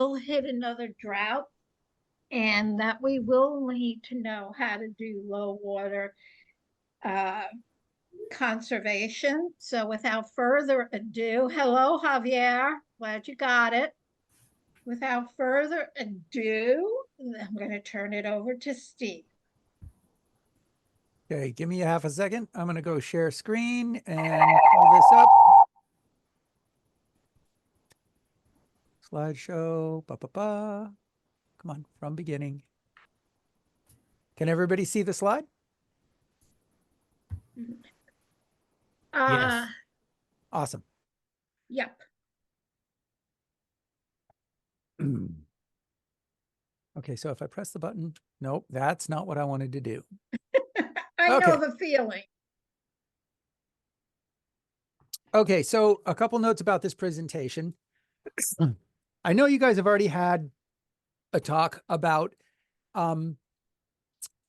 will hit another drought and that we will need to know how to do low water uh, conservation. So without further ado, hello, Javier. Glad you got it. Without further ado, I'm going to turn it over to Steve. Okay, give me a half a second. I'm going to go share screen and pull this up. Slideshow, Come on, from beginning. Can everybody see the slide? Yes. Awesome. Yep. Okay, so if I press the button, nope, that's not what I wanted to do. I know the feeling. Okay, so a couple notes about this presentation. I know you guys have already had a talk about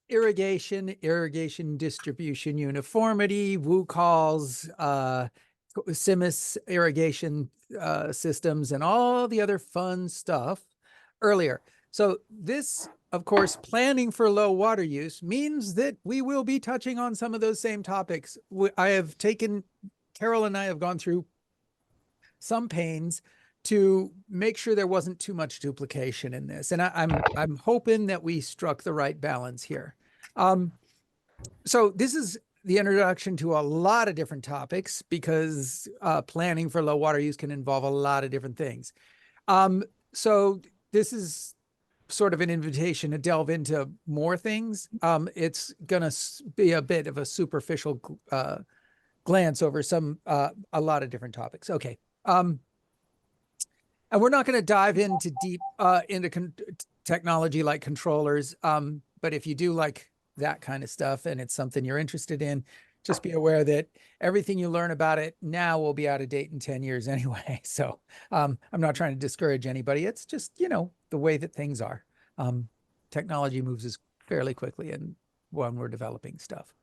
irrigation distribution uniformity, WUCALs, CIMMYS irrigation systems, and all the other fun stuff earlier. So this, of course, planning for low water use means that we will be touching on some of those same topics. Carol and I have gone through some pains to make sure there wasn't too much duplication in this. And I'm hoping that we struck the right balance here. So this is the introduction to a lot of different topics because planning for low water use can involve a lot of different things. So this is sort of an invitation to delve into more things. It's going to be a bit of a superficial glance over a lot of different topics. Okay. And we're not going to dive into deep into technology like controllers. But if you do like that kind of stuff and it's something you're interested in, just be aware that everything you learn about it now will be out of date in 10 years anyway. So I'm not trying to discourage anybody. It's just, the way that things are. Technology moves fairly quickly and when we're developing stuff.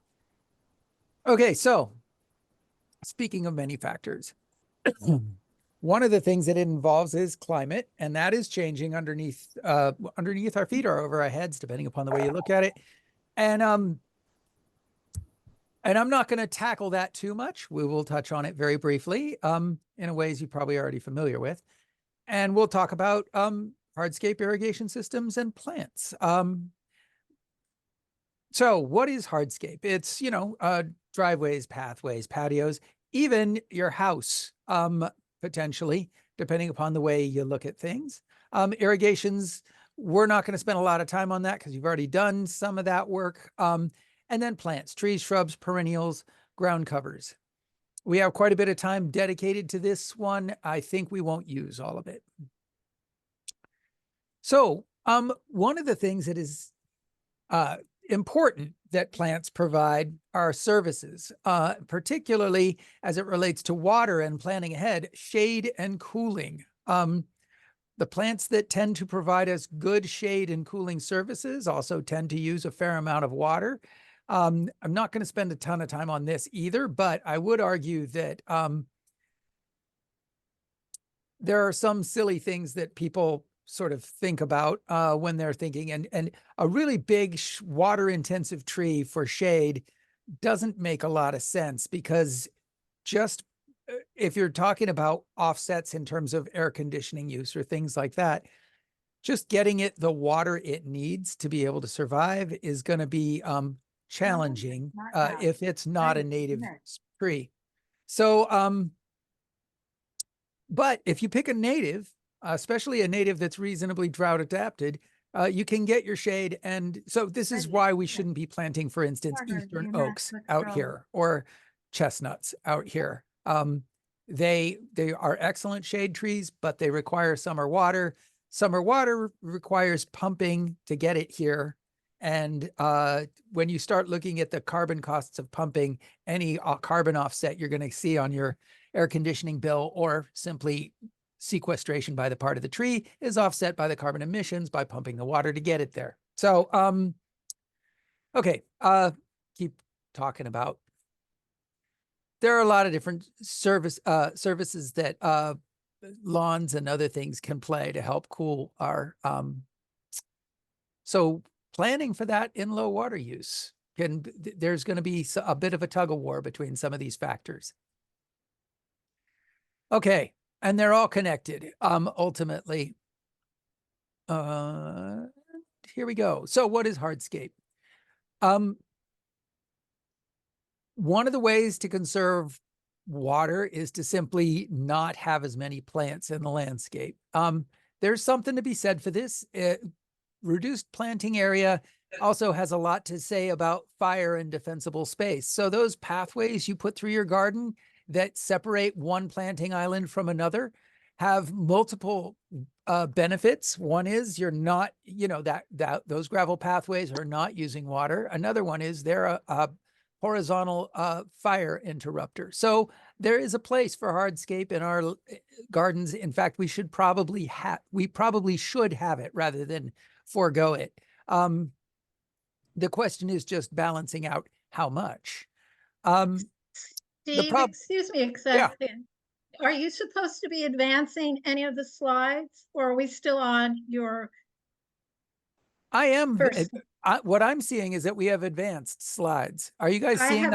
Okay, so speaking of many factors, one of the things that it involves is climate, and that is changing underneath our feet or over our heads, depending upon the way you look at it. And I'm not going to tackle that too much. We will touch on it very briefly in ways you're probably already familiar with. And we'll talk about hardscape irrigation systems and plants. So what is hardscape? It's, driveways, pathways, patios, even your house, potentially, depending upon the way you look at things. Irrigations, we're not going to spend a lot of time on that because you've already done some of that work. And then plants, trees, shrubs, perennials, ground covers. We have quite a bit of time dedicated to this one. I think we won't use all of it. So one of the things that is important that plants provide are services, particularly as it relates to water and planning ahead, shade and cooling. The plants that tend to provide us good shade and cooling services also tend to use a fair amount of water. I'm not going to spend a ton of time on this either, but I would argue that there are some silly things that people sort of think about when they're thinking, and a really big water intensive tree for shade doesn't make a lot of sense because just if you're talking about offsets in terms of air conditioning use or things like that, just getting it the water it needs to be able to survive is going to be challenging if it's not a native tree. So but if you pick a native, especially a native that's reasonably drought adapted, you can get your shade. And so this is why we shouldn't be planting, for instance, eastern oaks out here or chestnuts out here. They are excellent shade trees, but they require summer water. Summer water requires pumping to get it here. And when you start looking at the carbon costs of pumping, any carbon offset you're going to see on your air conditioning bill or simply sequestration by the part of the tree is offset by the carbon emissions by pumping the water to get it there. So, okay, keep talking about. There are a lot of different services that lawns and other things can play to help cool our, so planning for that in low water use there's going to be a bit of a tug of war between some of these factors. Okay, and they're all connected, ultimately. Here we go. So what is hardscape? One of the ways to conserve water is to simply not have as many plants in the landscape. There's something to be said for this. Reduced planting area also has a lot to say about fire and defensible space. So those pathways you put through your garden that separate one planting island from another have multiple benefits. One is you're not, those gravel pathways are not using water. Another one is they're a horizontal fire interrupter. So there is a place for hardscape in our gardens. In fact, we probably should have it rather than forego it. The question is just balancing out how much. Steve, excuse me a second. Are you supposed to be advancing any of the slides, or are we still on your? I am. What I'm seeing is that we have advanced slides. Are you guys seeing?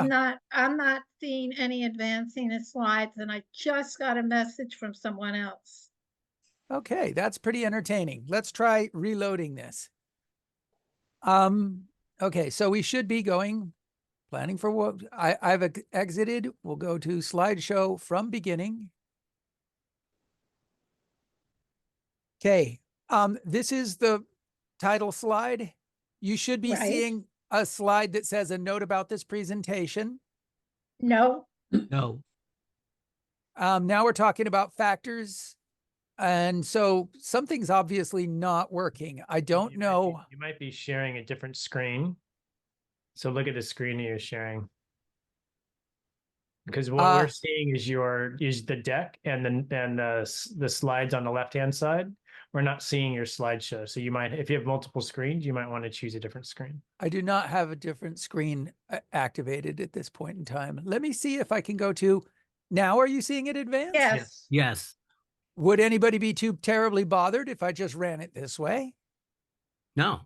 I'm not seeing any advancing the slides, and I just got a message from someone else. Okay, that's pretty entertaining. Let's try reloading this. Okay, so we should be going, planning for what I've exited. We'll go to slideshow from beginning. Okay, this is the title slide. You should be seeing a slide that says a note about this presentation. No. No. Now we're talking about factors. And so something's obviously not working. I don't know. You might be sharing a different screen. So look at the screen you're sharing. Because what we're seeing is the deck and the slides on the left-hand side. We're not seeing your slideshow. So you might, if you have multiple screens, you might want to choose a different screen. I do not have a different screen activated at this point in time. Let me see if I can go to, now are you seeing it advanced? Yes. Yes. Would anybody be too terribly bothered if I just ran it this way? No.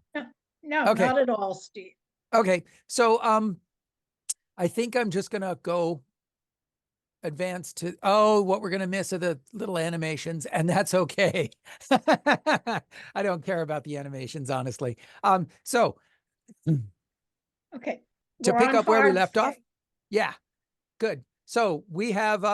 No, Okay. not at all, Steve. Okay. So I think I'm just gonna go advance to, what we're gonna miss are the little animations, and that's okay. I don't care about the animations, honestly. So okay. To pick up where we left off. Yeah, good. So we have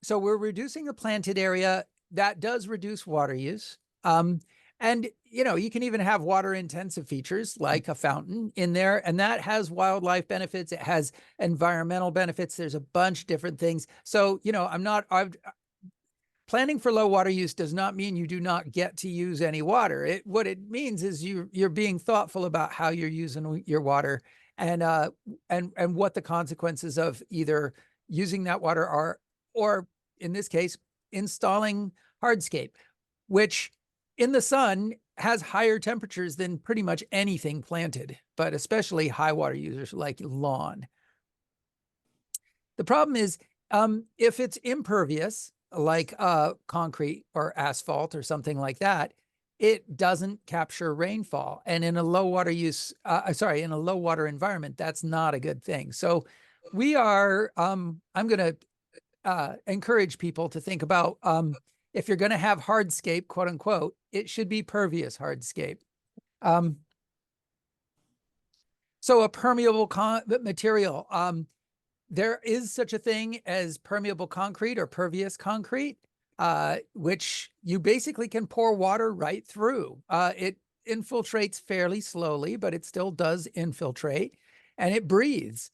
so we're reducing the planted area. That does reduce water use. And you can even have water intensive features like a fountain in there, and that has wildlife benefits. It has environmental benefits. There's a bunch of different things. So, planning for low water use does not mean you do not get to use any water. What it means is you're being thoughtful about how you're using your water and what the consequences of either using that water are, or in this case, installing hardscape, which in the sun has higher temperatures than pretty much anything planted, but especially high water users like lawn. The problem is if it's impervious, like concrete or asphalt or something like that, it doesn't capture rainfall. And in a low water in a low water environment, that's not a good thing. So we are, I'm going to encourage people to think about if you're going to have hardscape, quote unquote, it should be pervious hardscape. So a permeable material, there is such a thing as permeable concrete or pervious concrete, which you basically can pour water right through. It infiltrates fairly slowly, but it still does infiltrate, and it breathes.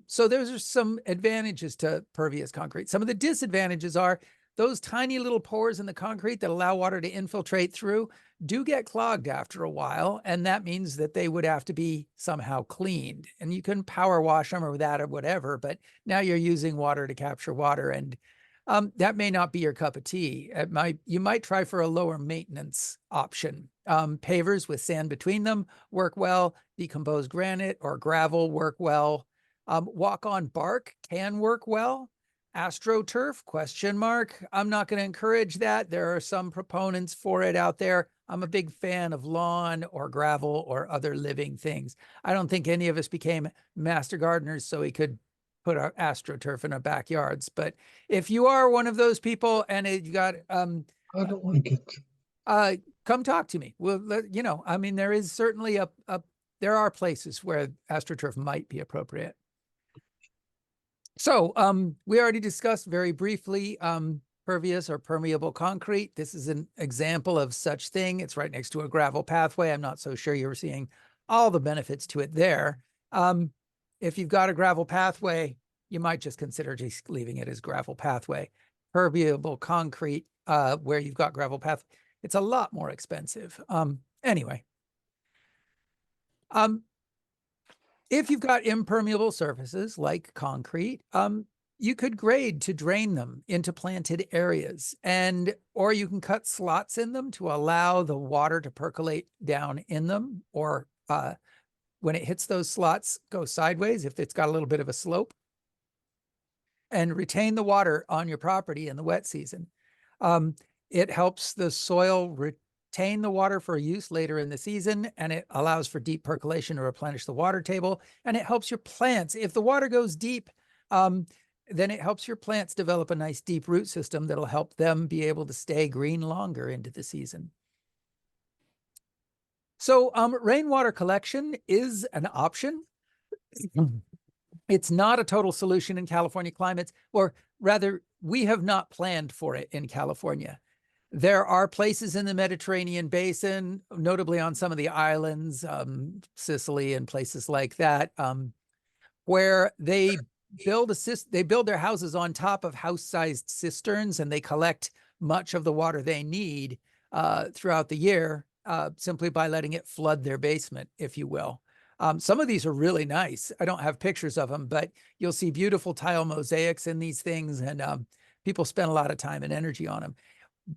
So those are some advantages to pervious concrete. Some of the disadvantages are those tiny little pores in the concrete that allow water to infiltrate through do get clogged after a while, and that means that they would have to be somehow cleaned. And you can power wash them or that or whatever, but now you're using water to capture water, and that may not be your cup of tea. You might try for a lower maintenance option. Pavers with sand between them work well. Decomposed granite or gravel work well. Walk-on bark can work well. AstroTurf, question mark. I'm not going to encourage that. There are some proponents for it out there. I'm a big fan of lawn or gravel or other living things. I don't think any of us became master gardeners so we could put our AstroTurf in our backyards. But if you are one of those people and you got, I don't like it. come talk to me. Well, you know, I mean, there is certainly there are places where AstroTurf might be appropriate. So we already discussed very briefly pervious or permeable concrete. This is an example of such thing. It's right next to a gravel pathway. I'm not so sure you're seeing all the benefits to it there. If you've got a gravel pathway, you might just consider just leaving it as gravel pathway. Permeable concrete, where you've got gravel path, it's a lot more expensive. Anyway. If you've got impermeable surfaces like concrete, you could grade to drain them into planted areas, or you can cut slots in them to allow the water to percolate down in them, or when it hits those slots, go sideways if it's got a little bit of a slope, and retain the water on your property in the wet season. It helps the soil retain the water for use later in the season, and it allows for deep percolation to replenish the water table, and it helps your plants. If the water goes deep, then it helps your plants develop a nice deep root system that'll help them be able to stay green longer into the season. So rainwater collection is an option. It's not a total solution in California climates, or rather, we have not planned for it in California. There are places in the Mediterranean basin, notably on some of the islands, Sicily and places like that, where they build their houses on top of house-sized cisterns, and they collect much of the water they need throughout the year simply by letting it flood their basement, if you will. Some of these are really nice. I don't have pictures of them, but you'll see beautiful tile mosaics in these things, and people spend a lot of time and energy on them.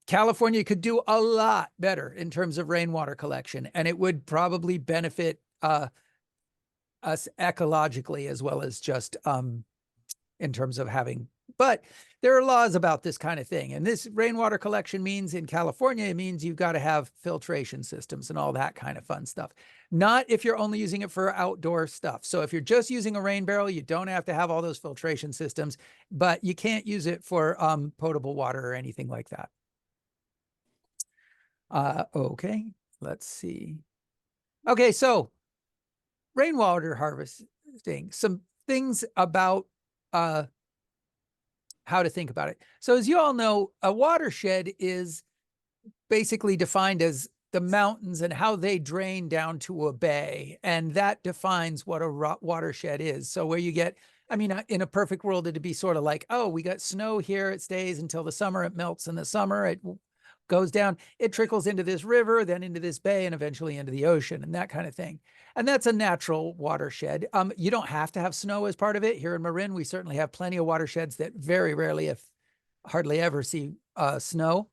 California could do a lot better in terms of rainwater collection, and it would probably benefit us ecologically as well as just in terms of having, but there are laws about this kind of thing. And this rainwater collection means in California, it means you've got to have filtration systems and all that kind of fun stuff. Not if you're only using it for outdoor stuff. So if you're just using a rain barrel, you don't have to have all those filtration systems, but you can't use it for potable water or anything like that. Okay, let's see. Okay, so rainwater harvesting, some things about how to think about it. So as you all know, a watershed is basically defined as the mountains and how they drain down to a bay. And that defines what a watershed is. So where you get, I mean, in a perfect world, it'd be sort of like, oh, we got snow here. It stays until the summer. It melts in the summer. It goes down. It trickles into this river, then into this bay, and eventually into the ocean and that kind of thing. And that's a natural watershed. You don't have to have snow as part of it. Here in Marin, we certainly have plenty of watersheds that very rarely, if hardly ever, see snow.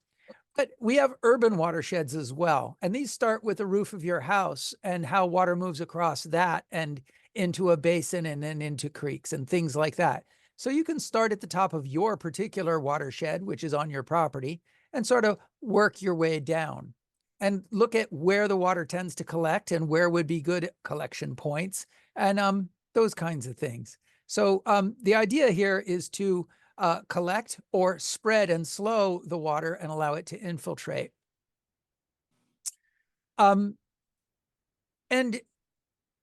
But we have urban watersheds as well. And these start with the roof of your house and how water moves across that and into a basin and then into creeks and things like that. So you can start at the top of your particular watershed, which is on your property, and sort of work your way down and look at where the water tends to collect and where would be good collection points and those kinds of things. So the idea here is to collect or spread and slow the water and allow it to infiltrate. And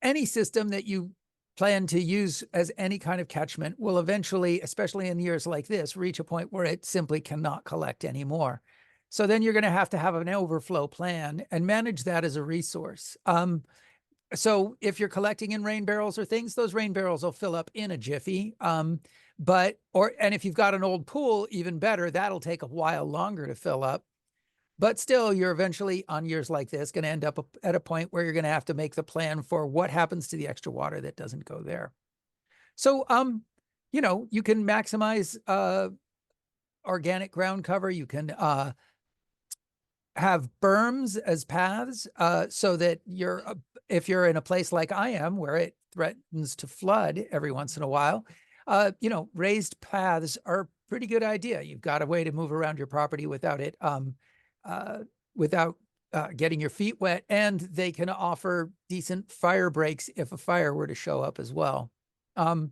any system that you plan to use as any kind of catchment will eventually, especially in years like this, reach a point where it simply cannot collect anymore. So then you're going to have an overflow plan and manage that as a resource. So if you're collecting in rain barrels or things, those rain barrels will fill up in a jiffy. And if you've got an old pool, even better, that'll take a while longer to fill up. But still, you're eventually, on years like this, going to end up at a point where you're going to have to make the plan for what happens to the extra water that doesn't go there. So, you know, you can maximize organic ground cover. You can have berms as paths so that if you're in a place like I am, where it threatens to flood every once in a while, You know, raised paths are a pretty good idea. You've got a way to move around your property without it, without getting your feet wet, and they can offer decent fire breaks if a fire were to show up as well. And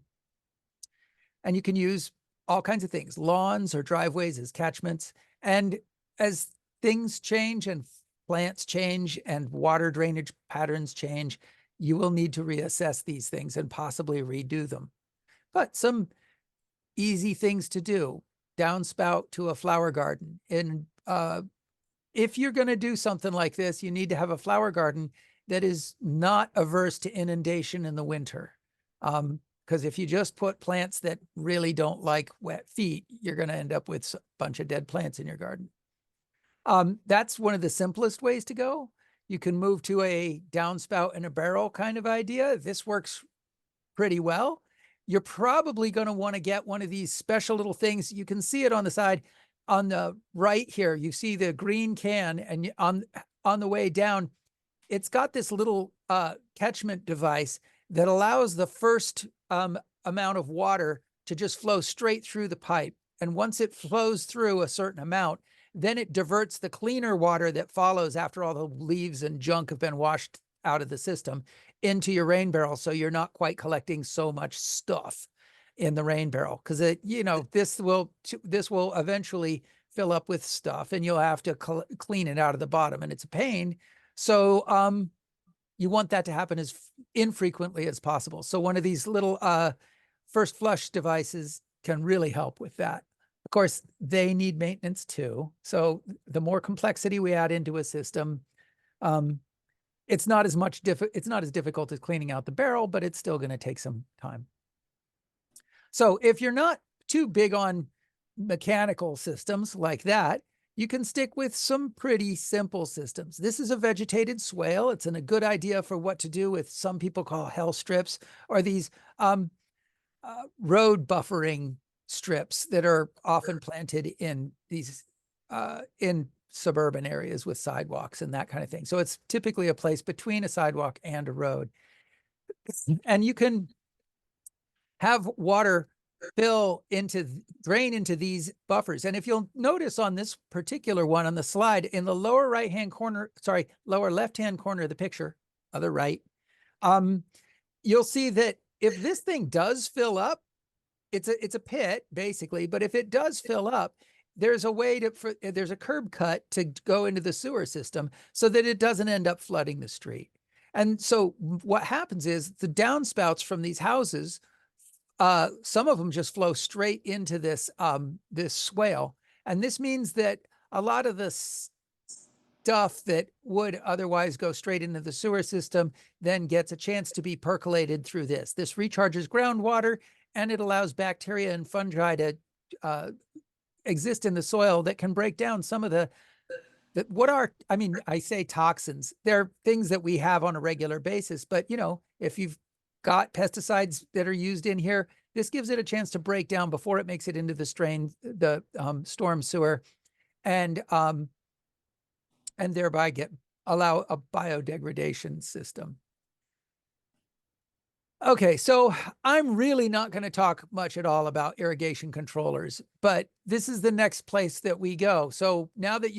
you can use all kinds of things, lawns or driveways as catchments. And as things change and plants change and water drainage patterns change, you will need to reassess these things and possibly redo them. But some easy things to do: downspout to a flower garden. And if you're going to do something like this, you need to have a flower garden that is not averse to inundation in the winter. Because if you just put plants that really don't like wet feet, you're going to end up with a bunch of dead plants in your garden. That's one of the simplest ways to go. You can move to a downspout in a barrel kind of idea. This works pretty well. You're probably going to want to get one of these special little things. You can see it on the side. On the right here, you see the green can, and on the way down, it's got this little catchment device that allows the first amount of water to just flow straight through the pipe. And once it flows through a certain amount, then it diverts the cleaner water that follows after all the leaves and junk have been washed out of the system into your rain barrel. So you're not quite collecting so much stuff in the rain barrel, because you know, this will eventually fill up with stuff and you'll have to clean it out of the bottom, and it's a pain. So you want that to happen as infrequently as possible. So one of these little first flush devices can really help with that. Of course, they need maintenance too. So the more complexity we add into a system, it's not as difficult as cleaning out the barrel, but it's still going to take some time. So if you're not too big on mechanical systems like that, you can stick with some pretty simple systems. This is a vegetated swale. It's a good idea for what to do with some people call hell strips, or these road buffering strips that are often planted in these in suburban areas with sidewalks and that kind of thing. So it's typically a place between a sidewalk and a road. And you can have water drain into these buffers. And if you'll notice on this particular one on the slide, in the lower left-hand corner of the picture, other right, you'll see that if this thing does fill up, it's a pit basically, but if it does fill up, there's a way there's a curb cut to go into the sewer system so that it doesn't end up flooding the street. And so what happens is the downspouts from these houses, some of them just flow straight into this swale. And this means that a lot of the stuff that would otherwise go straight into the sewer system then gets a chance to be percolated through this. This recharges groundwater, and it allows bacteria and fungi to exist in the soil that can break down some of I say toxins. They're things that we have on a regular basis, but you know, if you've got pesticides that are used in here, this gives it a chance to break down before it makes it into the storm sewer, and thereby allow a biodegradation system. Okay, so I'm really not going to talk much at all about irrigation controllers, but this is the next place that we go. So now that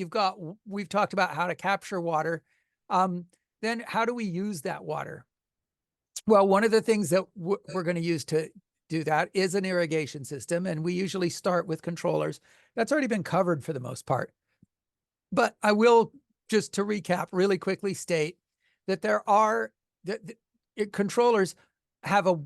we've talked about how to capture water, then how do we use that water? Well, one of the things that we're going to use to do that is an irrigation system, and we usually start with controllers. That's already been covered for the most part. But I will, just to recap really quickly, state that controllers have a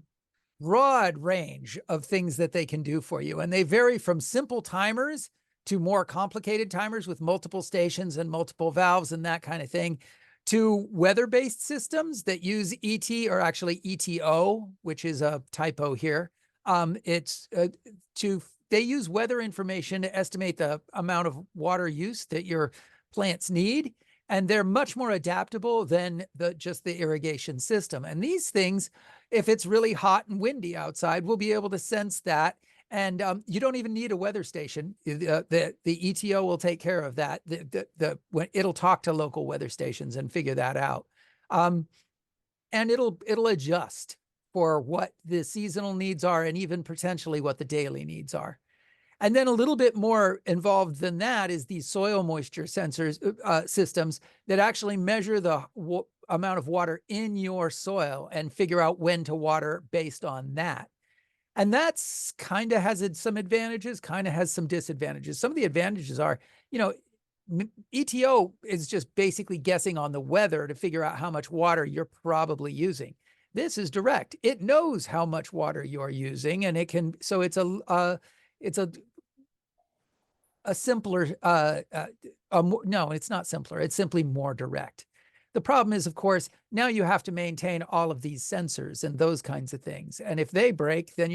broad range of things that they can do for you, and they vary from simple timers to more complicated timers with multiple stations and multiple valves and that kind of thing, to weather-based systems that use ET, or actually ETO, which is a typo here. They use weather information to estimate the amount of water use that your plants need, and they're much more adaptable than just the irrigation system. And these things, if it's really hot and windy outside, we'll be able to sense that. And you don't even need a weather station. The ETO will take care of that. It'll talk to local weather stations and figure that out. And it'll adjust for what the seasonal needs are and even potentially what the daily needs are. And then a little bit more involved than that is these soil moisture sensors systems that actually measure the amount of water in your soil and figure out when to water based on that. And that's kind of has some advantages, kind of has some disadvantages. Some of the advantages are, you know, ETO is just basically guessing on the weather to figure out how much water you're probably using. This is direct. It knows how much water you're using, and it can, so it's a simpler, no, it's not simpler. It's simply more direct. The problem is, of course, now you have to maintain all of these sensors and those kinds of things. And if they break, then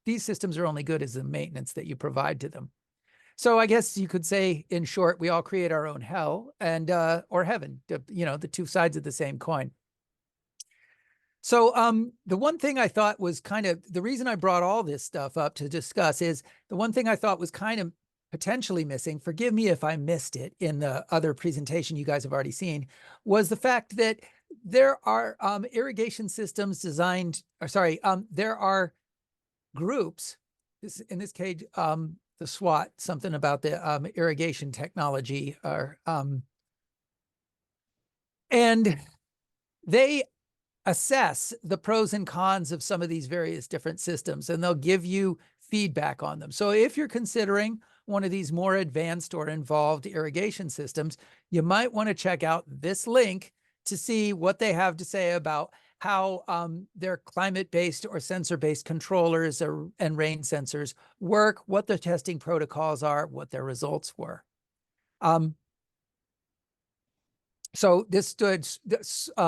these systems are only good as the maintenance that you provide to them. So I guess you could say, in short, we all create our own hell and or heaven, you know, the two sides of the same coin. So the one thing I thought was kind of, the reason I brought all this stuff up to discuss is the one thing I thought was kind of potentially missing, forgive me if I missed it in the other presentation you guys have already seen, was the fact that there are irrigation systems designed, or sorry, there are groups, in this case, the SWAT, something about the irrigation technology, or and they assess the pros and cons of some of these various different systems, and they'll give you feedback on them. So if you're considering one of these more advanced or involved irrigation systems, you might want to check out this link to see what they have to say about how their climate-based or sensor-based controllers and rain sensors work, what the testing protocols are, what their results were. So this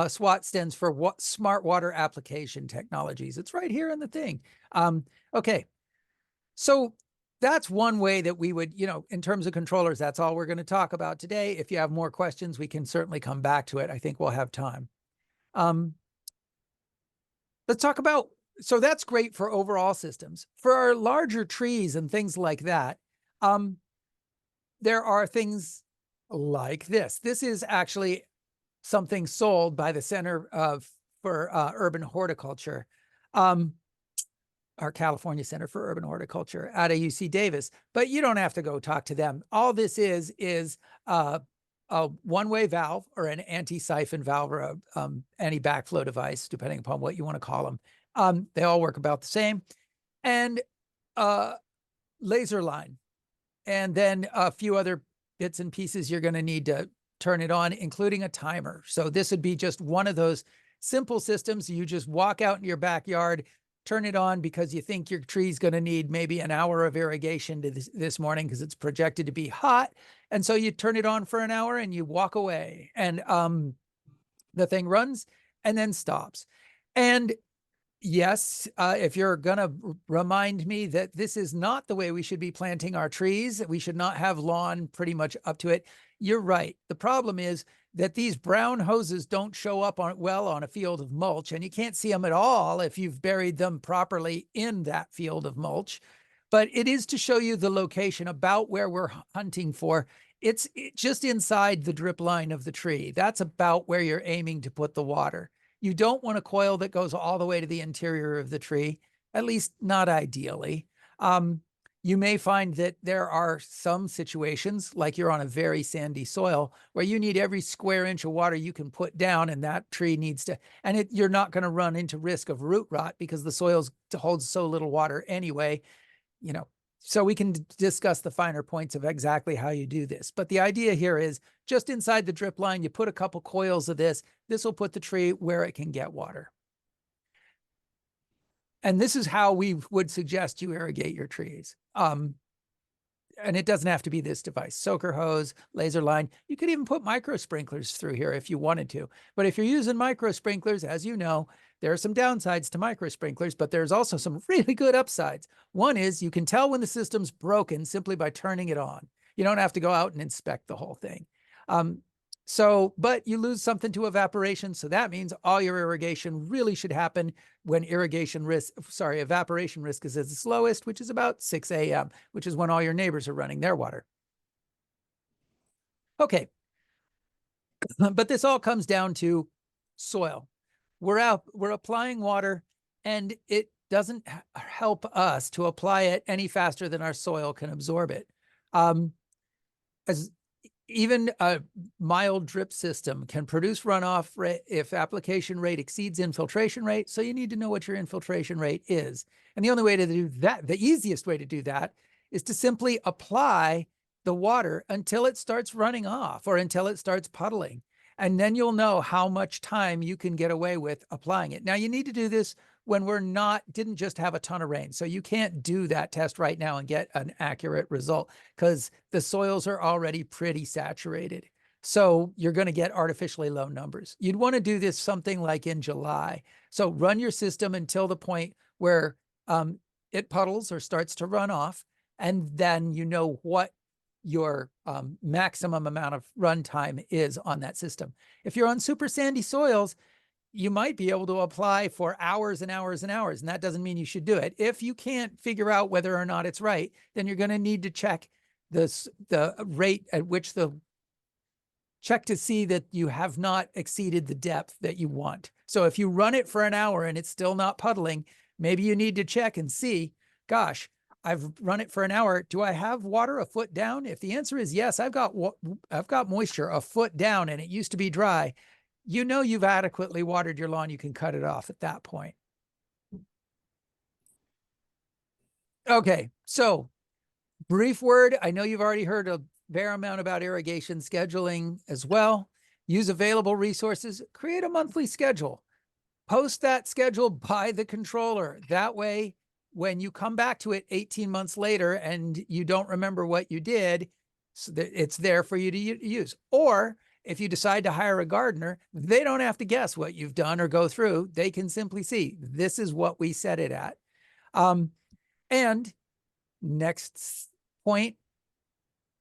SWAT stands for Smart Water Application Technologies. It's right here in the thing. Okay, so that's one way that we would, you know, in terms of controllers, that's all we're going to talk about today. If you have more questions, we can certainly come back to it. I think we'll have time. Let's talk about, so that's great for overall systems. For our larger trees and things like that, there are things like this. This is actually something sold by the Center for Urban Horticulture, our California Center for Urban Horticulture out of UC Davis. But you don't have to go talk to them. All this is a one-way valve or an anti-siphon valve or a anti-backflow device, depending upon what you want to call them. They all work about the same. And laser line. And then a few other bits and pieces you're going to need to turn it on, including a timer. So this would be just one of those simple systems. You just walk out in your backyard, turn it on because you think your tree's going to need maybe an hour of irrigation this morning because it's projected to be hot. And so you turn it on for an hour and you walk away, and the thing runs and then stops. And yes, if you're going to remind me that this is not the way we should be planting our trees, that we should not have lawn pretty much up to it, you're right. The problem is that these brown hoses don't show up well on a field of mulch, and you can't see them at all if you've buried them properly in that field of mulch. But it is to show you the location about where we're hunting for. It's just inside the drip line of the tree. That's about where you're aiming to put the water. You don't want a coil that goes all the way to the interior of the tree, at least not ideally. You may find that there are some situations, like you're on a very sandy soil, where you need every square inch of water you can put down, and that tree needs to, and you're not going to run into risk of root rot because the soil holds so little water anyway, you know. So we can discuss the finer points of exactly how you do this. But the idea here is just inside the drip line, you put a couple coils of this. This will put the tree where it can get water. And this is how we would suggest you irrigate your trees. And it doesn't have to be this device, soaker hose, laser line. You could even put micro sprinklers through here if you wanted to. But if you're using micro sprinklers, as you know, there are some downsides to micro sprinklers, but there's also some really good upsides. One is you can tell when the system's broken simply by turning it on. You don't have to go out and inspect the whole thing. But you lose something to evaporation. So that means all your irrigation really should happen when evaporation risk is at its lowest, which is about 6 a.m., which is when all your neighbors are running their water. Okay. But this all comes down to soil. we're applying water, and it doesn't help us to apply it any faster than our soil can absorb it. As even a mild drip system can produce runoff if application rate exceeds infiltration rate. So you need to know what your infiltration rate is. And the only way to do that, the easiest way to do that, is to simply apply the water until it starts running off or until it starts puddling. And then you'll know how much time you can get away with applying it. Now, you need to do this when didn't just have a ton of rain. So you can't do that test right now and get an accurate result because the soils are already pretty saturated. So you're going to get artificially low numbers. You'd want to do this something like in July. So run your system until the point where it puddles or starts to run off. And then you know what your maximum amount of runtime is on that system. If you're on super sandy soils, you might be able to apply for hours and hours and hours, and that doesn't mean you should do it. If you can't figure out whether or not it's right, then you're going to need to check the rate at which check to see that you have not exceeded the depth that you want. So if you run it for an hour and it's still not puddling, maybe you need to check and see, gosh, I've run it for an hour. Do I have water a foot down? If the answer is yes, I've got moisture a foot down and it used to be dry, you know you've adequately watered your lawn. You can cut it off at that point. Okay, so brief word. I know you've already heard a fair amount about irrigation scheduling as well. Use available resources. Create a monthly schedule. Post that schedule by the controller. That way, when you come back to it 18 months later and you don't remember what you did, so that it's there for you to use. Or if you decide to hire a gardener, they don't have to guess what you've done or go through. They can simply see, this is what we set it at. And next point,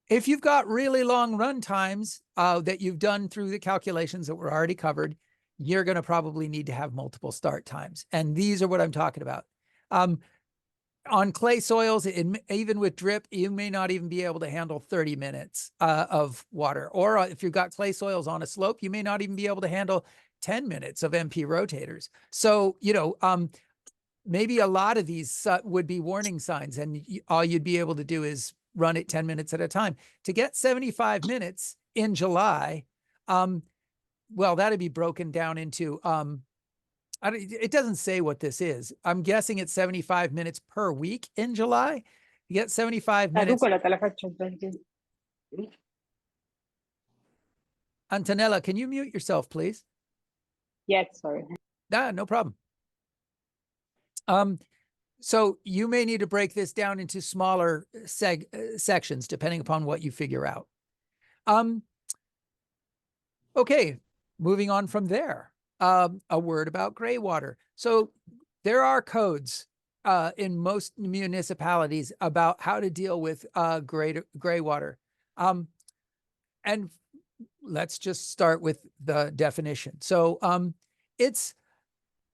if you've got really long run times that you've done through the calculations that were already covered, you're going to probably need to have multiple start times. And these are what I'm talking about. On clay soils, even with drip, you may not even be able to handle 30 minutes of water. Or if you've got clay soils on a slope, you may not even be able to handle 10 minutes of MP rotators. So, maybe a lot of these would be warning signs, and all you'd be able to do is run it 10 minutes at a time. To get 75 minutes in July, well, that'd be broken down into it doesn't say what this is. I'm guessing it's 75 minutes per week in July. You get 75 minutes. Antonella, can you mute yourself, please? Yes, sorry. No problem. So you may need to break this down into smaller sections, depending upon what you figure out. Okay, moving on from there. A word about gray water. So there are codes in most municipalities about how to deal with gray water. And let's just start with the definition. So it's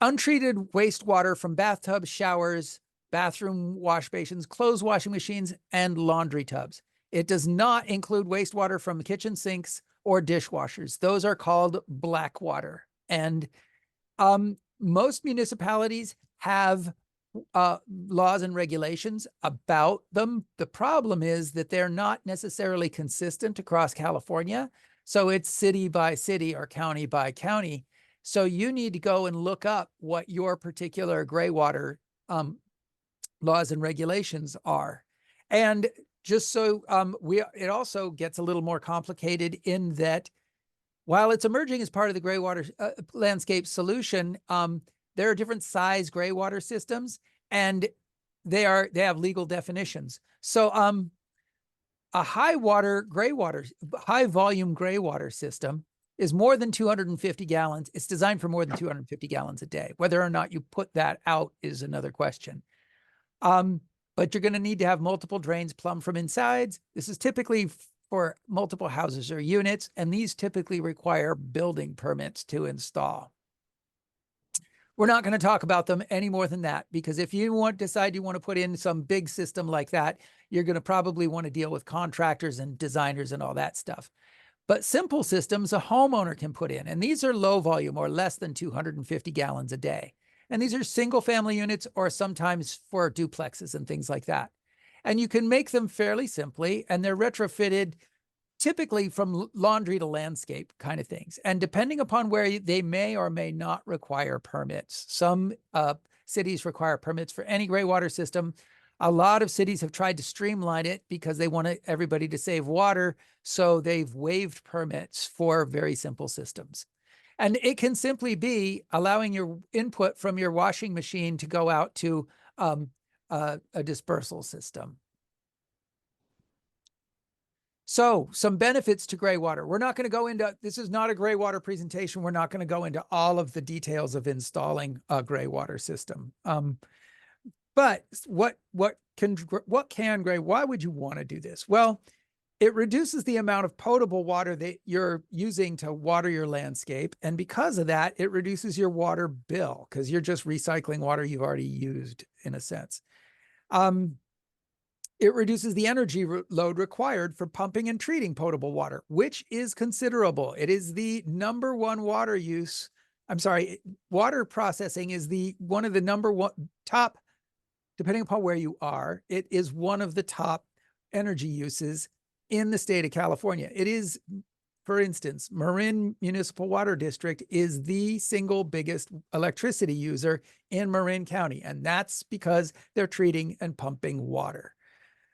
untreated wastewater from bathtubs, showers, bathroom wash basins, clothes washing machines, and laundry tubs. It does not include wastewater from kitchen sinks or dishwashers. Those are called black water. And most municipalities have laws and regulations about them. The problem is that they're not necessarily consistent across California. So it's city by city or county by county. So you need to go and look up what your particular gray water laws and regulations are. And just so it also gets a little more complicated in that while it's emerging as part of the gray water landscape solution, there are different size gray water systems, and they have legal definitions. So a high volume gray water system is more than 250 gallons. It's designed for more than 250 gallons a day. Whether or not you put that out is another question. But you're going to need to have multiple drains plumbed from insides. This is typically for multiple houses or units, and these typically require building permits to install. We're not going to talk about them any more than that, because if you decide you want to put in some big system like that, you're going to probably want to deal with contractors and designers and all that stuff. But simple systems a homeowner can put in, and these are low volume or less than 250 gallons a day. And these are single family units or sometimes for duplexes and things like that. And you can make them fairly simply, and they're retrofitted typically from laundry to landscape kind of things. And depending upon where they may or may not require permits. Some cities require permits for any gray water system. A lot of cities have tried to streamline it because they want everybody to save water. So they've waived permits for very simple systems. And it can simply be allowing your input from your washing machine to go out to a dispersal system. So some benefits to gray water. We're not going to go into, this is not a gray water presentation. We're not going to go into all of the details of installing a gray water system. But what can gray, why would you want to do this? Well, it reduces the amount of potable water that you're using to water your landscape. And because of that, it reduces your water bill because you're just recycling water you've already used in a sense. It reduces the energy load required for pumping and treating potable water, which is considerable. It is the number one water use. I'm sorry, water processing is one of the number one top, depending upon where you are, it is one of the top energy uses in the state of California. It is, for instance, Marin Municipal Water District is the single biggest electricity user in Marin County, and that's because they're treating and pumping water.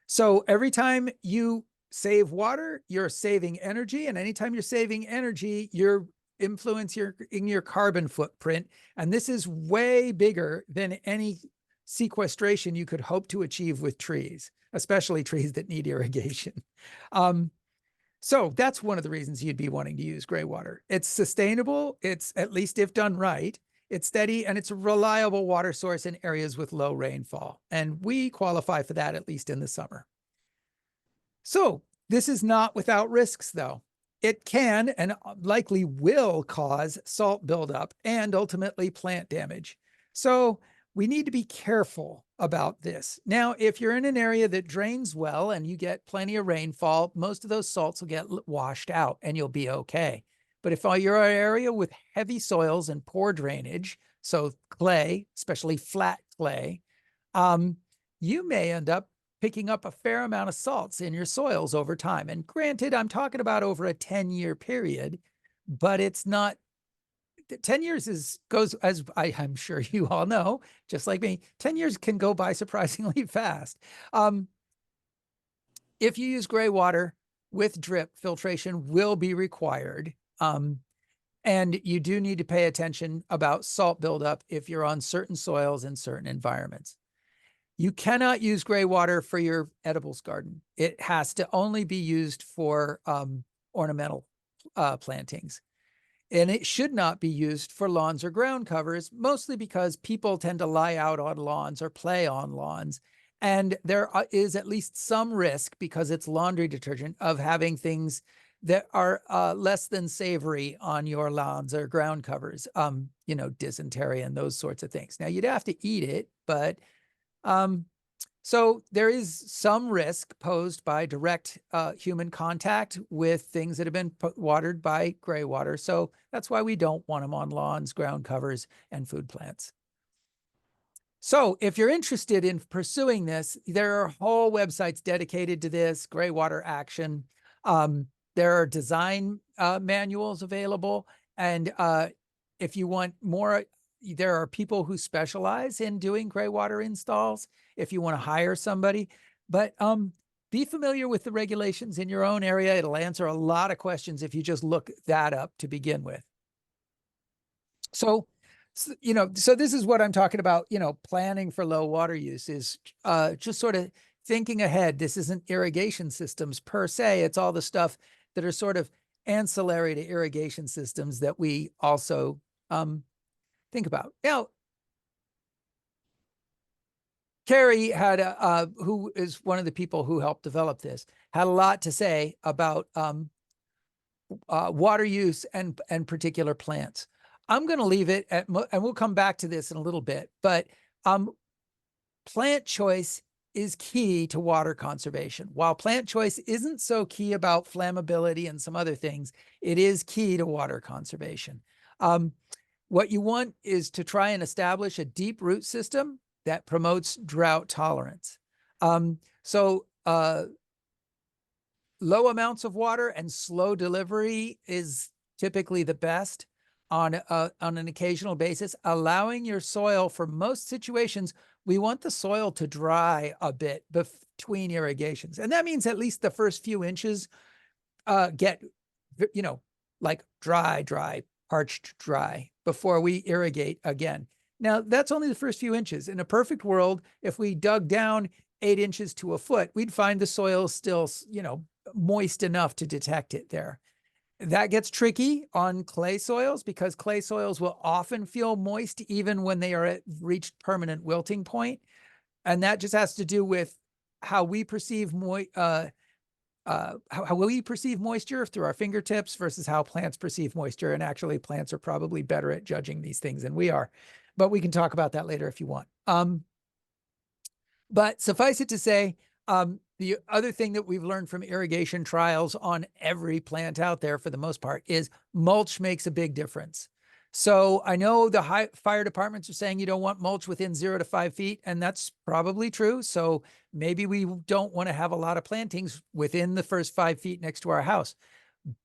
So every time you save water, you're saving energy, and anytime you're saving energy, you're influencing your carbon footprint, and this is way bigger than any sequestration you could hope to achieve with trees, especially trees that need irrigation. So that's one of the reasons you'd be wanting to use gray water. It's sustainable. It's, at least if done right, it's steady, and it's a reliable water source in areas with low rainfall. And we qualify for that, at least in the summer. So this is not without risks, though. It can and likely will cause salt buildup and ultimately plant damage. So we need to be careful about this. Now, if you're in an area that drains well and you get plenty of rainfall, most of those salts will get washed out and you'll be okay. But if you're in an area with heavy soils and poor drainage, so clay, especially flat clay, you may end up picking up a fair amount of salts in your soils over time. And granted, I'm talking about over a 10-year period, but it's not 10 years goes, as I'm sure you all know, just like me, 10 years can go by surprisingly fast. If you use gray water with drip, filtration will be required. And you do need to pay attention about salt buildup if you're on certain soils in certain environments. You cannot use gray water for your edibles garden. It has to only be used for ornamental plantings. And it should not be used for lawns or ground covers, mostly because people tend to lie out on lawns or play on lawns. And there is at least some risk, because it's laundry detergent, of having things that are less than savory on your lawns or ground covers, you know, dysentery and those sorts of things. Now, you'd have to eat it, but so there is some risk posed by direct human contact with things that have been watered by gray water. So that's why we don't want them on lawns, ground covers, and food plants. So if you're interested in pursuing this, there are whole websites dedicated to this, Gray Water Action. There are design manuals available. And if you want more, there are people who specialize in doing gray water installs if you want to hire somebody. But be familiar with the regulations in your own area. It'll answer a lot of questions if you just look that up to begin with. So, you know, so this is what I'm talking about, you know, planning for low water use is just sort of thinking ahead. This isn't irrigation systems per se. It's all the stuff that are sort of ancillary to irrigation systems that we also think about. Now, Carrie had, who is one of the people who helped develop this, had a lot to say about water use and particular plants. I'm going to leave it at, and we'll come back to this in a little bit, but plant choice is key to water conservation. While plant choice isn't so key about flammability and some other things, it is key to water conservation. What you want is to try and establish a deep root system that promotes drought tolerance. Low amounts of water and slow delivery is typically the best on an occasional basis. Allowing your soil, for most situations, we want the soil to dry a bit between irrigations. And that means at least the first few inches get, like dry, parched dry before we irrigate again. Now, that's only the first few inches. In a perfect world, if we dug down 8 inches to a foot, we'd find the soil still, moist enough to detect it there. That gets tricky on clay soils because clay soils will often feel moist even when they are at reached permanent wilting point. And that just has to do with how we perceive how we perceive moisture through our fingertips versus how plants perceive moisture. And actually, plants are probably better at judging these things than we are. But we can talk about that later if you want. But suffice it to say, the other thing that we've learned from irrigation trials on every plant out there, for the most part, is mulch makes a big difference. So I know the fire departments are saying you don't want mulch within 0 to 5 feet, and that's probably true. So maybe we don't want to have a lot of plantings within the first 5 feet next to our house.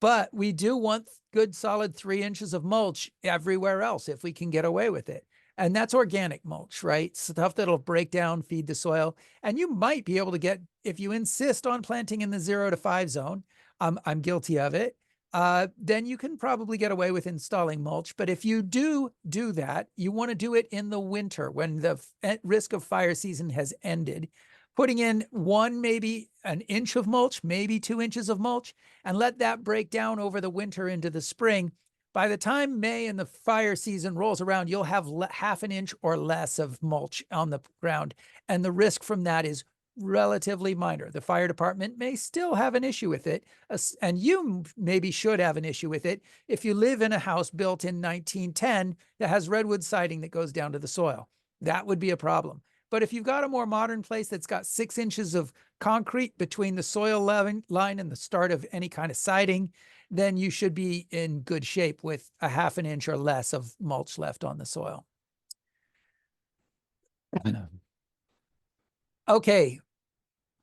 But we do want good solid 3 inches of mulch everywhere else if we can get away with it. And that's organic mulch, right? Stuff that'll break down, feed the soil. And you might be able to get, if you insist on planting in the 0 to 5 zone, I'm guilty of it, then you can probably get away with installing mulch. But if you do that, you want to do it in the winter when the risk of fire season has ended. Putting in maybe an inch of mulch, maybe 2 inches of mulch, and let that break down over the winter into the spring. By the time May and the fire season rolls around, you'll have half an inch or less of mulch on the ground. And the risk from that is relatively minor. The fire department may still have an issue with it, and you maybe should have an issue with it if you live in a house built in 1910 that has redwood siding that goes down to the soil. That would be a problem. But if you've got a more modern place that's got 6 inches of concrete between the soil line and the start of any kind of siding, then you should be in good shape with a half an inch or less of mulch left on the soil. Okay,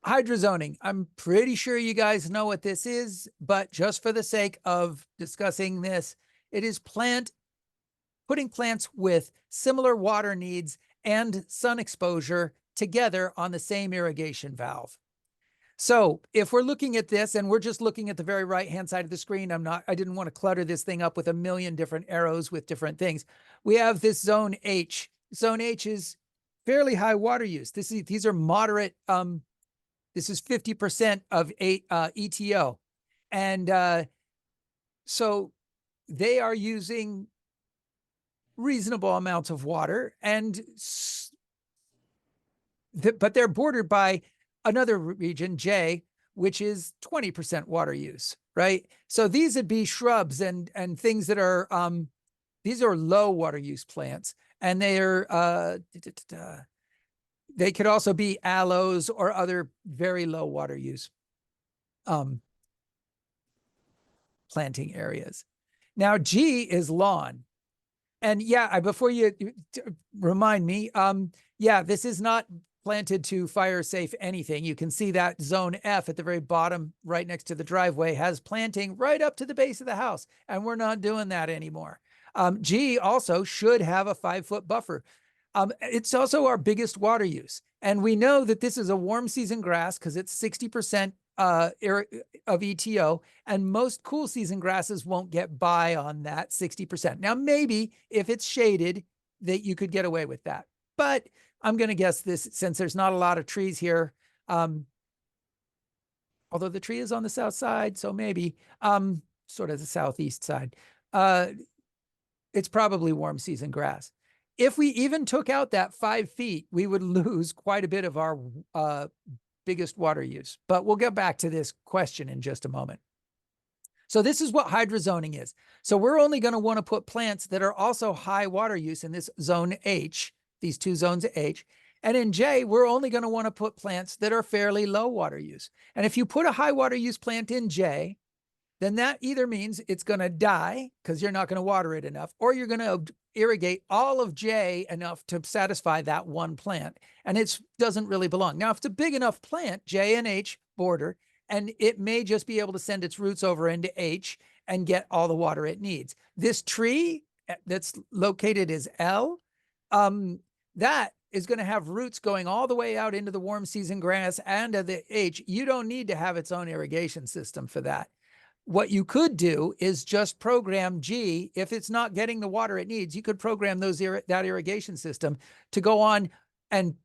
hydrozoning. I'm pretty sure you guys know what this is, but just for the sake of discussing this, it is putting plants with similar water needs and sun exposure together on the same irrigation valve. So if we're looking at this and we're just looking at the very right-hand side of the screen, I didn't want to clutter this thing up with a million different arrows with different things. We have this zone H. Zone H is fairly high water use. These are moderate. This is 50% of ETO. And so they are using reasonable amounts of water, but they're bordered by another region, J, which is 20% water use, right? So these would be shrubs and things that are, these are low water use plants, and they are, they could also be aloes or other very low water use planting areas. Now G is lawn. And yeah, before you remind me, yeah, this is not planted to fire safe anything. You can see that zone F at the very bottom, right next to the driveway, has planting right up to the base of the house. And we're not doing that anymore. G also should have a 5-foot buffer. It's also our biggest water use. And we know that this is a warm season grass because it's 60% of ETO, and most cool season grasses won't get by on that 60%. Now, maybe if it's shaded, that you could get away with that. But I'm going to guess this, since there's not a lot of trees here, although the tree is on the south side, so maybe sort of the southeast side, it's probably warm season grass. If we even took out that 5 feet, we would lose quite a bit of our biggest water use. But we'll get back to this question in just a moment. So this is what hydrozoning is. So we're only going to want to put plants that are also high water use in this zone H, these two zones H, And in J, we're only going to want to put plants that are fairly low water use. And if you put a high water use plant in J, then that either means it's going to die because you're not going to water it enough, or you're going to irrigate all of J enough to satisfy that one plant. And it doesn't really belong. Now, if it's a big enough plant, J and H border, and it may just be able to send its roots over into H and get all the water it needs. This tree that's located as L, that is going to have roots going all the way out into the warm season grass and to the H. You don't need to have its own irrigation system for that. What you could do is just program G. If it's not getting the water it needs, you could program that irrigation system to go on and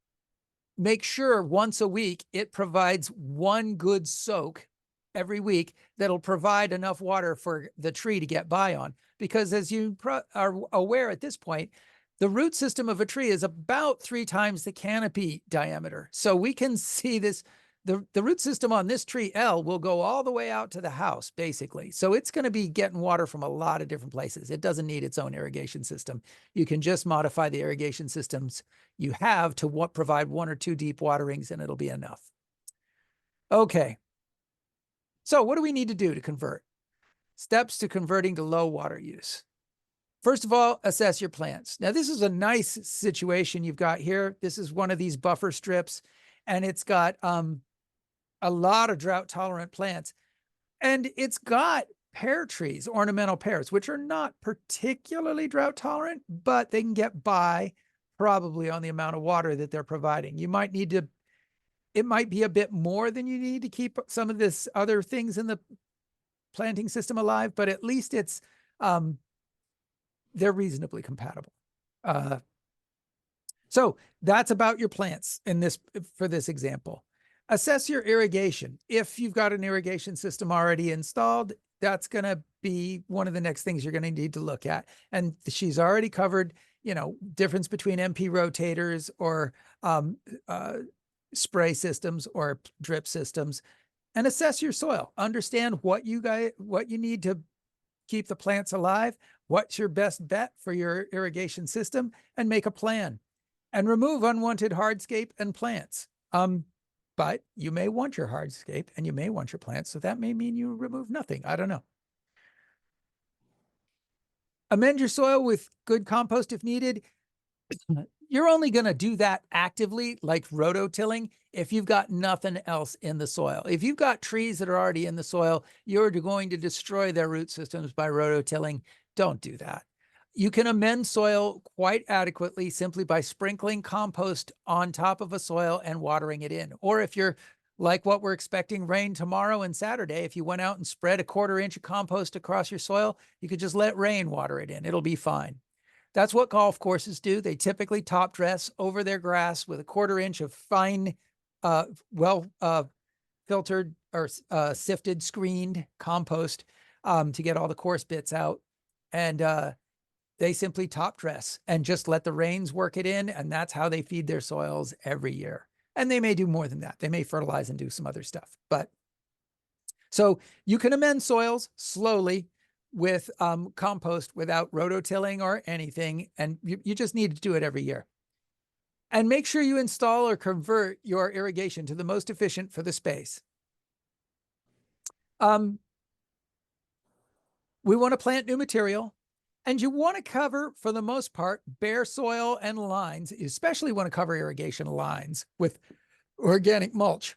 make sure once a week it provides one good soak every week that'll provide enough water for the tree to get by on. Because as you are aware at this point, the root system of a tree is about 3 times the canopy diameter. So we can see this. The root system on this tree L will go all the way out to the house, basically. So it's going to be getting water from a lot of different places. It doesn't need its own irrigation system. You can just modify the irrigation systems you have to provide 1 or 2 deep waterings, and it'll be enough. Okay. So what do we need to do to convert? Steps to converting to low water use. First of all, assess your plants. Now, this is a nice situation you've got here. This is one of these buffer strips, and it's got a lot of drought-tolerant plants. And it's got pear trees, ornamental pears, which are not particularly drought-tolerant, but they can get by probably on the amount of water that they're providing. You might need to, it might be a bit more than you need to keep some of this other things in the planting system alive, but at least it's, they're reasonably compatible. So that's about your plants in this, for this example. Assess your irrigation. If you've got an irrigation system already installed, that's going to be one of the next things you're going to need to look at. And she's already covered, you know, difference between MP rotators or spray systems or drip systems. And assess your soil. Understand what you need to keep the plants alive. What's your best bet for your irrigation system, and make a plan. And remove unwanted hardscape and plants. But you may want your hardscape and you may want your plants, so that may mean you remove nothing. I don't know. Amend your soil with good compost if needed. You're only going to do that actively, like rototilling, if you've got nothing else in the soil. If you've got trees that are already in the soil, you're going to destroy their root systems by rototilling. Don't do that. You can amend soil quite adequately simply by sprinkling compost on top of a soil and watering it in. Or if you're like what we're expecting rain tomorrow and Saturday, if you went out and spread a 1/4 inch of compost across your soil, you could just let rain water it in. It'll be fine. That's what golf courses do. They typically top dress over their grass with a 1/4 inch of fine, filtered or sifted, screened compost to get all the coarse bits out. And they simply top dress and just let the rains work it in. And that's how they feed their soils every year. And they may do more than that. They may fertilize and do some other stuff. But so you can amend soils slowly with compost without rototilling or anything. And you just need to do it every year. And make sure you install or convert your irrigation to the most efficient for the space. We want to plant new material. And you want to cover, for the most part, bare soil and lines. You especially want to cover irrigation lines with organic mulch.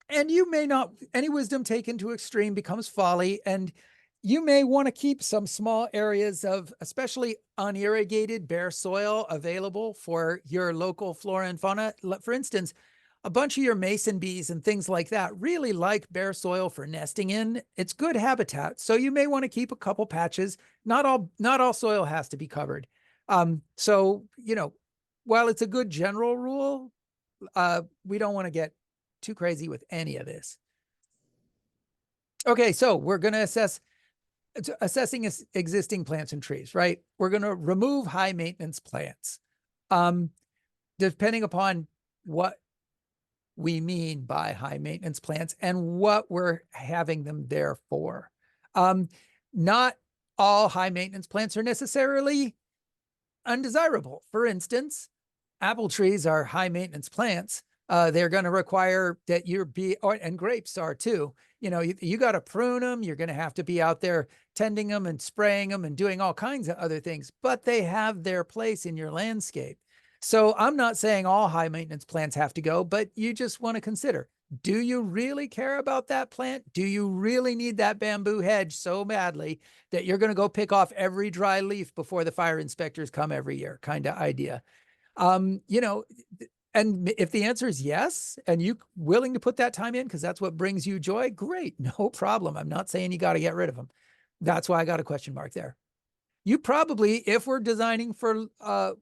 And you may not, any wisdom taken to extreme becomes folly. And you may want to keep some small areas of especially unirrigated bare soil available for your local flora and fauna. For instance, a bunch of your mason bees and things like that really like bare soil for nesting in. It's good habitat. So you may want to keep a couple patches. Not all soil has to be covered. So, you know, while it's a good general rule, we don't want to get too crazy with any of this. Okay, so we're going to assessing existing plants and trees, right? We're going to remove high maintenance plants. Depending upon what we mean by high maintenance plants and what we're having them there for. Not all high maintenance plants are necessarily undesirable. For instance, apple trees are high maintenance plants. They're going to require that and grapes are too. You know, you got to prune them. You're going to have to be out there tending them and spraying them and doing all kinds of other things, but they have their place in your landscape. So I'm not saying all high maintenance plants have to go, but you just want to consider, do you really care about that plant? Do you really need that bamboo hedge so badly that you're going to go pick off every dry leaf before the fire inspectors come every year, kind of idea? You know, and if the answer is yes, and you willing to put that time in because that's what brings you joy, great, no problem. I'm not saying you got to get rid of them. That's why I got a question mark there. You probably, if we're designing for drought,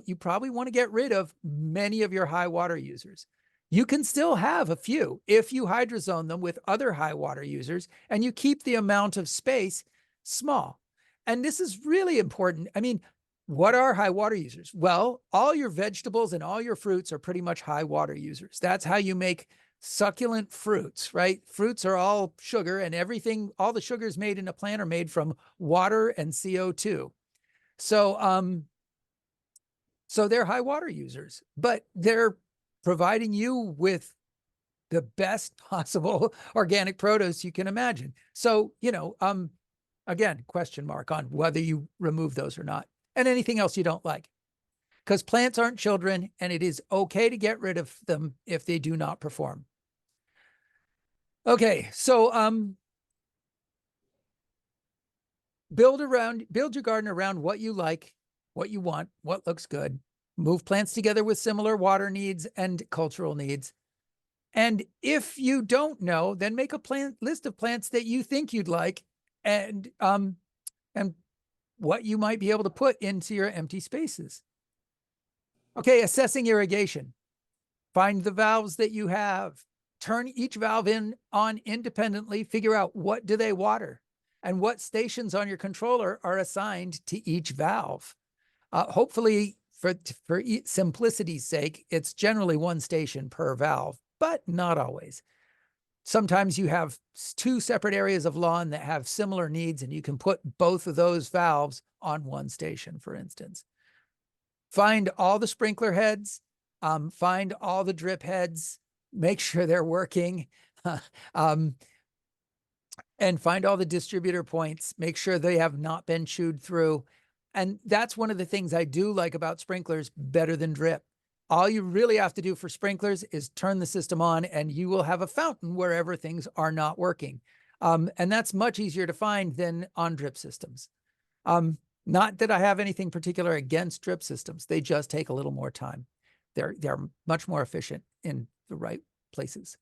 you probably want to get rid of many of your high water users. You can still have a few if you hydrozone them with other high water users and you keep the amount of space small. And this is really important. I mean, what are high water users? Well, all your vegetables and all your fruits are pretty much high water users. That's how you make succulent fruits, right? Fruits are all sugar, and everything, all the sugars made in a plant are made from water and CO2. So, so they're high water users, but they're providing you with the best possible organic produce you can imagine. So, you know, again, question mark on whether you remove those or not, and anything else you don't like, because plants aren't children and it is okay to get rid of them if they do not perform. Okay, so build your garden around what you like, what you want, what looks good. Move plants together with similar water needs and cultural needs. And if you don't know, then make a list of plants that you think you'd like and what you might be able to put into your empty spaces. Okay, assessing irrigation. Find the valves that you have. Turn each valve on independently. Figure out what do they water and what stations on your controller are assigned to each valve. Hopefully, for simplicity's sake, it's generally one station per valve, but not always. Sometimes you have two separate areas of lawn that have similar needs, and you can put both of those valves on one station, for instance. Find all the sprinkler heads, find all the drip heads, make sure they're working, and find all the distributor points, make sure they have not been chewed through. And that's one of the things I do like about sprinklers better than drip. All you really have to do for sprinklers is turn the system on and you will have a fountain wherever things are not working. And that's much easier to find than on drip systems. Not that I have anything particular against drip systems. They just take a little more time. They're much more efficient in the right places.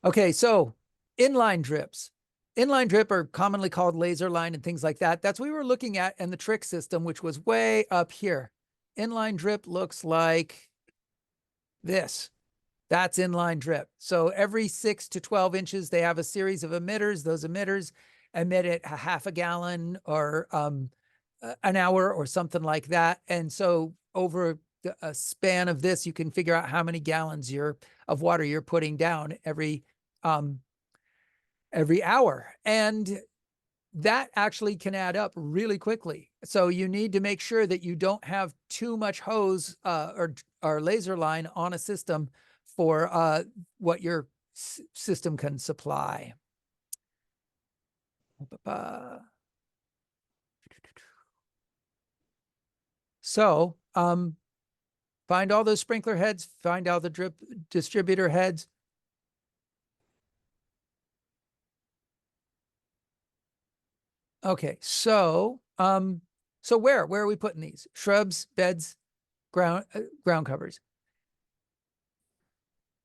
Okay, so inline drips. Inline drip are commonly called laser line and things like that. That's what we were looking at in the trick system, which was way up here. Inline drip looks like this. That's inline drip. So every 6 to 12 inches, they have a series of emitters. Those emitters emit it a half a gallon or an hour or something like that. And so over a span of this, you can figure out how many gallons of water you're putting down every hour. And that actually can add up really quickly. So you need to make sure that you don't have too much hose or laser line on a system for what your system can supply. So find all those sprinkler heads, find all the drip distributor heads. Okay, so where are we putting these? Shrubs, beds, ground covers.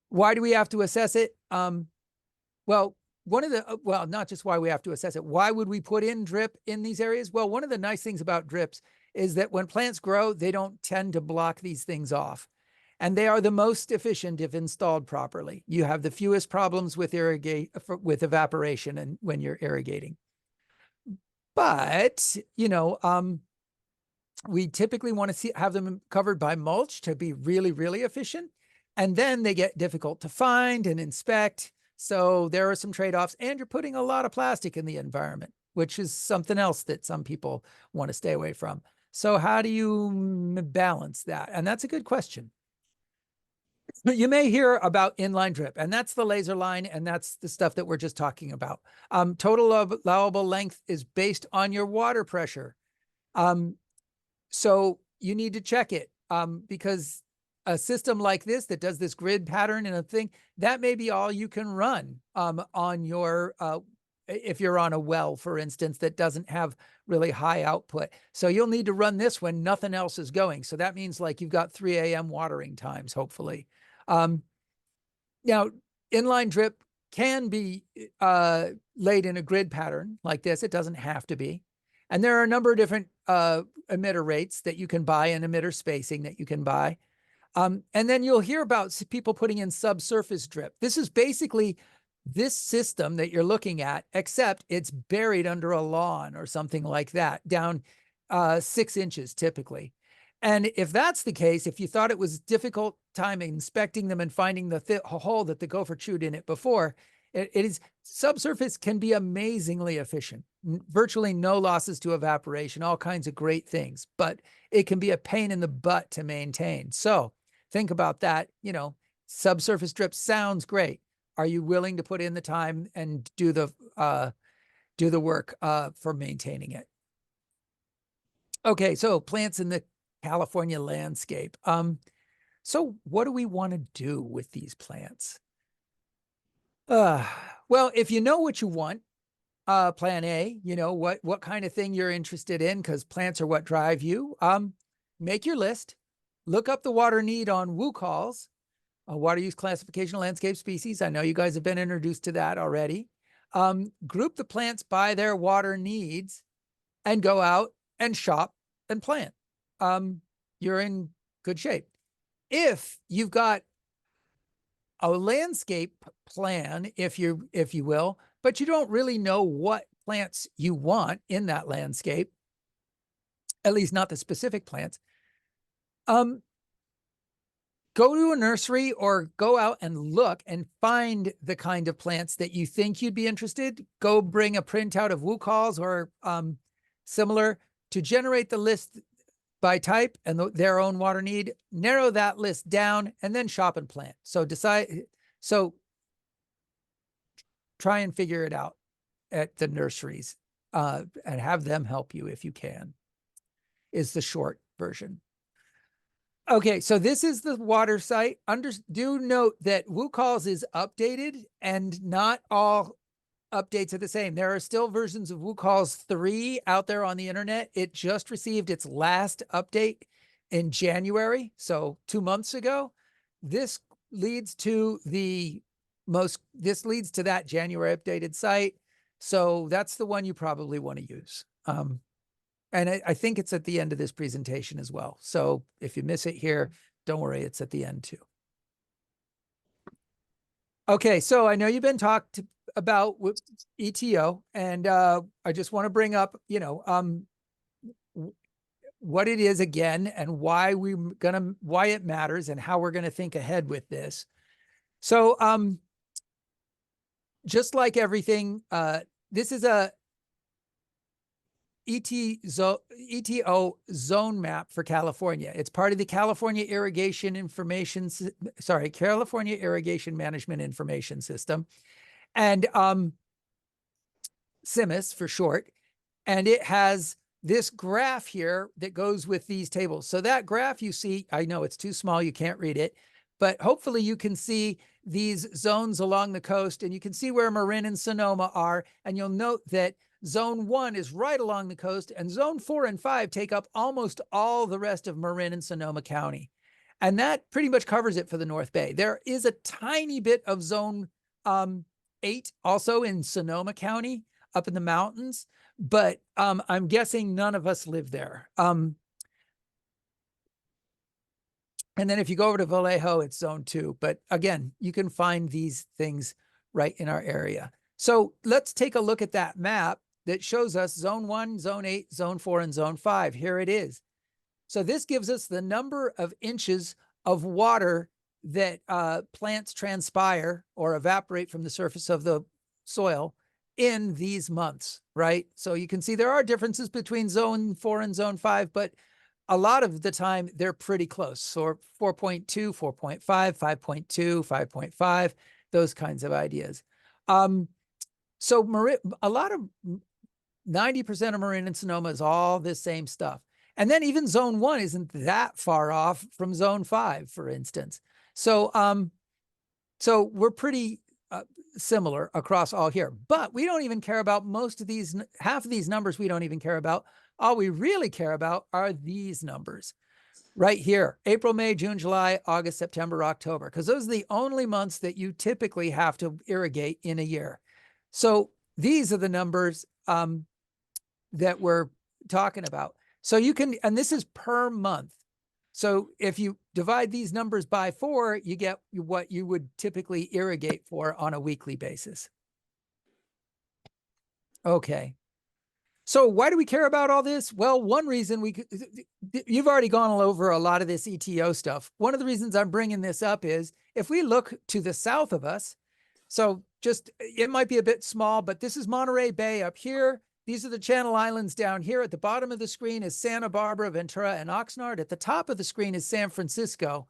Why do we have to assess it? Well, not just why we have to assess it. Why would we put in drip in these areas? Well, one of the nice things about drips is that when plants grow, they don't tend to block these things off. And they are the most efficient if installed properly. You have the fewest problems with evaporation and when you're irrigating. But, you know, we typically want to have them covered by mulch to be really, really efficient. And then they get difficult to find and inspect. So there are some trade-offs, and you're putting a lot of plastic in the environment, which is something else that some people want to stay away from. So how do you balance that? And that's a good question. You may hear about inline drip, and that's the laser line, and that's the stuff that we're just talking about. Total allowable length is based on your water pressure. So you need to check it because a system like this that does this grid pattern and a thing, that may be all you can run on your, if you're on a well, for instance, that doesn't have really high output. So you'll need to run this when nothing else is going. So that means like you've got 3 a.m. watering times, hopefully. Now, inline drip can be laid in a grid pattern like this. It doesn't have to be. And there are a number of different emitter rates that you can buy and emitter spacing that you can buy. And then you'll hear about people putting in subsurface drip. This is basically this system that you're looking at, except it's buried under a lawn or something like that, down 6 inches typically. And if that's the case, if you thought it was difficult time inspecting them and finding the hole that the gopher chewed in it before, it is subsurface can be amazingly efficient. Virtually no losses to evaporation, all kinds of great things, but it can be a pain in the butt to maintain. So think about that. You know, subsurface drip sounds great. Are you willing to put in the time and do the work for maintaining it? Okay, so plants in the California landscape. So what do we want to do with these plants? Well, if you know what you want, plan A, you know, what kind of thing you're interested in, because plants are what drive you. Make your list, look up the water need on WUCALS, water use classification of landscape species. I know you guys have been introduced to that already. Group the plants by their water needs and go out and shop and plant. You're in good shape. If you've got a landscape plan, if you will, but you don't really know what plants you want in that landscape, at least not the specific plants, go to a nursery or go out and look and find the kind of plants that you think you'd be interested. Go bring a printout of WUCALS or similar to generate the list by type and their own water need, narrow that list down, and then shop and plant. So try and figure it out at the nurseries and have them help you if you can, is the short version. Okay, so this is the water site. Do note that WUCALS is updated and not all updates are the same. There are still versions of WUCALS 3 out there on the internet. It just received its last update in January, so 2 months ago. This leads to that January updated site. So that's the one you probably want to use. And I think it's at the end of this presentation as well. So if you miss it here, don't worry, it's at the end too. Okay, so I know you've been talked about with ETO, and I just want to bring up, you know, what it is again and why it matters and how we're gonna think ahead with this. So just like everything, this is a ETO zone map for California. It's part of the California Irrigation Management Information System, and CIMIS for short. And it has this graph here that goes with these tables. So that graph you see, I know it's too small, you can't read it, but hopefully you can see these zones along the coast, and you can see where Marin and Sonoma are, and you'll note that Zone 1 is right along the coast, and Zone 4 and 5 take up almost all the rest of Marin and Sonoma County. And that pretty much covers it for the North Bay. There is a tiny bit of Zone 8 also in Sonoma County up in the mountains, but I'm guessing none of us live there. And then if you go over to Vallejo, it's Zone 2. But again, you can find these things right in our area. So let's take a look at that map that shows us Zone 1, Zone 8, Zone 4, and Zone 5. Here it is. So this gives us the number of inches of water that plants transpire or evaporate from the surface of the soil in these months, right? So you can see there are differences between zone 4 and zone 5, but a lot of the time they're pretty close. So 4.2, 4.5, 5.2, 5.5, those kinds of ideas. So a lot of 90% of Marin and Sonoma is all this same stuff. And then even zone 1 isn't that far off from zone 5, for instance. So, so we're pretty similar across all here, but we don't even care about most of these, half of these numbers we don't even care about. All we really care about are these numbers right here: April, May, June, July, August, September, October, because those are the only months that you typically have to irrigate in a year. So these are the numbers that we're talking about. So you can, and this is per month. So if you divide these numbers by 4, you get what you would typically irrigate for on a weekly basis. Okay. So why do we care about all this? Well, one reason you've already gone all over a lot of this ETO stuff. One of the reasons I'm bringing this up is if we look to the south of us, so just, it might be a bit small, but this is Monterey Bay up here. These are the Channel Islands down here. At the bottom of the screen is Santa Barbara, Ventura, and Oxnard. At the top of the screen is San Francisco.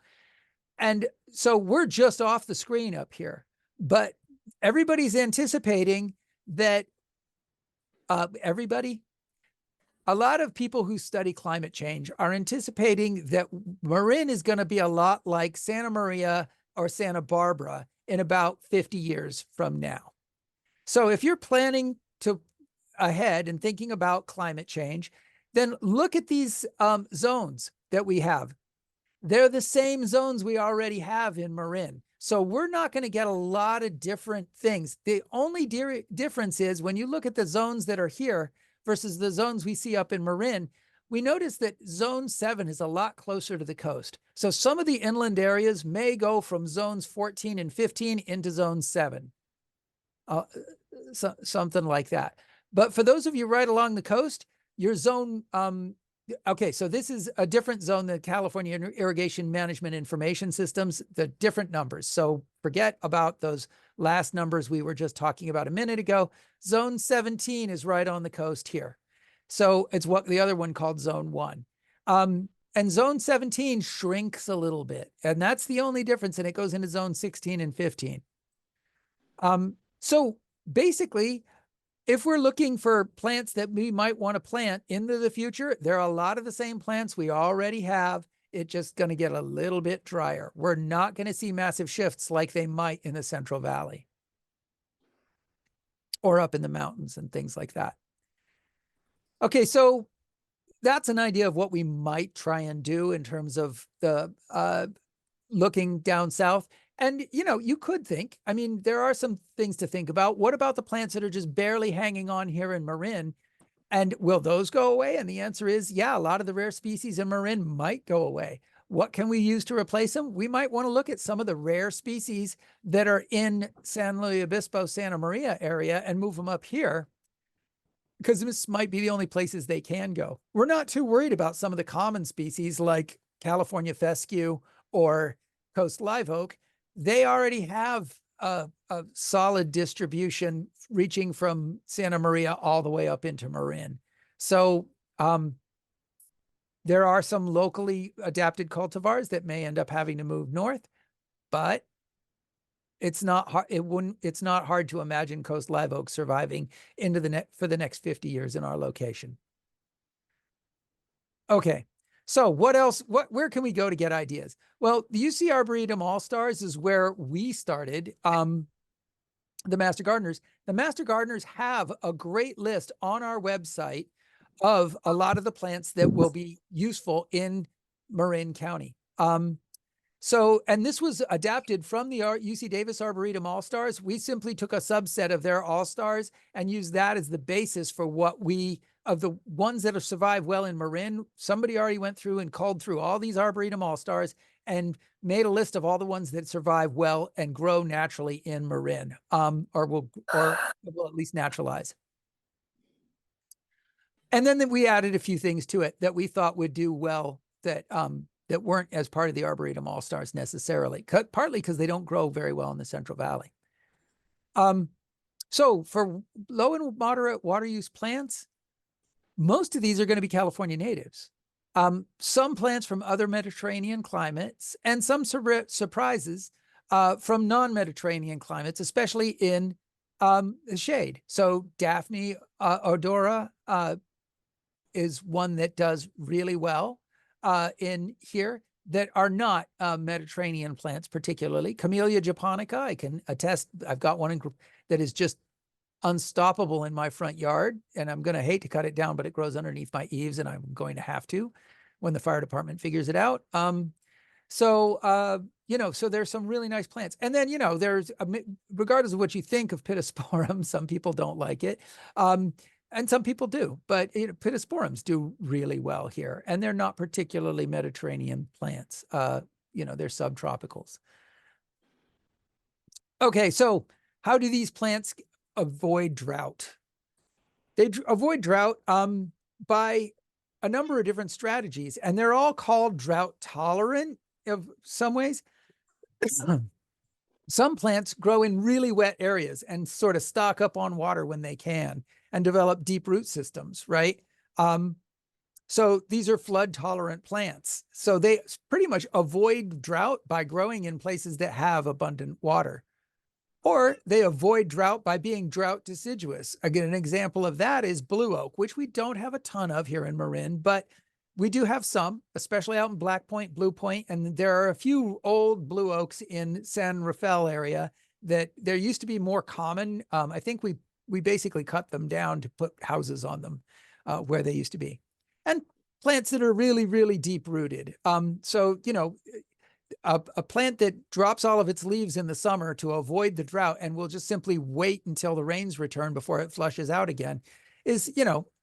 And so we're just off the screen up here, but everybody's anticipating that a lot of people who study climate change are anticipating that Marin is going to be a lot like Santa Maria or Santa Barbara in about 50 years from now. So if you're planning to ahead and thinking about climate change, then look at these zones that we have. They're the same zones we already have in Marin. So we're not going to get a lot of different things. The only difference is when you look at the zones that are here versus the zones we see up in Marin, we notice that zone 7 is a lot closer to the coast. So some of the inland areas may go from zones 14 and 15 into zone 7, something like that. But for those of you right along the coast, your zone, okay, so this is a different zone than California Irrigation Management Information Systems, the different numbers. So forget about those last numbers we were just talking about a minute ago. Zone 17 is right on the coast here. So it's what the other one called zone 1. And zone 17 shrinks a little bit, and that's the only difference, and it goes into zone 16 and 15. So basically, if we're looking for plants that we might want to plant into the future, there are a lot of the same plants we already have. It's just going to get a little bit drier. We're not going to see massive shifts like they might in the Central Valley or up in the mountains and things like that. Okay, so that's an idea of what we might try and do in terms of the looking down south. And, you know, you could think, I mean, there are some things to think about. What about the plants that are just barely hanging on here in Marin? And will those go away? And the answer is, yeah, a lot of the rare species in Marin might go away. What can we use to replace them? We might want to look at some of the rare species that are in San Luis Obispo, Santa Maria area and move them up here, because this might be the only places they can go. We're not too worried about some of the common species like California fescue or coast live oak. They already have a solid distribution reaching from Santa Maria all the way up into Marin. So there are some locally adapted cultivars that may end up having to move north, but it's not hard. It's not hard to imagine coast live oak surviving into for the next 50 years in our location. Okay. So what else, where can we go to get ideas? Well, the UC Arboretum All-Stars is where we started the Master Gardeners. The Master Gardeners have a great list on our website of a lot of the plants that will be useful in Marin County. So, and this was adapted from the UC Davis Arboretum All-Stars. We simply took a subset of their All-Stars and used that as the basis for what of the ones that have survived well in Marin. Somebody already went through and culled through all these Arboretum All-Stars and made a list of all the ones that survive well and grow naturally in Marin, or will at least naturalize. And then we added a few things to it that we thought would do well that that weren't as part of the Arboretum All-Stars necessarily, partly because they don't grow very well in the Central Valley. So for low and moderate water use plants, most of these are going to be California natives. Some plants from other Mediterranean climates, and some surprises from non-Mediterranean climates, especially in the shade. So Daphne odora is one that does really well in here that are not Mediterranean plants particularly. Camellia japonica, I can attest, I've got one that is just unstoppable in my front yard, and I'm going to hate to cut it down, but it grows underneath my eaves, and I'm going to have to when the fire department figures it out. So there's some really nice plants. And then, there's, regardless of what you think of Pittosporum, some people don't like it. And some people do, but Pittosporums do really well here, and they're not particularly Mediterranean plants. They're subtropicals. Okay, so how do these plants avoid drought? They avoid drought by a number of different strategies, and they're all called drought tolerant of some ways. Some plants grow in really wet areas and sort of stock up on water when they can and develop deep root systems, right? So these are flood tolerant plants. So they pretty much avoid drought by growing in places that have abundant water. Or they avoid drought by being drought deciduous. Again, an example of that is blue oak, which we don't have a ton of here in Marin, but we do have some, especially out in Black Point, Blue Point, and there are a few old blue oaks in San Rafael area that there used to be more common. I think we basically cut them down to put houses on them where they used to be. And plants that are really, really deep rooted. A plant that drops all of its leaves in the summer to avoid the drought and will just simply wait until the rains return before it flushes out again is,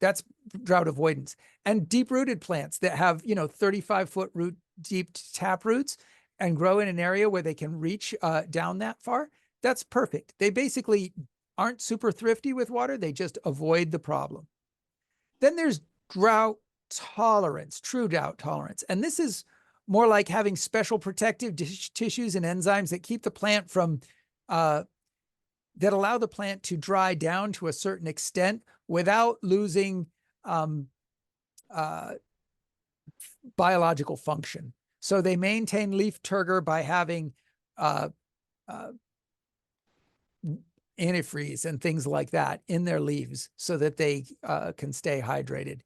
that's drought avoidance. And deep-rooted plants that have, 35-foot root deep tap roots and grow in an area where they can reach down that far, that's perfect. They basically aren't super thrifty with water. They just avoid the problem. Then there's drought tolerance, true drought tolerance. And this is more like having special protective tissues and enzymes that keep the plant from, that allow the plant to dry down to a certain extent without losing biological function. So they maintain leaf turgor by having antifreeze and things like that in their leaves so that they can stay hydrated.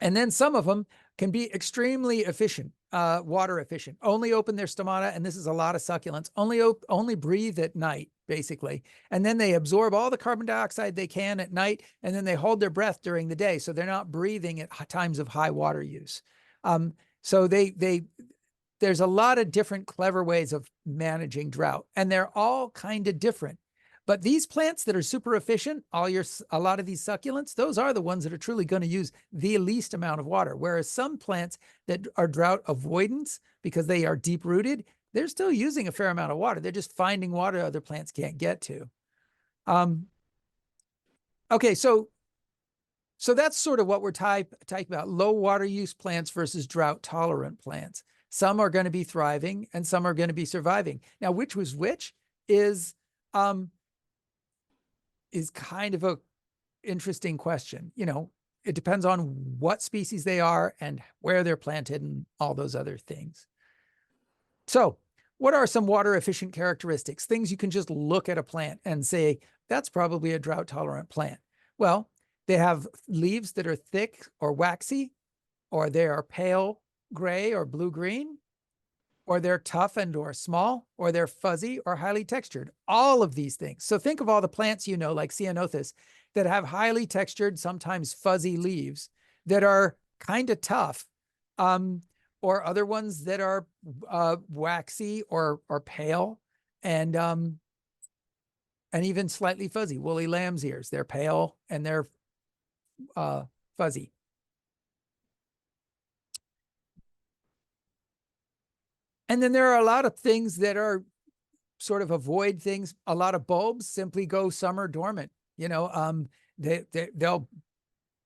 And then some of them can be extremely efficient, water efficient, only open their stomata, and this is a lot of succulents, only breathe at night, basically. And then they absorb all the carbon dioxide they can at night, and then they hold their breath during the day, so they're not breathing at times of high water use. So there's a lot of different clever ways of managing drought, and they're all kind of different. But these plants that are super efficient, a lot of these succulents, those are the ones that are truly going to use the least amount of water. Whereas some plants that are drought avoidance, because they are deep rooted, they're still using a fair amount of water. They're just finding water other plants can't get to. Okay, so that's sort of what we're talking about, low water use plants versus drought tolerant plants. Some are going to be thriving and some are going to be surviving. Now, which was which is kind of a interesting question. It depends on what species they are and where they're planted and all those other things. So what are some water efficient characteristics? Things you can just look at a plant and say, that's probably a drought tolerant plant. Well, they have leaves that are thick or waxy, or they are pale gray or blue-green, or they're tough and or small, or they're fuzzy or highly textured. All of these things. So think of all the plants, like Ceanothus, that have highly textured, sometimes fuzzy leaves that are kind of tough, or other ones that are waxy or pale and even slightly fuzzy. Woolly lamb's ears, they're pale and they're fuzzy. And then there are a lot of things that are sort of avoid things. A lot of bulbs simply go summer dormant. They'll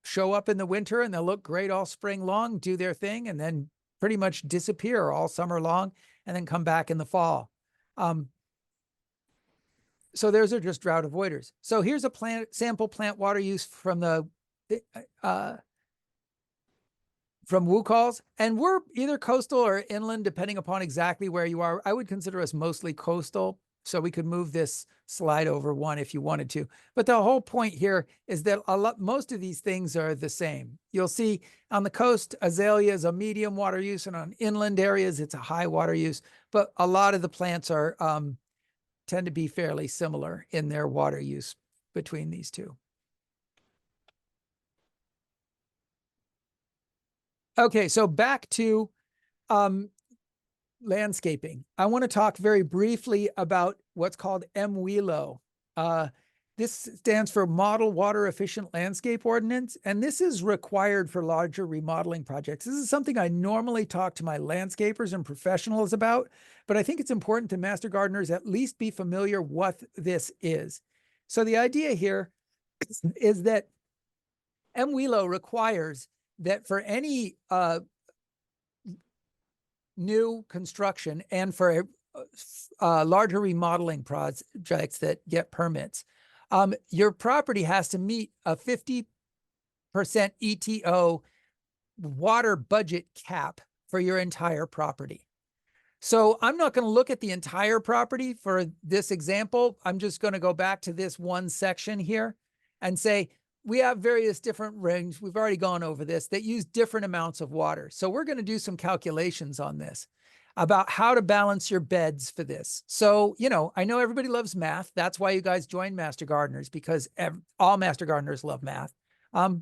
show up in the winter and they'll look great all spring long, do their thing, and then pretty much disappear all summer long and then come back in the fall. so those are just drought avoiders. So here's a sample plant water use from the from WUCalls, and we're either coastal or inland, depending upon exactly where you are. I would consider us mostly coastal, so we could move this slide over one if you wanted to. But the whole point here is that most of these things are the same. You'll see on the coast, azalea is a medium water use, and on inland areas, it's a high water use. But a lot of the plants are tend to be fairly similar in their water use between these two. Okay, so back to landscaping. I want to talk very briefly about what's called MWELO. This stands for Model Water Efficient Landscape Ordinance, and this is required for larger remodeling projects. This is something I normally talk to my landscapers and professionals about, but I think it's important to master gardeners at least be familiar what this is. So the idea here is that MWELO requires that for any new construction and for larger remodeling projects that get permits, your property has to meet a 50% ETO water budget cap for your entire property. So I'm not going to look at the entire property for this example. I'm just going to go back to this one section here and say, we have various different rings. We've already gone over this that use different amounts of water. So we're going to do some calculations on this about how to balance your beds for this. So, you know, I know everybody loves math. That's why you guys join Master Gardeners, because all Master Gardeners love math. So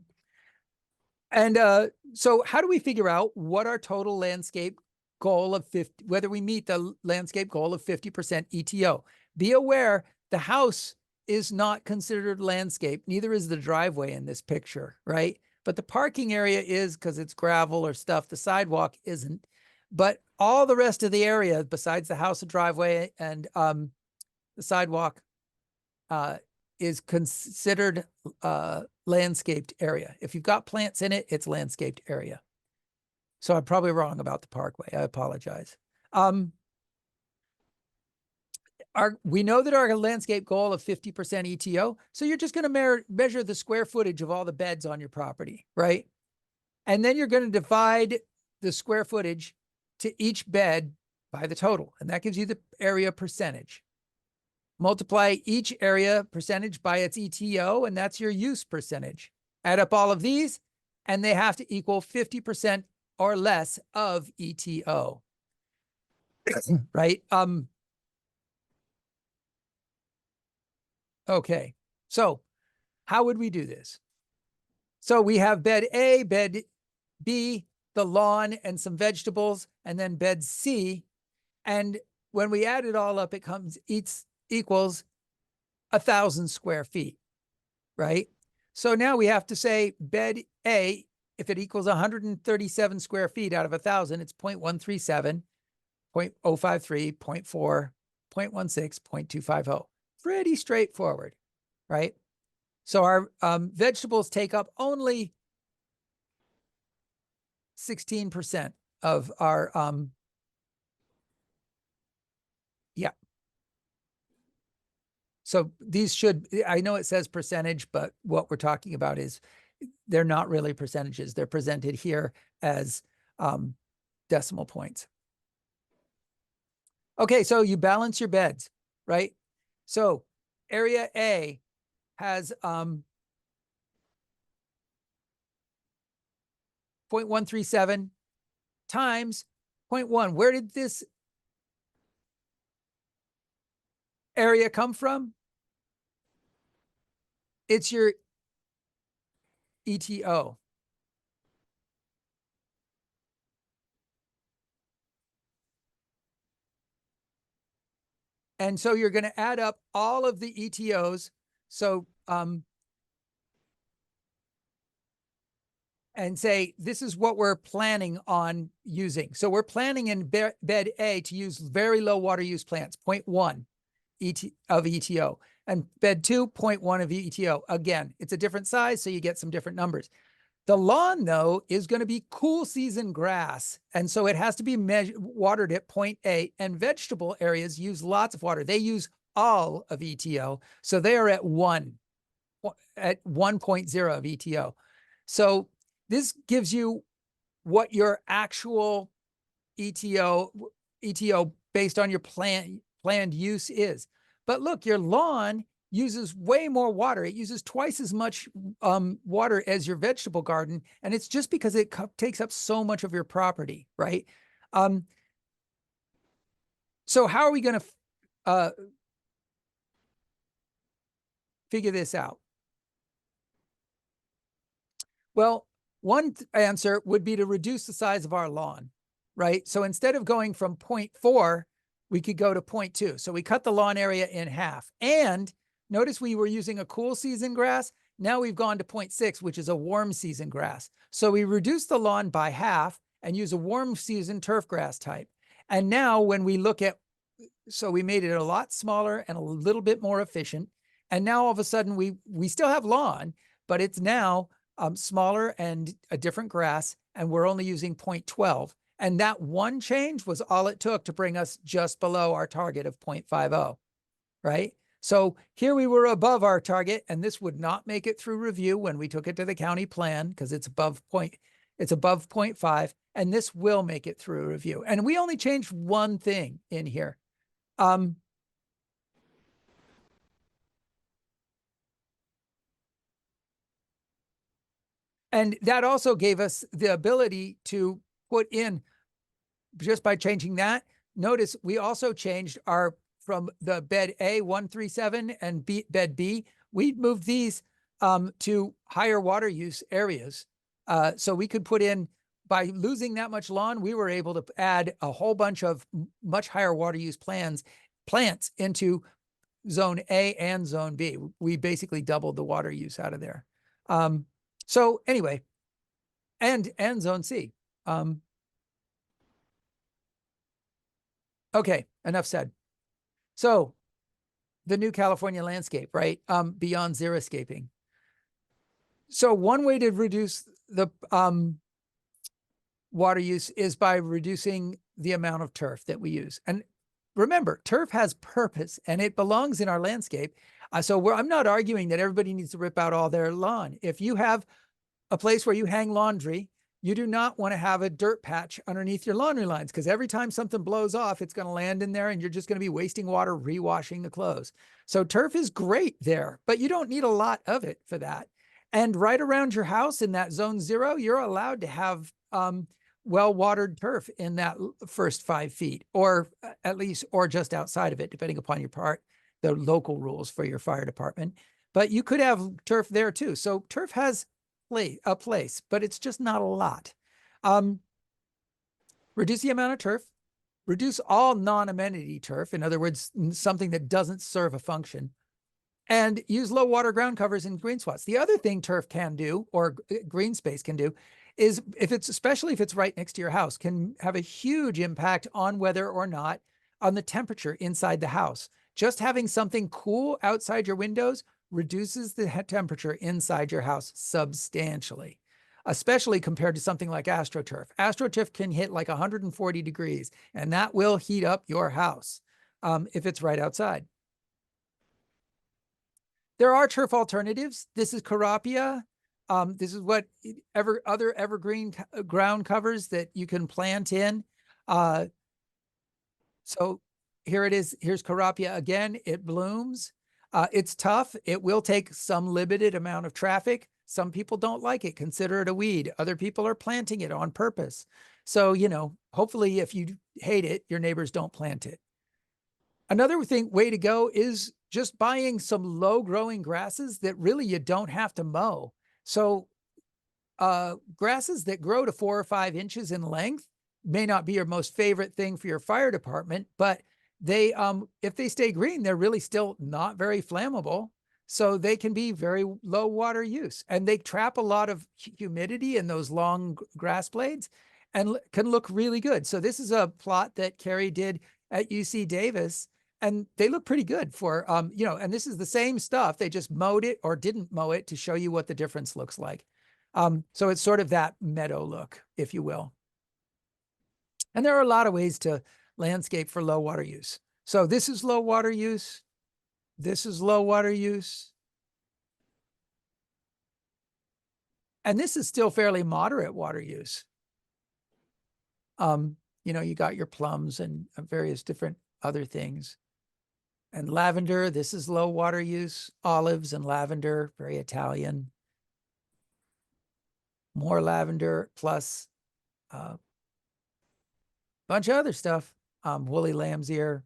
how do we figure out what our total landscape goal of 50, whether we meet the landscape goal of 50% ETO? Be aware the house is not considered landscape. Neither is the driveway in this picture, right? But the parking area is, because it's gravel or stuff. The sidewalk isn't. But all the rest of the area, besides the house, the driveway, and the sidewalk, is considered landscaped area. If you've got plants in it, it's landscaped area. So I'm probably wrong about the parkway. I apologize. We know that our landscape goal of 50% ETO, so you're just going to measure the square footage of all the beds on your property, right? And then you're going to divide the square footage to each bed by the total, and that gives you the area percentage. Multiply each area percentage by its ETO, and that's your use percentage. Add up all of these, and they have to equal 50% or less of ETO, right? Okay, so how would we do this? So we have bed A, bed B, the lawn and some vegetables, and then bed C. And when we add it all up, it equals 1,000 square feet, right? So now we have to say bed A, if it equals 137 square feet out of 1,000, it's 0.137, 0.053, 0.4, 0.16, 0.250. Pretty straightforward, right? So our vegetables take up only 16% of our, yeah. So these should, I know it says percentage, but what we're talking about is they're not really percentages. They're presented here as decimal points. Okay, so you balance your beds, right? So area A has 0.137 times 0.1. Where did this area come from? It's your ETO. And so you're going to add up all of the ETOs. So, and say, this is what we're planning on using. So we're planning in bed A to use very low water use plants, 0.1 of ETO. And bed 2, 0.1 of ETO. Again, it's a different size, so you get some different numbers. The lawn, though, is going to be cool season grass. And so it has to be watered at 0.8. And vegetable areas use lots of water. They use all of ETO. So they are at 1.0 of ETO. So this gives you what your actual ETO based on your planned use is. But look, your lawn uses way more water. It uses twice as much water as your vegetable garden. And it's just because it takes up so much of your property, right? So how are we going to figure this out? Well, one answer would be to reduce the size of our lawn, right? So instead of going from 0.4, we could go to 0.2. So we cut the lawn area in half. And notice we were using a cool season grass. Now we've gone to 0.6, which is a warm season grass. So we reduce the lawn by half and use a warm season turf grass type. And now when we look at, so we made it a lot smaller and a little bit more efficient. And now all of a sudden we still have lawn, but it's now smaller and a different grass, and we're only using 0.12. And that one change was all it took to bring us just below our target of 0.50, right? So here we were above our target, and this would not make it through review when we took it to the county plan because it's above 0.5, and this will make it through review. And we only changed one thing in here. And that also gave us the ability to put in, just by changing that, notice we also changed our, from the bed A 137 and bed B, we moved these to higher water use areas. So we could put in, by losing that much lawn, we were able to add a whole bunch of much higher water use plants into zone A and zone B. We basically doubled the water use out of there. So anyway, and zone C. Okay, enough said. So the new California landscape, right? Beyond xeriscaping. So one way to reduce the water use is by reducing the amount of turf that we use. And remember, turf has purpose and it belongs in our landscape. So I'm not arguing that everybody needs to rip out all their lawn. If you have a place where you hang laundry, you do not want to have a dirt patch underneath your laundry lines, because every time something blows off, it's going to land in there and you're just going to be wasting water rewashing the clothes. So turf is great there, but you don't need a lot of it for that. And right around your house in that zone 0, you're allowed to have well-watered turf in that first 5 feet, or at least, or just outside of it, depending upon your part, the local rules for your fire department. But you could have turf there too. So turf has a place, but it's just not a lot. Reduce the amount of turf, reduce all non-amenity turf, in other words, something that doesn't serve a function, and use low water ground covers and green spots. The other thing turf can do, or green space can do, is especially if it's right next to your house, can have a huge impact on whether or not on the temperature inside the house. Just having something cool outside your windows reduces the temperature inside your house substantially, especially compared to something like AstroTurf. AstroTurf can hit like 140 degrees, and that will heat up your house if it's right outside. There are turf alternatives. This is Carapia. This is what other evergreen ground covers that you can plant in. So here it is. Here's Carapia again. It blooms. It's tough. It will take some limited amount of traffic. Some people don't like it, consider it a weed. Other people are planting it on purpose. So, you know, hopefully if you hate it, your neighbors don't plant it. Another way to go is just buying some low growing grasses that really you don't have to mow. So grasses that grow to 4 or 5 inches in length may not be your most favorite thing for your fire department, but they, if they stay green, they're really still not very flammable. So they can be very low water use, and they trap a lot of humidity in those long grass blades and can look really good. So this is a plot that Carrie did at UC Davis, and they look pretty good for, you know, and this is the same stuff. They just mowed it or didn't mow it to show you what the difference looks like. So it's sort of that meadow look, if you will. And there are a lot of ways to landscape for low water use. So this is low water use. This is low water use. And this is still fairly moderate water use. You know, you got your plums and various different other things. And lavender, this is low water use. Olives and lavender, very Italian. More lavender plus a bunch of other stuff. Woolly lamb's ear.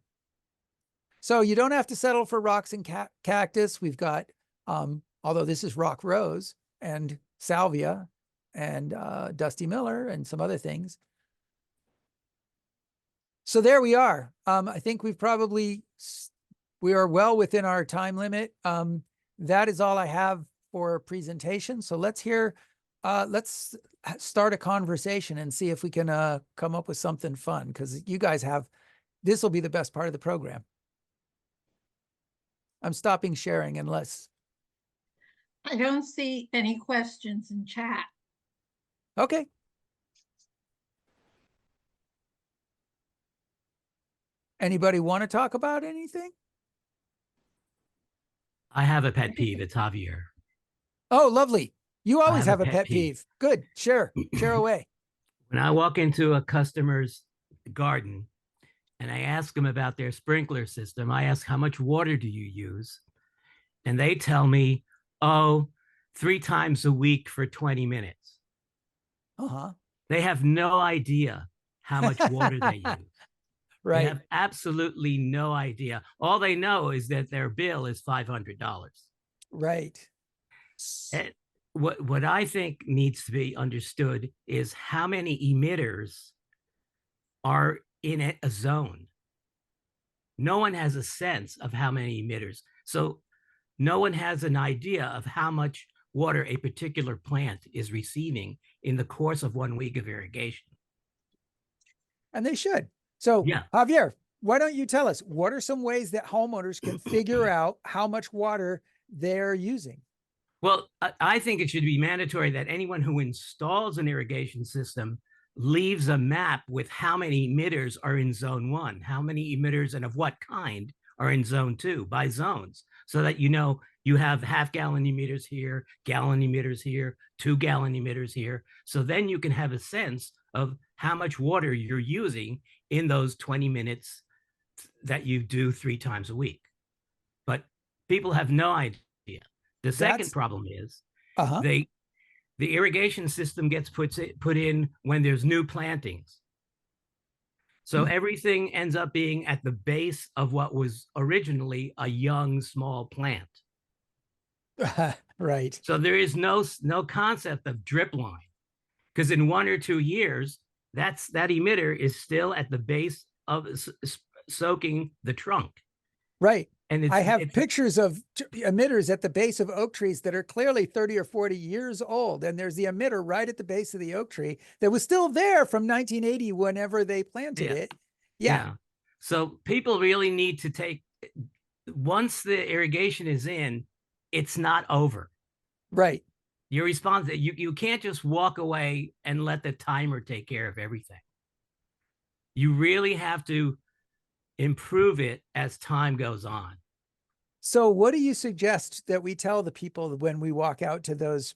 So you don't have to settle for rocks and cactus. We've got, although this is rock rose and salvia and Dusty Miller and some other things. So there we are. I think we are well within our time limit. That is all I have for presentation. So let's start a conversation and see if we can come up with something fun, because you guys this will be the best part of the program. I'm stopping sharing unless. I don't see any questions in chat. Okay. Anybody want to talk about anything? I have a pet peeve. It's Javier. Oh, lovely. You always have have a pet peeve. Good. Share away. When I walk into a customer's garden and I ask them about their sprinkler system, I ask, how much water do you use? And they tell me, oh, 3 times a week for 20 minutes. Uh-huh. They have no idea how much water they use. Right. They have absolutely no idea. All they know is that their bill is $500. Right. And what I think needs to be understood is how many emitters are in a zone. No one has a sense of how many emitters. So no one has an idea of how much water a particular plant is receiving in the course of 1 week of irrigation. And they should. So yeah. Javier, why don't you tell us, what are some ways that homeowners can figure out how much water they're using? Well, I think it should be mandatory that anyone who installs an irrigation system leaves a map with how many emitters are in zone 1, how many emitters and of what kind are in zone 2 by zones, so that you know you have half-gallon emitters here, gallon emitters here, 2-gallon emitters here. So then you can have a sense of how much water you're using in those 20 minutes that you do 3 times a week. But people have no idea. The second problem is the irrigation system gets put in when there's new plantings. So everything ends up being at the base of what was originally a young, small plant. Right. So there is no concept of drip line, because in 1 or 2 years, that emitter is still at the base of soaking the trunk. Right. And I have pictures of emitters at the base of oak trees that are clearly 30 or 40 years old. And there's the emitter right at the base of the oak tree that was still there from 1980, whenever they planted it. Yeah. So people really need to once the irrigation is in, it's not over. Right. Your response, you can't just walk away and let the timer take care of everything. You really have to improve it as time goes on. So what do you suggest that we tell the people when we walk out to these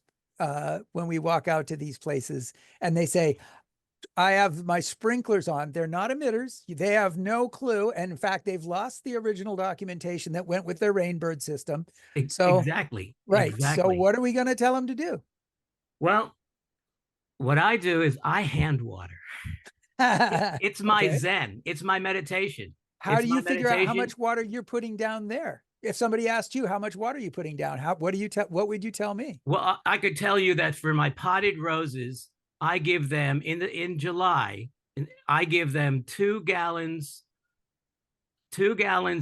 places and they say, I have my sprinklers on, they're not emitters, they have no clue. And in fact, they've lost the original documentation that went with their Rainbird system. So exactly. Right. Exactly. So what are we going to tell them to do? Well, what I do is I hand water. It's my Zen. It's my meditation. How do you figure out how much water you're putting down there? If somebody asked you, how much water are you putting down? What would you tell me? Well, I could tell you that for my potted roses, I give them in July, I give them 2 gallons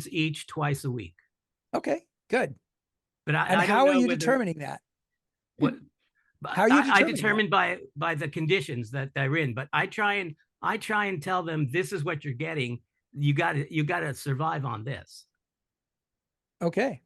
each twice a week. Okay, good. But how are you determining that? How are you determining? I determine by the conditions that they're in. But I try and tell them, this is what you're getting. You got to survive on this. Okay.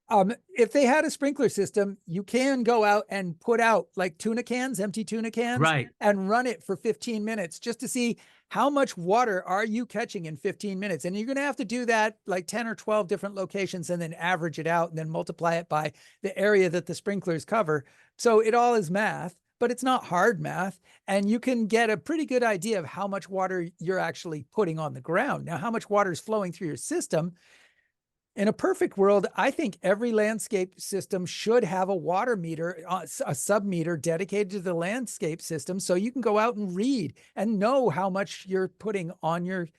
If they had a sprinkler system, you can go out and put out like tuna cans, empty tuna cans, Right. and run it for 15 minutes just to see how much water are you catching in 15 minutes. And you're going to have to do that like 10 or 12 different locations and then average it out and then multiply it by the area that the sprinklers cover. So it all is math, but it's not hard math. And you can get a pretty good idea of how much water you're actually putting on the ground. Now, how much water is flowing through your system. In a perfect world, I think every landscape system should have a water meter, a sub-meter dedicated to the landscape system, so you can go out and read and know how much you're putting on your,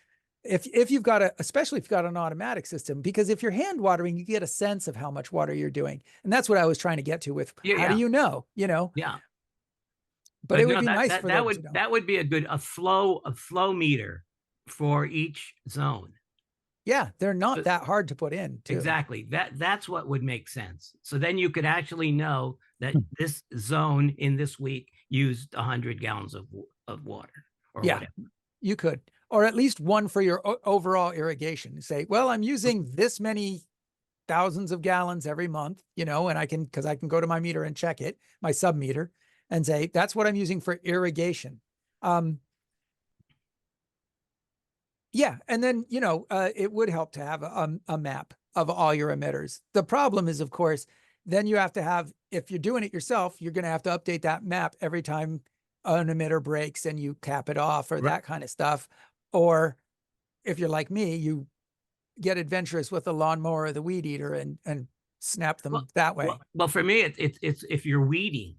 if you've got especially if you've got an automatic system, because if you're hand watering, you get a sense of how much water you're doing. And that's what I was trying to get to with, how do you know, Yeah. But it would no, be nice for them would to know. that would be a flow meter for each zone. Yeah, they're not that hard to put in, too. Exactly. That's what would make sense. So then you could actually know that this zone in this week used 100 gallons of water or whatever. You could, or at least one for your overall irrigation. Say, well, I'm using this many thousands of gallons every month, and because I can go to my meter and check it, my sub meter, and say, that's what I'm using for irrigation. Yeah. And then, it would help to have a map of all your emitters. The problem is, of course, then you have to have, if you're doing it yourself, you're going to have to update that map every time an emitter breaks and you cap it off or that kind of stuff. Or if you're like me, you get adventurous with the lawnmower or the weed eater and snap them that way. Well, for me, it's if you're weeding.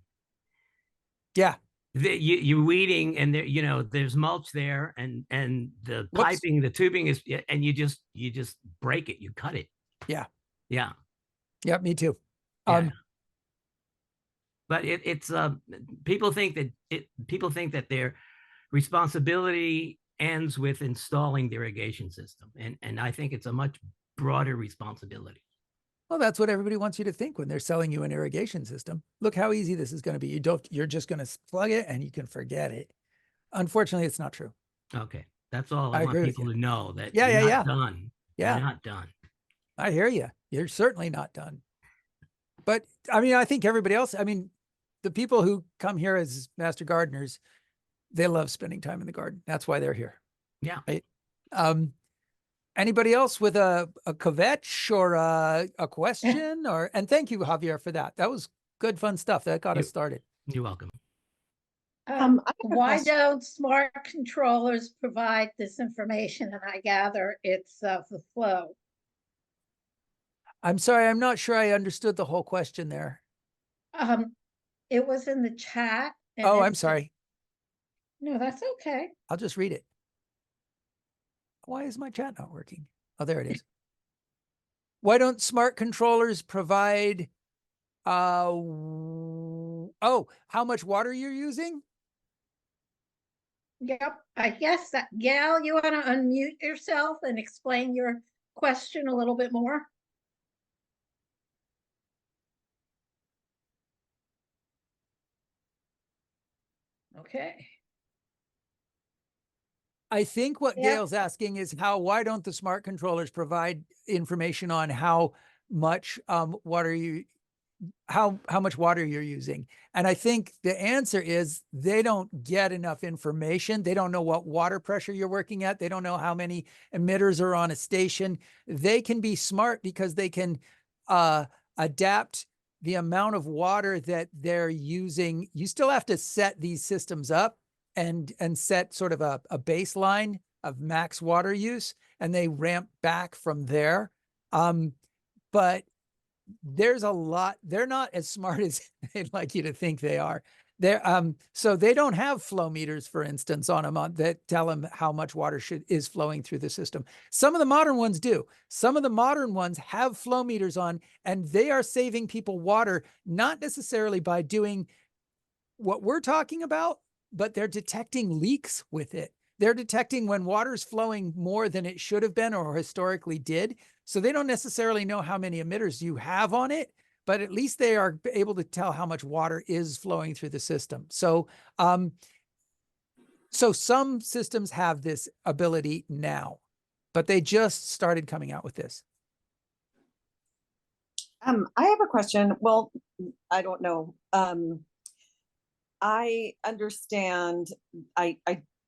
Yeah. You're weeding and there, there's mulch there and the piping, the tubing is, and you just break it, you cut it. Yeah. Yeah. Yeah, me too. Yeah. But it's people think that their responsibility ends with installing the irrigation system. And I think it's a much broader responsibility. Well, that's what everybody wants you to think when they're selling you an irrigation system. Look how easy this is going to be. You're just going to plug it and you can forget it. Unfortunately, it's not true. Okay. That's all I want people to know, that you're not done. Yeah. You're not done. I hear you. You're certainly not done. But I mean, I think everybody else, the people who come here as master gardeners, they love spending time in the garden. That's why they're here. Yeah. Right? Anybody else with a kvetch or a question? And thank you, Javier, for that. That was good, fun stuff. That got us started. You're welcome. Why don't smart controllers provide this information? And I gather it's the flow. I'm sorry, I'm not sure I understood the whole question there. It was in the chat. Oh, I'm sorry. No, that's okay. I'll just read it. Why is my chat not working? Oh, there it is. Why don't smart controllers provide, how much water you're using? Yep, I guess that. Gal, you want to unmute yourself and explain your question a little bit more? Okay. I think what Gail's asking is why don't the smart controllers provide information on how much water how much water you're using? And I think the answer is they don't get enough information. They don't know what water pressure you're working at. They don't know how many emitters are on a station. They can be smart because they can adapt the amount of water that they're using. You still have to set these systems up and set sort of a baseline of max water use, and they ramp back from there. But there's a lot, they're not as smart as they'd like you to think they are. So they don't have flow meters, for instance, on them that tell them how much water is flowing through the system. Some of the modern ones do. Some of the modern ones have flow meters on, and they are saving people water, not necessarily by doing what we're talking about, but they're detecting leaks with it. They're detecting when water's flowing more than it should have been or historically did. So they don't necessarily know how many emitters you have on it, but at least they are able to tell how much water is flowing through the system. So, so some systems have this ability now, but they just started coming out with this. I have a question. Well, I don't know. I understand, I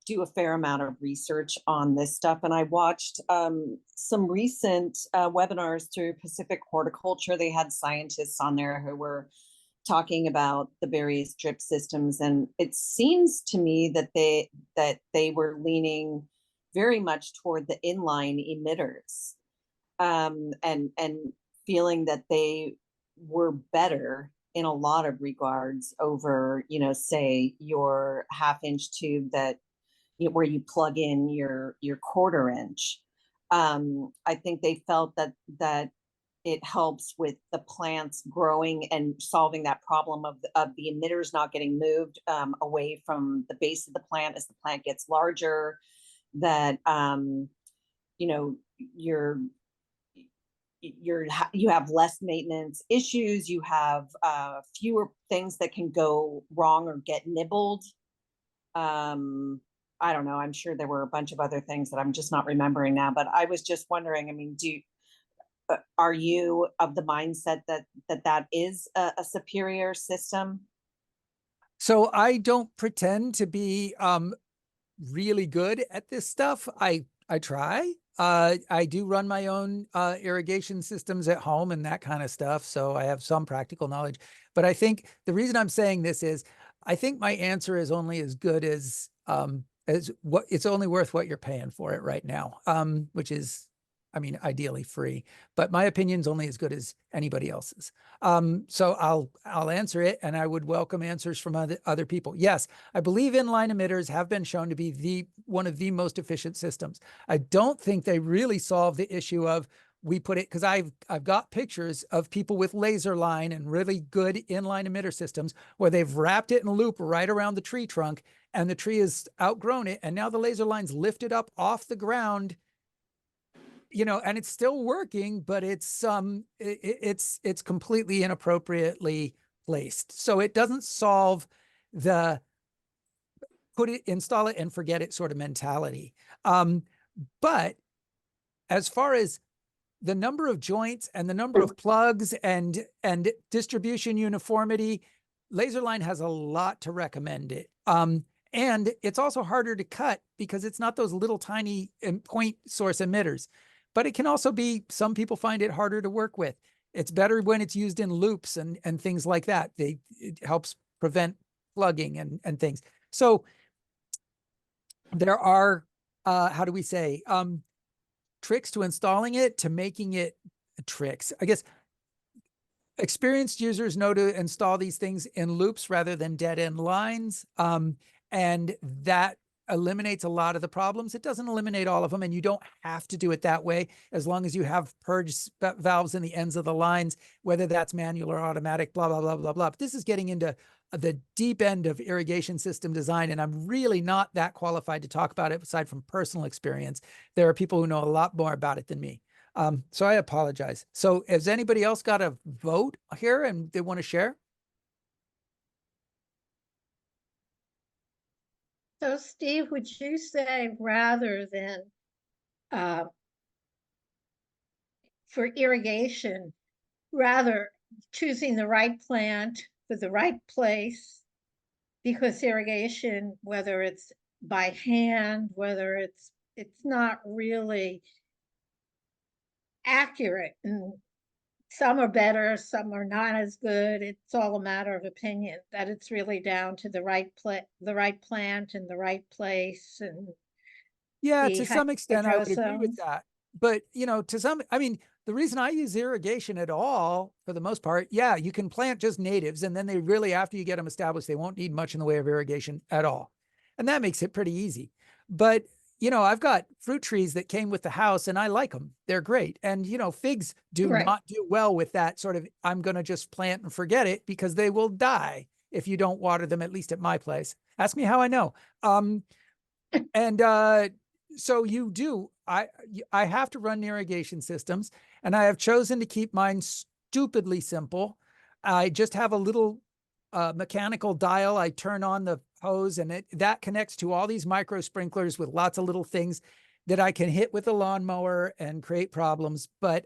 do a fair amount of research on this stuff, and I watched some recent webinars through Pacific Horticulture. They had scientists on there who were talking about the various drip systems, and it seems to me that they were leaning very much toward the inline emitters, and feeling that they were better in a lot of regards over, say your half-inch tube that where you plug in your quarter-inch. I think they felt that it helps with the plants growing and solving that problem of the emitters not getting moved away from the base of the plant as the plant gets larger. That you have less maintenance issues. You have fewer things that can go wrong or get nibbled. I don't know. I'm sure there were a bunch of other things that I'm just not remembering now. But I was just wondering. I mean, are you of the mindset that is a superior system? So I don't pretend to be really good at this stuff. I try. I do run my own irrigation systems at home and that kind of stuff. So I have some practical knowledge. But I think the reason I'm saying this is I think my answer is only as good as what it's only worth what you're paying for it right now, which is, I mean, ideally free, but my opinion's only as good as anybody else's. So I'll answer it, and I would welcome answers from other people. Yes, I believe inline emitters have been shown to be one of the most efficient systems. I don't think they really solve the issue of we put it, because I've got pictures of people with laser line and really good inline emitter systems where they've wrapped it in a loop right around the tree trunk, and the tree has outgrown it, and now the laser line's lifted up off the ground, and it's still working, but it's completely inappropriately placed. So it doesn't solve the install it and forget it sort of mentality. But as far as the number of joints and the number of plugs and distribution uniformity, Laserline has a lot to recommend it. And it's also harder to cut because it's not those little tiny point source emitters. But it can also be, some people find it harder to work with. It's better when it's used in loops and things like that. It helps prevent plugging and things. So there are, how do we say, tricks to installing it, to making it tricks. I guess experienced users know to install these things in loops rather than dead end lines. And that eliminates a lot of the problems. It doesn't eliminate all of them, and you don't have to do it that way as long as you have purge valves in the ends of the lines, whether that's manual or automatic, blah, blah, blah, blah, blah. But this is getting into the deep end of irrigation system design, and I'm really not that qualified to talk about it aside from personal experience. There are people who know a lot more about it than me. So I apologize. So has anybody else got a vote here and they want to share? So Steve, would you say rather than for irrigation, rather choosing the right plant for the right place, because irrigation, whether it's by hand, whether it's not really accurate, and some are better, some are not as good. It's all a matter of opinion, that it's really down to the right plant in the right place. And yeah, to some extent I would agree with hydrozone. that. But I mean, the reason I use irrigation at all, for the most part, yeah, you can plant just natives, and then they really, after you get them established, they won't need much in the way of irrigation at all. And that makes it pretty easy. But I've got fruit trees that came with the house and I like them. They're great. And, figs do Right. not do well with that sort of, I'm going to just plant and forget it, because they will die if you don't water them, at least at my place. Ask me how I know. So you do, I have to run irrigation systems, and I have chosen to keep mine stupidly simple. I just have a little mechanical dial. I turn on the hose, and that connects to all these micro sprinklers with lots of little things that I can hit with a lawnmower and create problems. But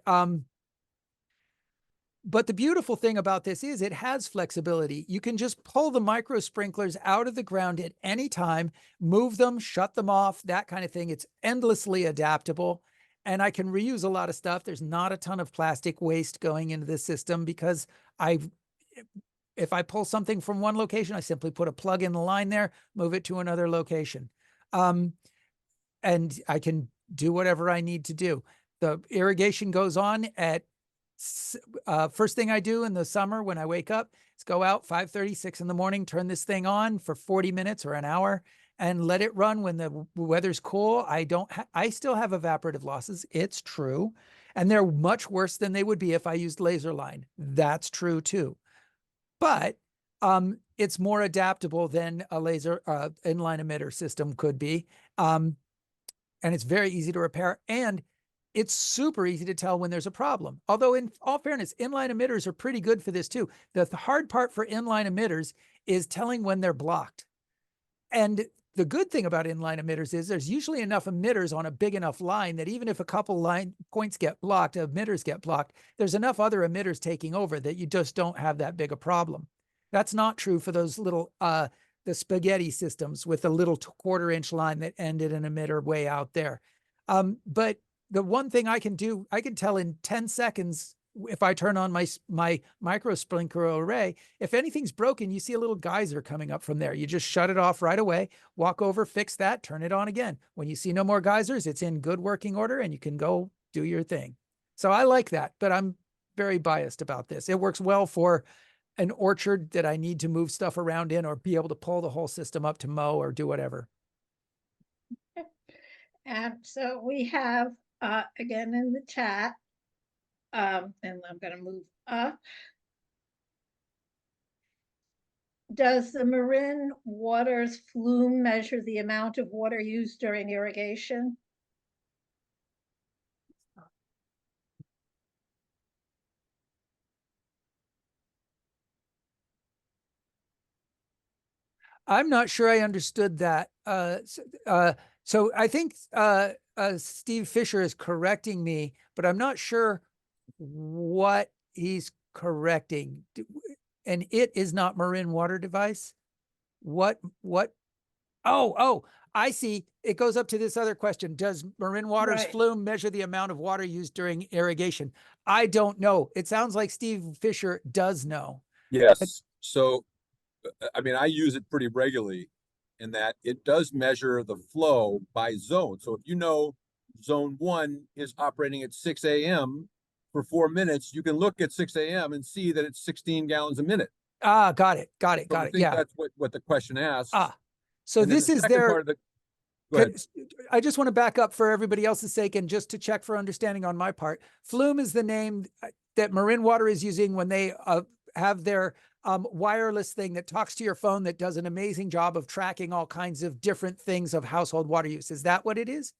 But the beautiful thing about this is it has flexibility. You can just pull the micro sprinklers out of the ground at any time, move them, shut them off, that kind of thing. It's endlessly adaptable. And I can reuse a lot of stuff. There's not a ton of plastic waste going into the system because if I pull something from one location, I simply put a plug in the line there, move it to another location. And I can do whatever I need to do. The irrigation goes on at first thing I do in the summer when I wake up is go out 5:30, 6 in the morning, turn this thing on for 40 minutes or an hour and let it run when the weather's cool. I still have evaporative losses. It's true. And they're much worse than they would be if I used laser line. That's true too. But it's more adaptable than a laser inline emitter system could be. And it's very easy to repair. And it's super easy to tell when there's a problem. Although in all fairness, inline emitters are pretty good for this too. The hard part for inline emitters is telling when they're blocked. And the good thing about inline emitters is there's usually enough emitters on a big enough line that even if a couple line points get blocked, emitters get blocked, there's enough other emitters taking over that you just don't have that big a problem. That's not true for those little, the spaghetti systems with a little 1/4-inch line that ended an emitter way out there. But the one thing I can do, I can tell in 10 seconds if I turn on my micro sprinkler array, if anything's broken, you see a little geyser coming up from there. You just shut it off right away, walk over, fix that, turn it on again. When you see no more geysers, it's in good working order and you can go do your thing. So I like that, but I'm very biased about this. It works well for an orchard that I need to move stuff around in or be able to pull the whole system up to mow or do whatever. And so we have, again in the chat, and I'm going to move up. Does the Marin Water's flume measure the amount of water used during irrigation? I'm not sure I understood that. So I think Steve Fisher is correcting me, but I'm not sure what he's correcting. And it is not Marin Water Device. What? Oh, I see. It goes up to this other question. Does Marin Water's Right. flume measure the amount of water used during irrigation? I don't know. It sounds like Steve Fisher does know. Yes. So, I mean, I use it pretty regularly in that it does measure the flow by zone. So if you know zone 1 is operating at 6 a.m. for 4 minutes, you can look at 6 a.m. and see that it's 16 gallons a minute. Ah, got it. So I think Yeah. that's what the question asks. So And then this the is second their. part of the, go ahead. I just want to back up for everybody else's sake and just to check for understanding on my part. Flume is the name that Marin Water is using when they have their wireless thing that talks to your phone that does an amazing job of tracking all kinds of different things of household water use. Is that what it is?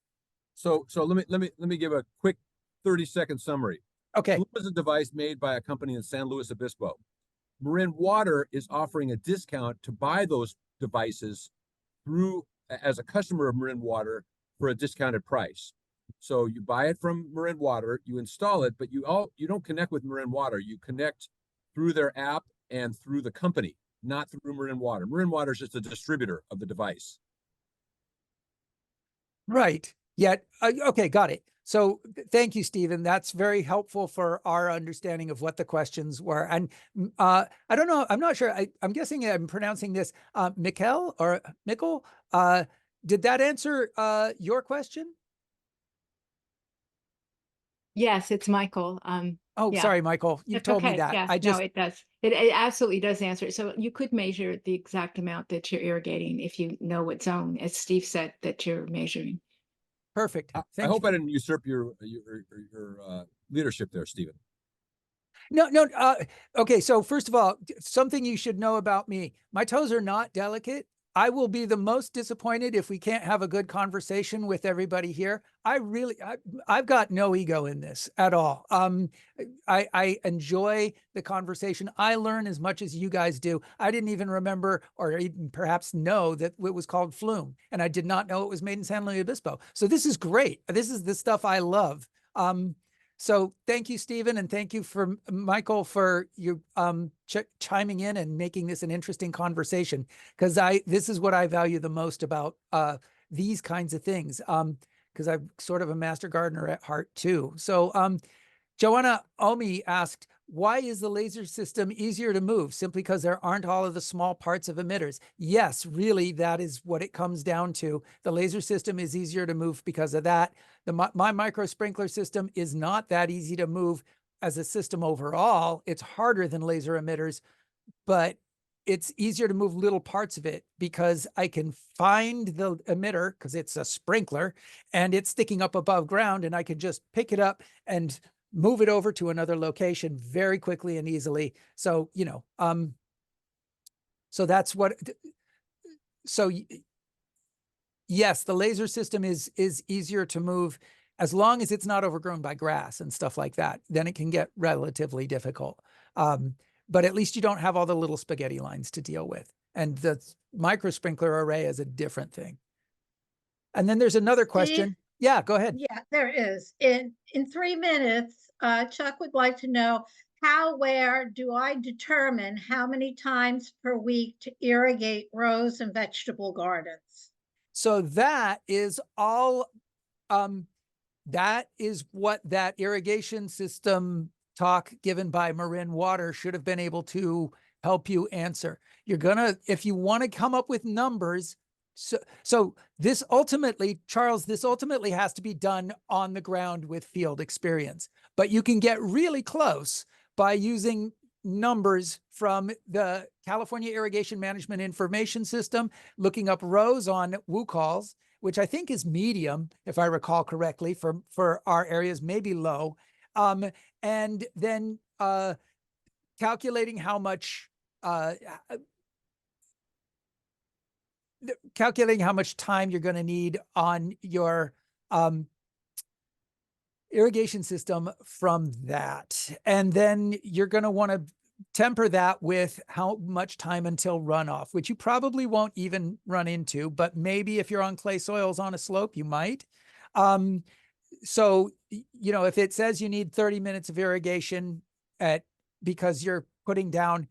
So let me give a quick 30-second summary. Okay. Flume is a device made by a company in San Luis Obispo. Marin Water is offering a discount to buy those devices through as a customer of Marin Water for a discounted price. So you buy it from Marin Water, you install it, but you don't connect with Marin Water. You connect through their app and through the company, not through Marin Water. Marin Water is just a distributor of the device. Right. Yet, okay, got it. So thank you, Stephen. That's very helpful for our understanding of what the questions were. And I don't know, I'm not sure. I'm guessing I'm pronouncing this Mikkel or Mikkel. Did that answer your question? Yes, it's Michael. Oh, yeah. sorry, Michael. You It's told me okay. that. Yeah, I just, no, it does. It absolutely does answer it. So you could measure the exact amount that you're irrigating if you know what zone, as Steve said, that you're measuring. perfect. I hope I didn't usurp your leadership there, Stephen. No. Okay. So first of all, something you should know about me, my toes are not delicate. I will be the most disappointed if we can't have a good conversation with everybody here. I've got no ego in this at all. I enjoy the conversation. I learn as much as you guys do. I didn't even remember or even perhaps know that it was called Flume. And I did not know it was made in San Luis Obispo. So this is great. This is the stuff I love. So thank you, Stephen, and thank you for Michael for you chiming in and making this an interesting conversation, because this is what I value the most about these kinds of things, because I'm sort of a master gardener at heart too. So Joanna Omi asked, why is the laser system easier to move? Simply because there aren't all of the small parts of emitters. Yes, really, that is what it comes down to. The laser system is easier to move because of that. My micro sprinkler system is not that easy to move as a system overall. It's harder than laser emitters, but it's easier to move little parts of it because I can find the emitter because it's a sprinkler and it's sticking up above ground, and I can just pick it up and move it over to another location very quickly and easily. So, so that's what, so yes, the laser system is easier to move as long as it's not overgrown by grass and stuff like that. Then it can get relatively difficult. But at least you don't have all the little spaghetti lines to deal with. And the micro sprinkler array is a different thing. And then there's another question. Steve? Yeah, go ahead. Yeah, there is. In 3 minutes, Chuck would like to know where do I determine how many times per week to irrigate rows and vegetable gardens? So that is all, that is what that irrigation system talk given by Marin Water should have been able to help you answer. You're gonna, if you want to come up with numbers, so this ultimately, Charles, this ultimately has to be done on the ground with field experience, but you can get really close by using numbers from the California Irrigation Management Information System, looking up rows on WUCalls, which I think is medium, if I recall correctly, for our areas, maybe low, and then calculating how much time you're going to need on your irrigation system from that. And then you're going to want to temper that with how much time until runoff, which you probably won't even run into, but maybe if you're on clay soils on a slope, you might. So, if it says you need 30 minutes of irrigation because you're putting down,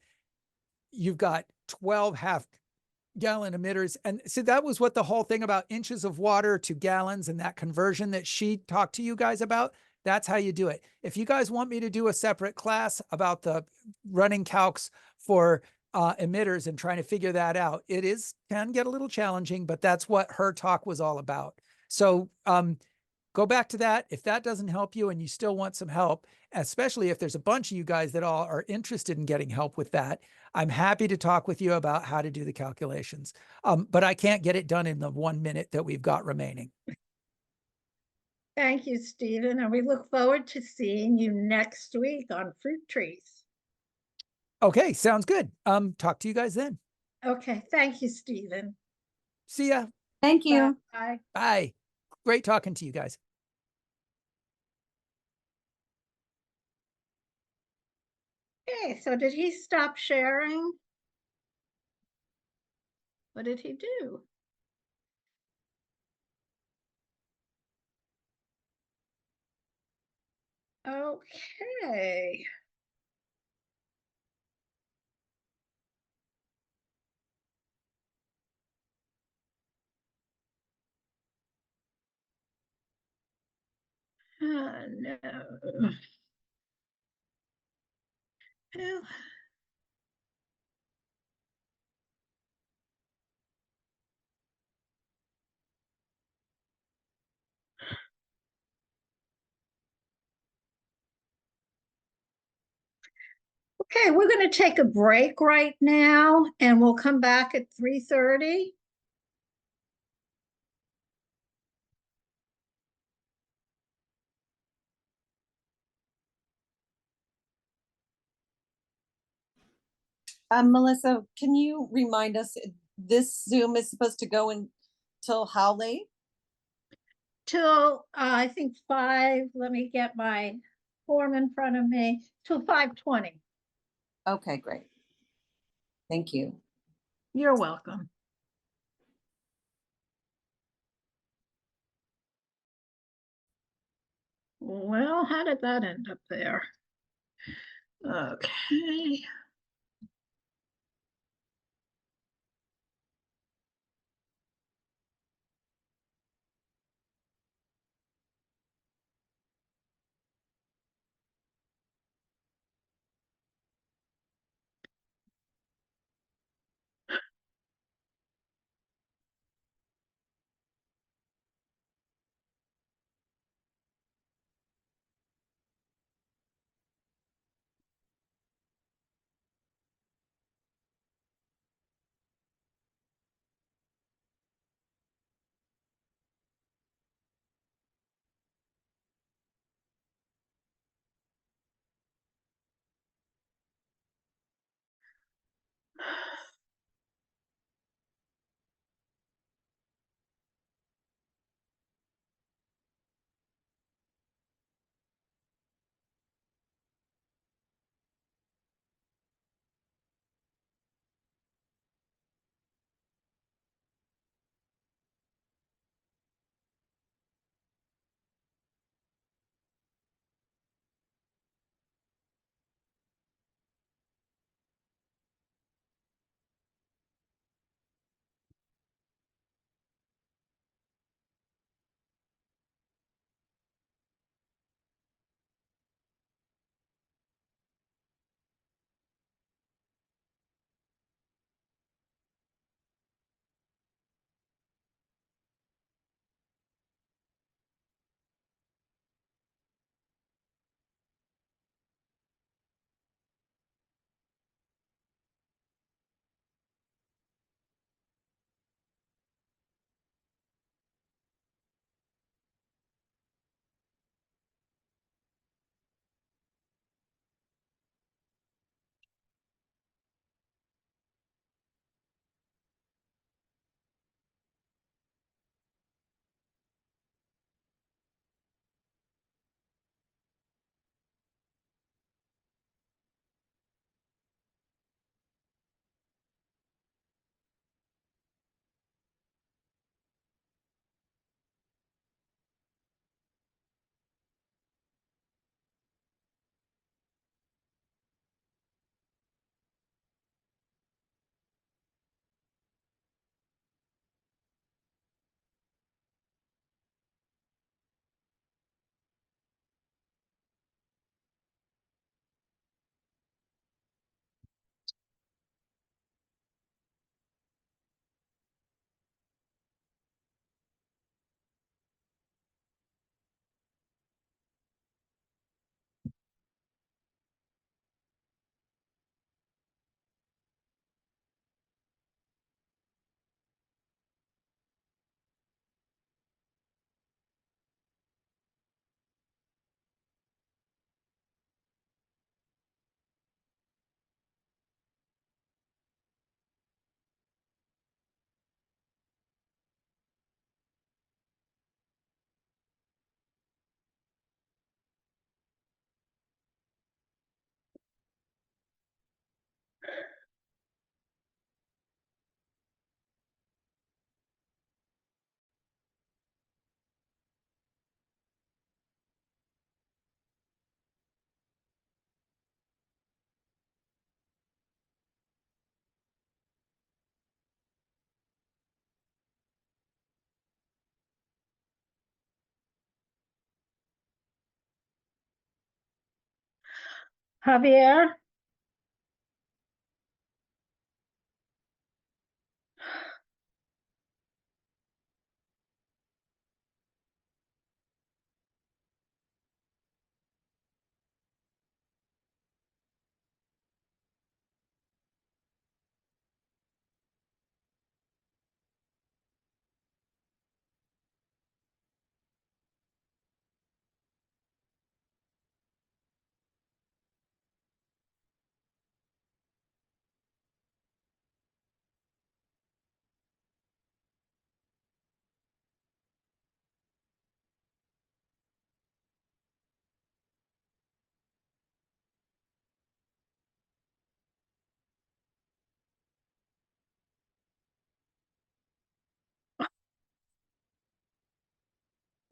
you've got 12 half-gallon emitters. And so that was what the whole thing about inches of water to gallons and that conversion that she talked to you guys about. That's how you do it. If you guys want me to do a separate class about the running calcs for emitters and trying to figure that out, can get a little challenging, but that's what her talk was all about. So go back to that. If that doesn't help you and you still want some help, especially if there's a bunch of you guys that all are interested in getting help with that, I'm happy to talk with you about how to do the calculations. But I can't get it done in the 1 minute that we've got remaining. Thank you, Stephen. And we look forward to seeing you next week on Fruit Trees. Okay, sounds good. Talk to you guys then. Okay, thank you, Stephen. See ya. Thank you. Bye. Bye. Great talking to you guys. Okay, so did he stop sharing? What did he do? Okay. Oh, no. Well, okay, we're going to take a break right now and we'll come back at 3:30. Melissa, can you remind us, this Zoom is supposed to go until how late? Till I think 5. Let me get my form in front of me. Till 5:20. Okay, great. Thank you. You're welcome. Well, how did that end up there? Okay. Javier?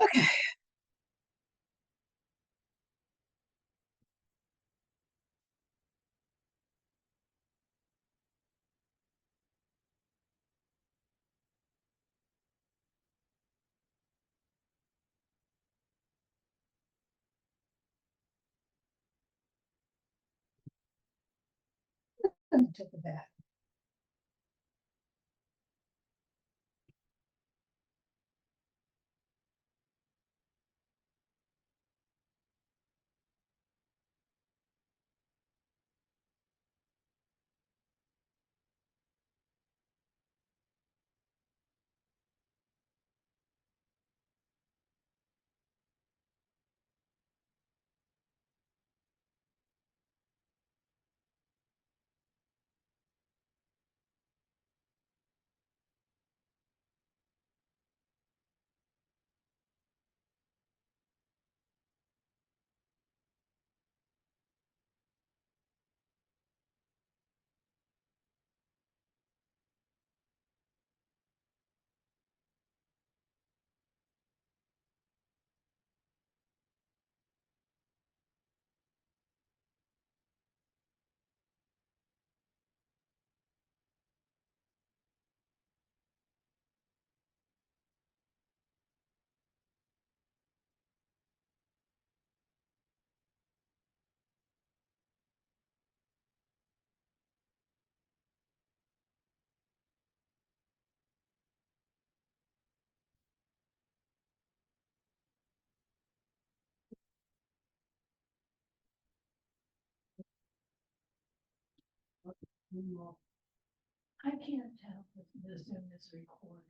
Okay. into the bed. I can't tell if the Zoom is recording.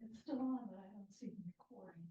It's still on, but I don't see the recording.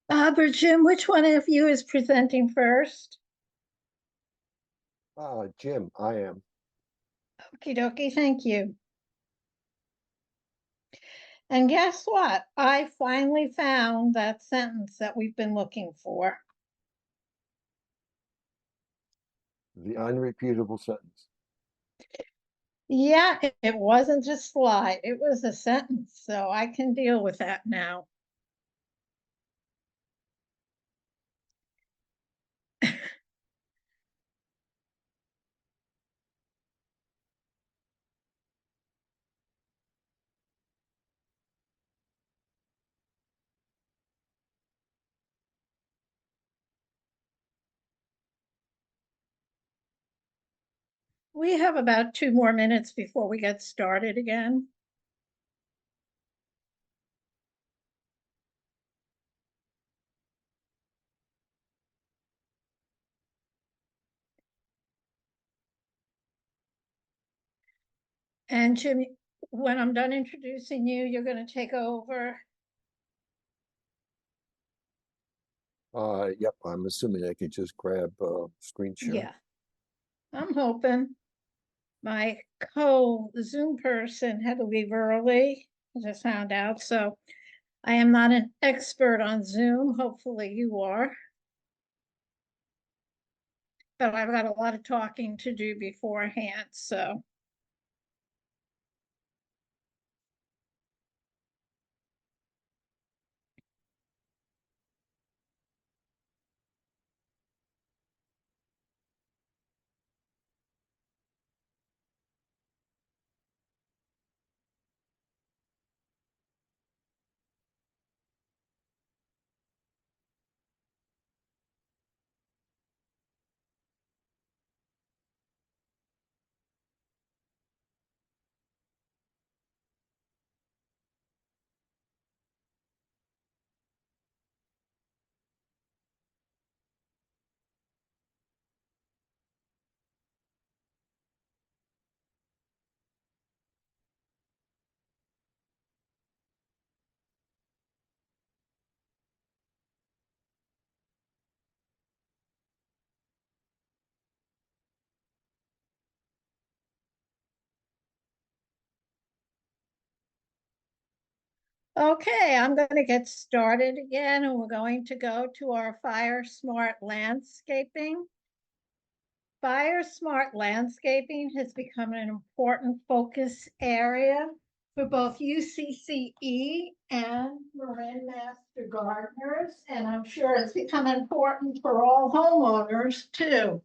Bob or Jim, which one of you is presenting first? Jim, I am. Okie dokie, thank you. And guess what? I finally found that sentence that we've been looking for. The unrepeatable sentence. Yeah, it wasn't a slide, it was a sentence, so I can deal with that now. We have about 2 more minutes before we get started again. And Jim, when I'm done introducing you, you're going to take over. Yep, I'm assuming I could just grab screen share. Yeah, I'm hoping. My co-Zoom person had to leave early, as I found out, so I am not an expert on Zoom. Hopefully you are. But I've got a lot of talking to do beforehand, so. Okay, I'm going to get started again, and we're going to go to our Fire Smart Landscaping. Fire Smart Landscaping has become an important focus area for both UCCE and Marin Master Gardeners, and I'm sure it's become important for all homeowners too.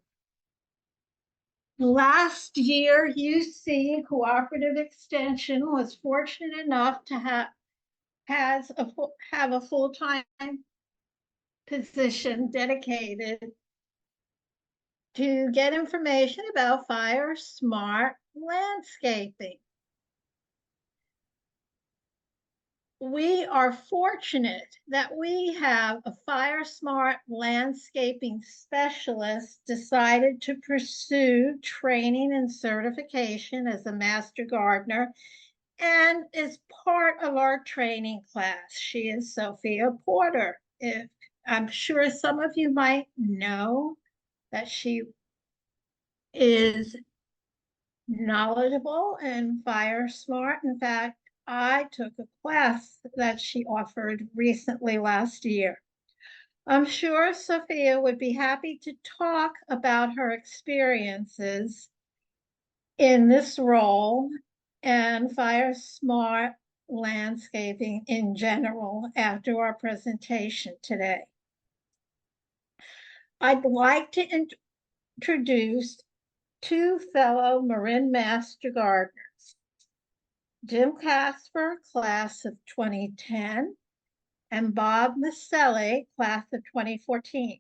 Last year, UC Cooperative Extension was fortunate enough to have a full-time position dedicated to get information about Fire Smart Landscaping. We are fortunate that we have a Fire Smart Landscaping specialist decided to pursue training and certification as a master gardener and is part of our training class. She is Sophia Porter. I'm sure some of you might know that she is knowledgeable and Fire Smart. In fact, I took a class that she offered recently last year. I'm sure Sophia would be happy to talk about her experiences in this role and Fire Smart Landscaping in general after our presentation today. I'd like to introduce 2 fellow Marin Master Gardeners, Jim Kasper, class of 2010, and Bob Mauceli, class of 2014.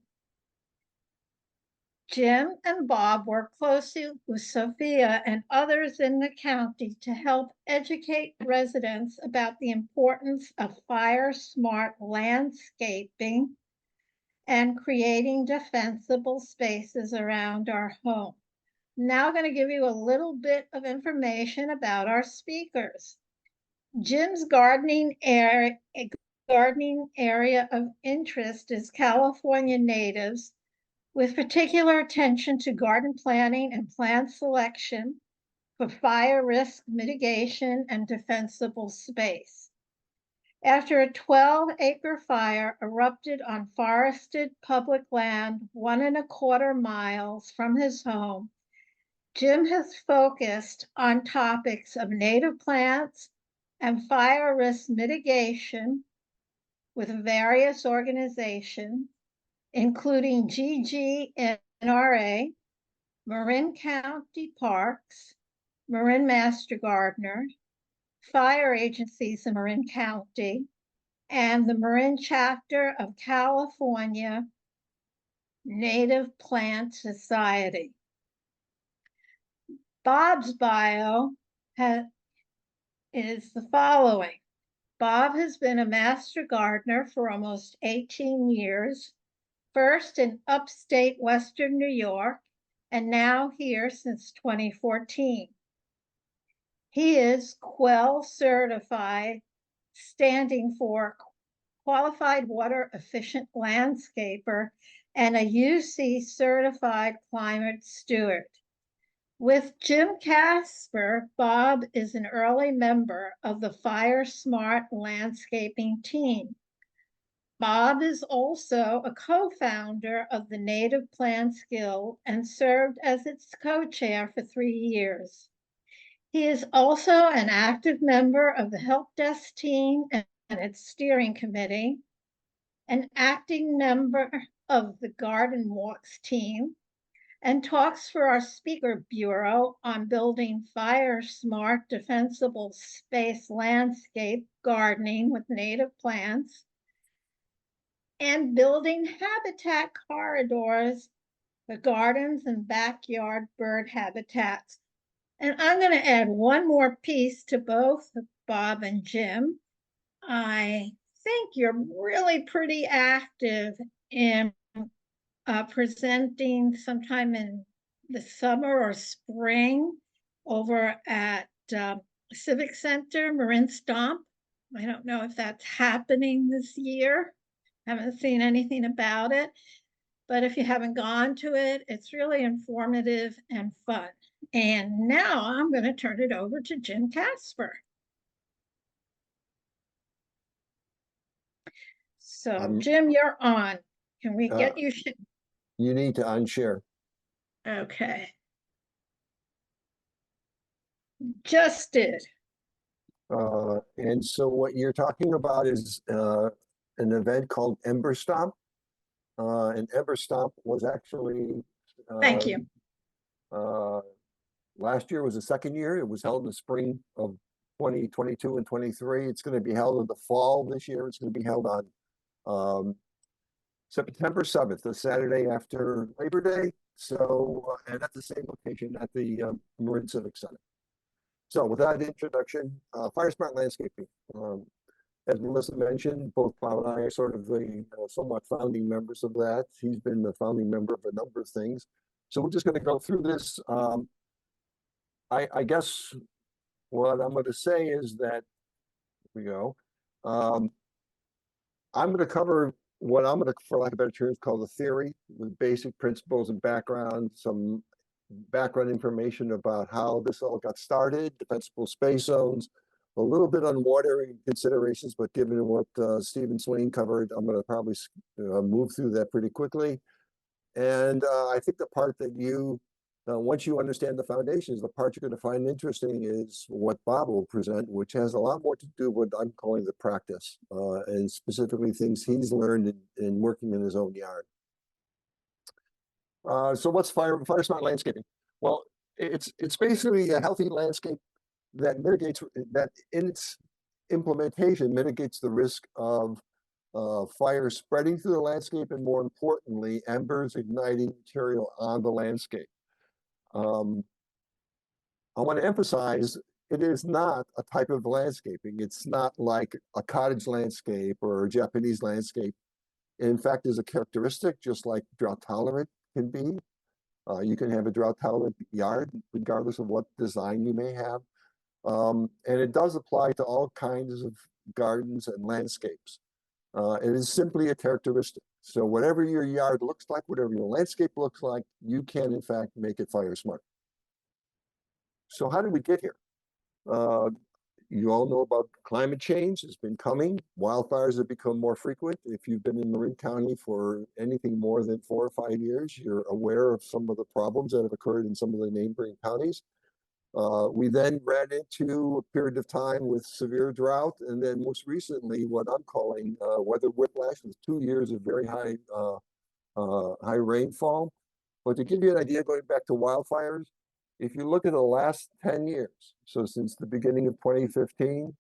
Jim and Bob work closely with Sophia and others in the county to help educate residents about the importance of Fire Smart landscaping and creating defensible spaces around our home. Now I'm going to give you a little bit of information about our speakers. Jim's gardening gardening area of interest is California natives, with particular attention to garden planting and plant selection for fire risk mitigation and defensible space. After a 12-acre fire erupted on forested public land 1.25 miles from his home, Jim has focused on topics of native plants and fire risk mitigation with various organizations, including GGNRA, Marin County Parks, Marin Master Gardener, fire agencies in Marin County, and the Marin chapter of California Native Plant Society. Bob's bio is the following. Bob has been a master gardener for almost 18 years, first in upstate Western New York, and now here since 2014. He is QUEL certified, standing for Qualified Water Efficient Landscaper, and a UC certified climate steward. With Jim Kasper, Bob is an early member of the Fire Smart landscaping team. Bob is also a co-founder of the Native Plants Guild and served as its co-chair for 3 years. He is also an active member of the help desk team and its steering committee, an acting member of the Garden Walks team, and talks for our speaker bureau on building fire smart defensible space landscape gardening with native plants and building habitat corridors for gardens and backyard bird habitats. And I'm going to add one more piece to both Bob and Jim. I think you're really pretty active in presenting sometime in the summer or spring over at Civic Center, Marin Stomp. I don't know if that's happening this year. Haven't seen anything about it. But if you haven't gone to it, it's really informative and fun. And now I'm going to turn it over to Jim Kasper. So Jim, you're on. Can we get you? You need to unshare. Okay. Just did. And so what you're talking about is an event called Ember Stomp. And Ember Stomp was actually Thank you. Last year was the second year. It was held in the spring of 2022 and 23. It's going to be held in the fall this year. It's going to be held on September 7th, the Saturday after Labor Day. So, and at the same location at the Marin Civic Center. So with that introduction, Fire Smart Landscaping. As Melissa mentioned, both Paul and I are sort of the somewhat founding members of that. He's been the founding member of a number of things. So we're just going to go through this. I guess what I'm going to say is that, here we go. I'm going to cover what I'm going to, for lack of better terms, call the theory, with basic principles and background, some background information about how this all got started, defensible space zones, a little bit on watering considerations, but given what Steve and Swain covered, I'm going to probably move through that pretty quickly. And I think the part that you, once you understand the foundations, the part you're going to find interesting is what Bob will present, which has a lot more to do with what I'm calling the practice, and specifically things he's learned in working in his own yard. So what's Fire Smart Landscaping? Well, it's basically a healthy landscape that mitigates, that in its implementation mitigates the risk of fire spreading through the landscape, and more importantly, embers igniting material on the landscape. I want to emphasize it is not a type of landscaping. It's not like a cottage landscape or a Japanese landscape. In fact, is a characteristic, just like drought tolerant can be. You can have a drought tolerant yard regardless of what design you may have. And it does apply to all kinds of gardens and landscapes. It is simply a characteristic. So whatever your yard looks like, whatever your landscape looks like, you can in fact make it fire smart. So how did we get here? You all know about climate change. It's been coming. Wildfires have become more frequent. If you've been in Marin County for anything more than 4 or 5 years, you're aware of some of the problems that have occurred in some of the neighboring counties. We then ran into a period of time with severe drought, and then most recently, what I'm calling weather whiplash, with 2 years of very high rainfall. But to give you an idea, going back to wildfires, if you look at the last 10 years, so since the beginning of 2015,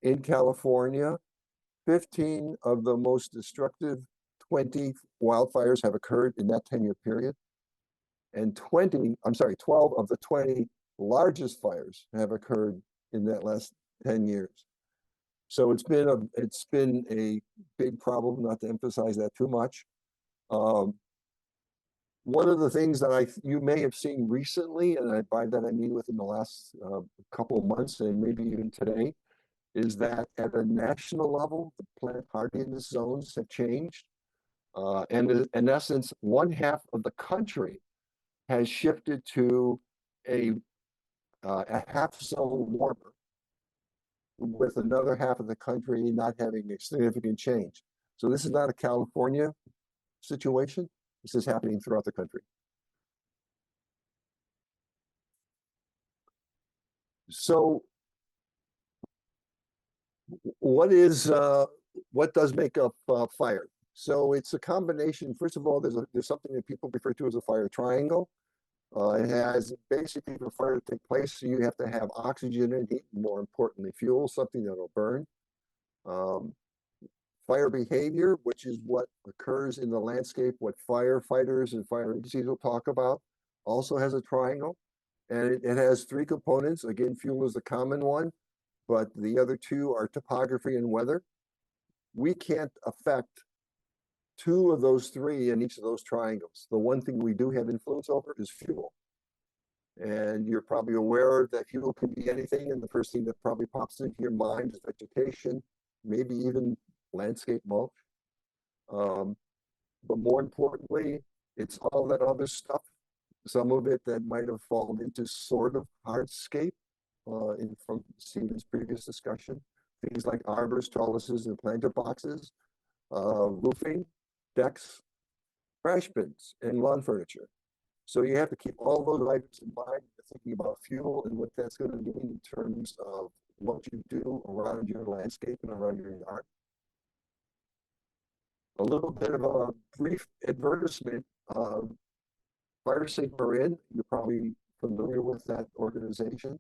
in California, 15 of the most destructive 20 wildfires have occurred in that 10-year period. And 12 of the 20 largest fires have occurred in that last 10 years. So it's been a big problem, not to emphasize that too much. One of the things that you may have seen recently, and by that I mean within the last couple of months and maybe even today, is that at a national level, the plant hardiness zones have changed. And in essence, 1/2 of the country has shifted to a half zone warmer, with another half of the country not having a significant change. So this is not a California situation. This is happening throughout the country. So what does make up fire? So it's a combination. First of all, there's something that people refer to as a fire triangle. It has basically, for fire to take place, so you have to have oxygen and heat, more importantly, fuel, something that'll burn. Fire behavior, which is what occurs in the landscape, what firefighters and fire agencies will talk about, also has a triangle. And it has 3 components. Again, fuel is the common one, but the other 2 are topography and weather. We can't affect 2 of those 3 in each of those triangles. The one thing we do have influence over is fuel. And you're probably aware that fuel can be anything, and the first thing that probably pops into your mind is vegetation, maybe even landscape mulch. But more importantly, it's all that other stuff, some of it that might have fallen into sort of hardscape from Stephen's previous discussion. Things like arbors, trellises, and planter boxes, roofing, decks, trash bins, and lawn furniture. So you have to keep all those items in mind, thinking about fuel and what that's going to do in terms of what you do around your landscape and around your yard. A little bit of a brief advertisement. Fire Safe Marin, you're probably familiar with that organization.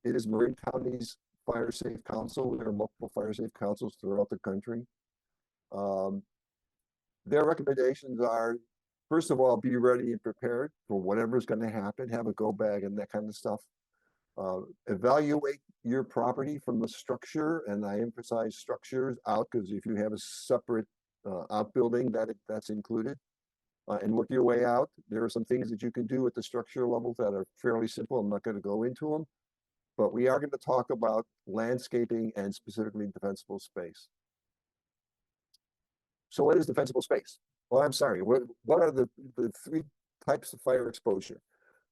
It is Marin County's Fire Safe Council. There are multiple Fire Safe Councils throughout the country. Their recommendations are, first of all, be ready and prepared for whatever's going to happen. Have a go bag and that kind of stuff. Evaluate your property from the structure, and I emphasize structures out, because if you have a separate outbuilding, that's included. And work your way out. There are some things that you can do at the structure level that are fairly simple. I'm not going to go into them, but we are going to talk about landscaping and specifically defensible space. So what is defensible space? Well, I'm sorry, what are the 3 types of fire exposure?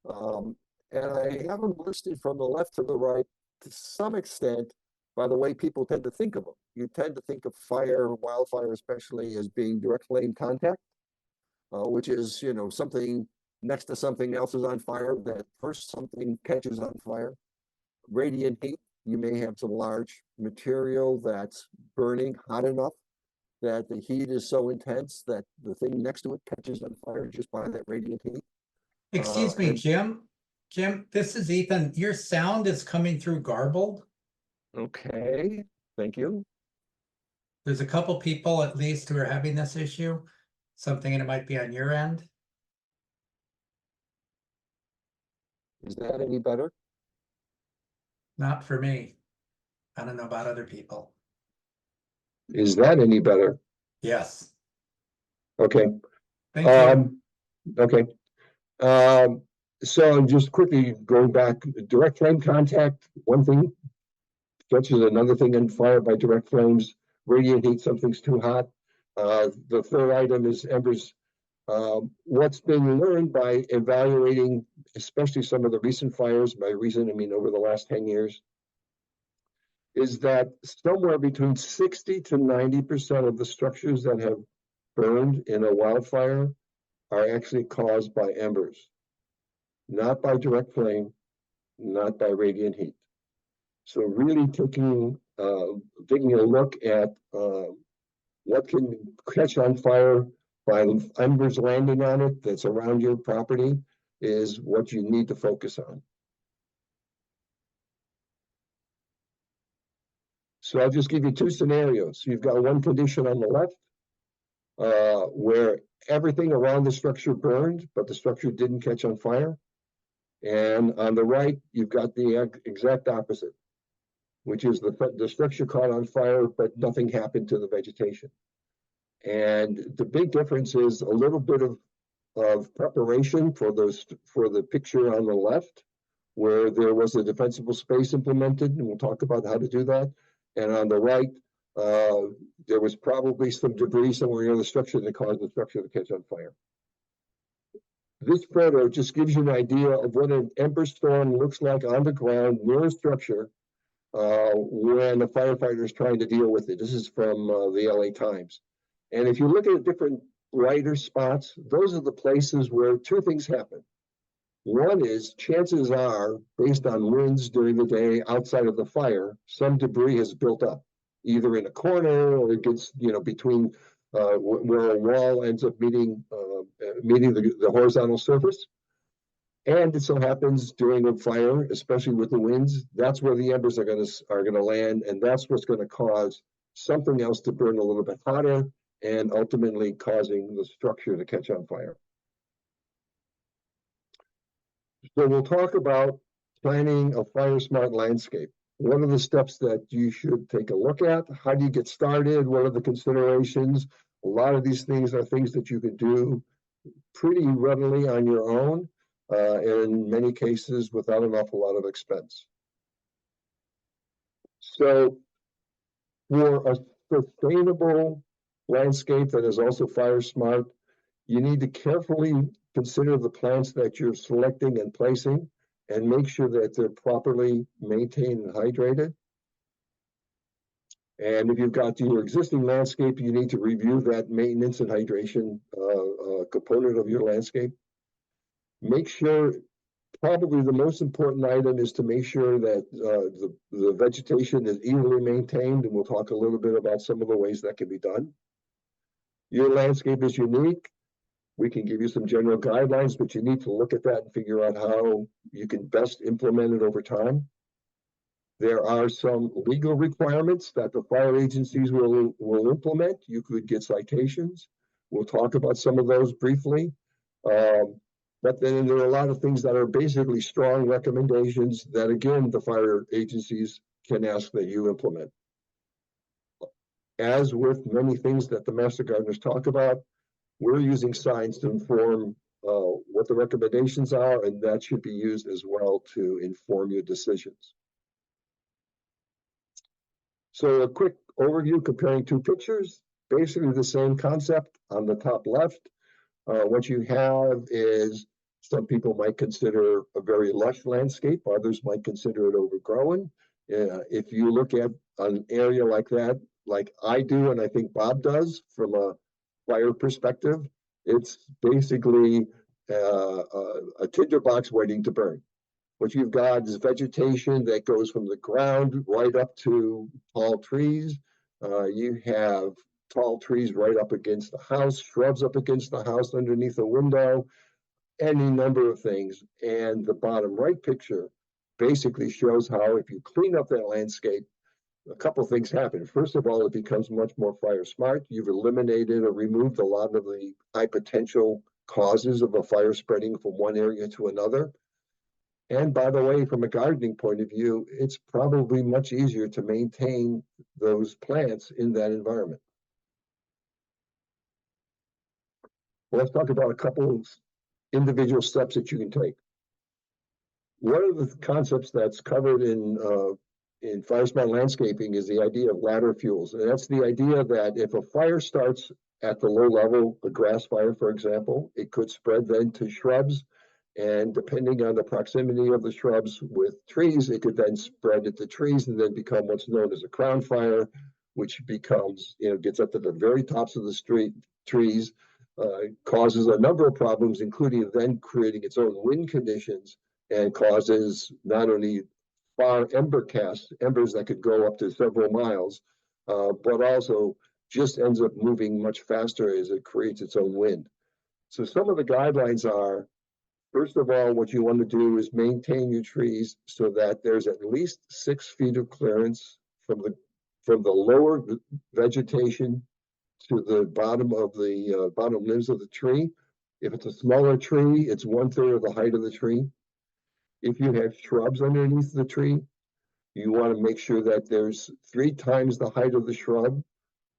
And I have them listed from the left to the right to some extent by the way people tend to think of them. You tend to think of wildfire especially, as being direct flame contact, which is, something next to something else is on fire, that first something catches on fire. Radiant heat, you may have some large material that's burning hot enough that the heat is so intense that the thing next to it catches on fire just by that radiant heat. Excuse me, Jim. Jim, this is Ethan. Your sound is coming through garbled. Okay, thank you. There's a couple people at least who are having this issue. Something, and it might be on your end. Is that any better? Not for me. I don't know about other people. Is that any better? Yes. Okay. Thank you. Okay. So just quickly going back, direct flame contact, one thing catches another thing on fire by direct flames. radiant heat, something's too hot. The third item is embers. What's been learned by evaluating, especially some of the recent fires, by recent, I mean over the last 10 years, is that somewhere between 60 to 90% of the structures that have burned in a wildfire are actually caused by embers, not by direct flame, not by radiant heat. So really taking a look at what can catch on fire by embers landing on it that's around your property is what you need to focus on. So I'll just give you two scenarios. You've got one condition on the left where everything around the structure burned, but the structure didn't catch on fire. And on the right, you've got the exact opposite, which is the structure caught on fire, but nothing happened to the vegetation. And the big difference is a little bit of preparation for the picture on the left, where there was a defensible space implemented, and we'll talk about how to do that. And on the right, there was probably some debris somewhere near the structure that caused the structure to catch on fire. This photo just gives you an idea of what an ember storm looks like on the ground near a structure when a firefighter is trying to deal with it. This is from the LA Times. And if you look at different lighter spots, those are the places where two things happen. One is, chances are, based on winds during the day outside of the fire, some debris has built up, either in a corner or it gets, between where a wall ends up meeting the horizontal surface. And it so happens during a fire, especially with the winds, that's where the embers are gonna land, and that's what's gonna cause something else to burn a little bit hotter and ultimately causing the structure to catch on fire. So we'll talk about planning a fire smart landscape. What are the steps that you should take a look at? How do you get started? What are the considerations? A lot of these things are things that you can do pretty readily on your own, in many cases without an awful lot of expense. So for a sustainable landscape that is also fire smart, you need to carefully consider the plants that you're selecting and placing and make sure that they're properly maintained and hydrated. And if you've got your existing landscape, you need to review that maintenance and hydration component of your landscape. Make sure, probably the most important item is to make sure that the vegetation is evenly maintained, and we'll talk a little bit about some of the ways that can be done. Your landscape is unique. We can give you some general guidelines, but you need to look at that and figure out how you can best implement it over time. There are some legal requirements that the fire agencies will implement. You could get citations. We'll talk about some of those briefly. But then there are a lot of things that are basically strong recommendations that, again, the fire agencies can ask that you implement. As with many things that the master gardeners talk about, we're using science to inform what the recommendations are, and that should be used as well to inform your decisions. So a quick overview comparing two pictures, basically the same concept. On the top left, what you have is, some people might consider a very lush landscape, others might consider it overgrown. If you look at an area like that, like I do, and I think Bob does, from a fire perspective, it's basically a tinderbox waiting to burn. What you've got is vegetation that goes from the ground right up to tall trees. You have tall trees right up against the house, shrubs up against the house underneath a window, any number of things. And the bottom right picture basically shows how, if you clean up that landscape, a couple things happen. First of all, it becomes much more fire smart. You've eliminated or removed a lot of the high potential causes of a fire spreading from one area to another. And by the way, from a gardening point of view, it's probably much easier to maintain those plants in that environment. Well, let's talk about a couple of individual steps that you can take. One of the concepts that's covered in in fire smart landscaping is the idea of ladder fuels. And that's the idea that if a fire starts at the low level, a grass fire, for example, it could spread then to shrubs. And depending on the proximity of the shrubs with trees, it could then spread into trees and then become what's known as a crown fire, which becomes, gets up to the very tops of the trees, causes a number of problems, including then creating its own wind conditions and causes not only far embers that could go up to several miles, but also just ends up moving much faster as it creates its own wind. So some of the guidelines are, first of all, what you want to do is maintain your trees so that there's at least 6 feet of clearance from the lower vegetation to the bottom of the bottom limbs of the tree. If it's a smaller tree, it's 1/3 of the height of the tree. If you have shrubs underneath the tree, you want to make sure that there's 3 times the height of the shrub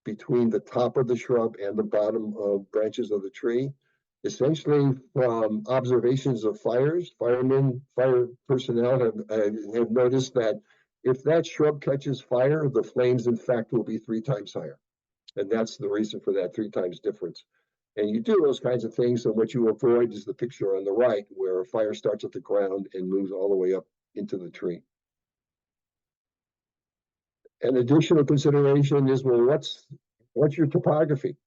between the top of the shrub and the bottom of branches of the tree. Essentially, from observations of fires, firemen, fire personnel have noticed that if that shrub catches fire, the flames, in fact, will be 3 times higher. And that's the reason for that 3 times difference. And you do those kinds of things, and what you avoid is the picture on the right, where a fire starts at the ground and moves all the way up into the tree. An additional consideration is, well, what's your topography?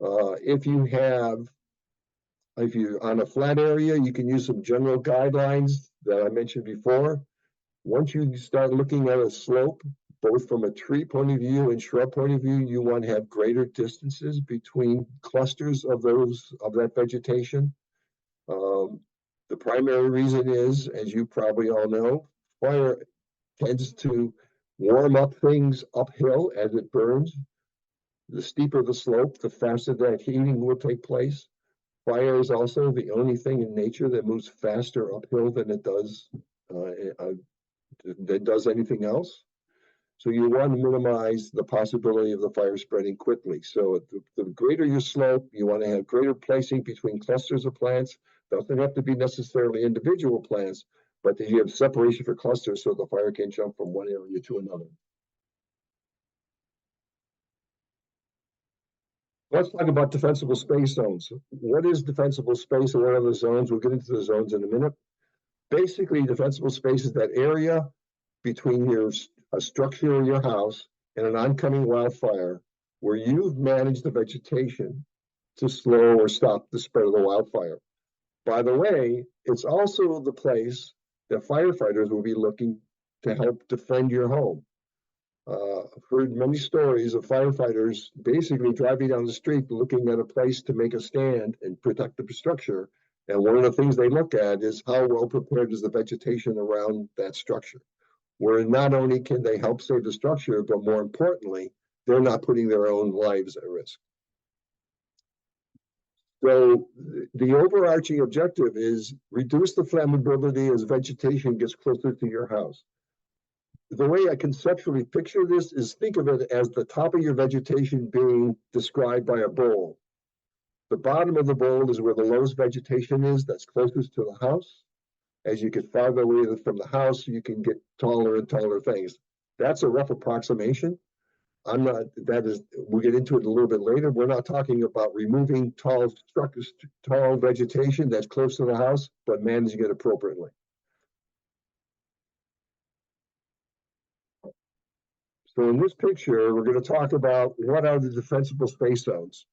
If you're on a flat area, you can use some general guidelines that I mentioned before. Once you start looking at a slope, both from a tree point of view and shrub point of view, you want to have greater distances between clusters of that vegetation. The primary reason is, as you probably all know, fire tends to warm up things uphill as it burns. The steeper the slope, the faster that heating will take place. Fire is also the only thing in nature that moves faster uphill than it does anything else. So you want to minimize the possibility of the fire spreading quickly. So the greater your slope, you want to have greater placing between clusters of plants. Doesn't have to be necessarily individual plants, but that you have separation for clusters so the fire can jump from one area to another. Let's talk about defensible space zones. What is defensible space and what are the zones? We'll get into the zones in a minute. Basically, defensible space is that area between a structure in your house and an oncoming wildfire where you've managed the vegetation to slow or stop the spread of the wildfire. By the way, it's also the place that firefighters will be looking to help defend your home. I've heard many stories of firefighters basically driving down the street looking at a place to make a stand and protect the structure. And one of the things they look at is how well prepared is the vegetation around that structure, where not only can they help save the structure, but more importantly, they're not putting their own lives at risk. So the overarching objective is reduce the flammability as vegetation gets closer to your house. The way I conceptually picture this is think of it as the top of your vegetation being described by a bowl. The bottom of the bowl is where the lowest vegetation is, that's closest to the house. As you get farther away from the house, you can get taller and taller things. That's a rough approximation. We'll get into it a little bit later. We're not talking about removing tall structures, tall vegetation that's close to the house, but managing it appropriately. So in this picture, we're going to talk about what are the defensible space zones.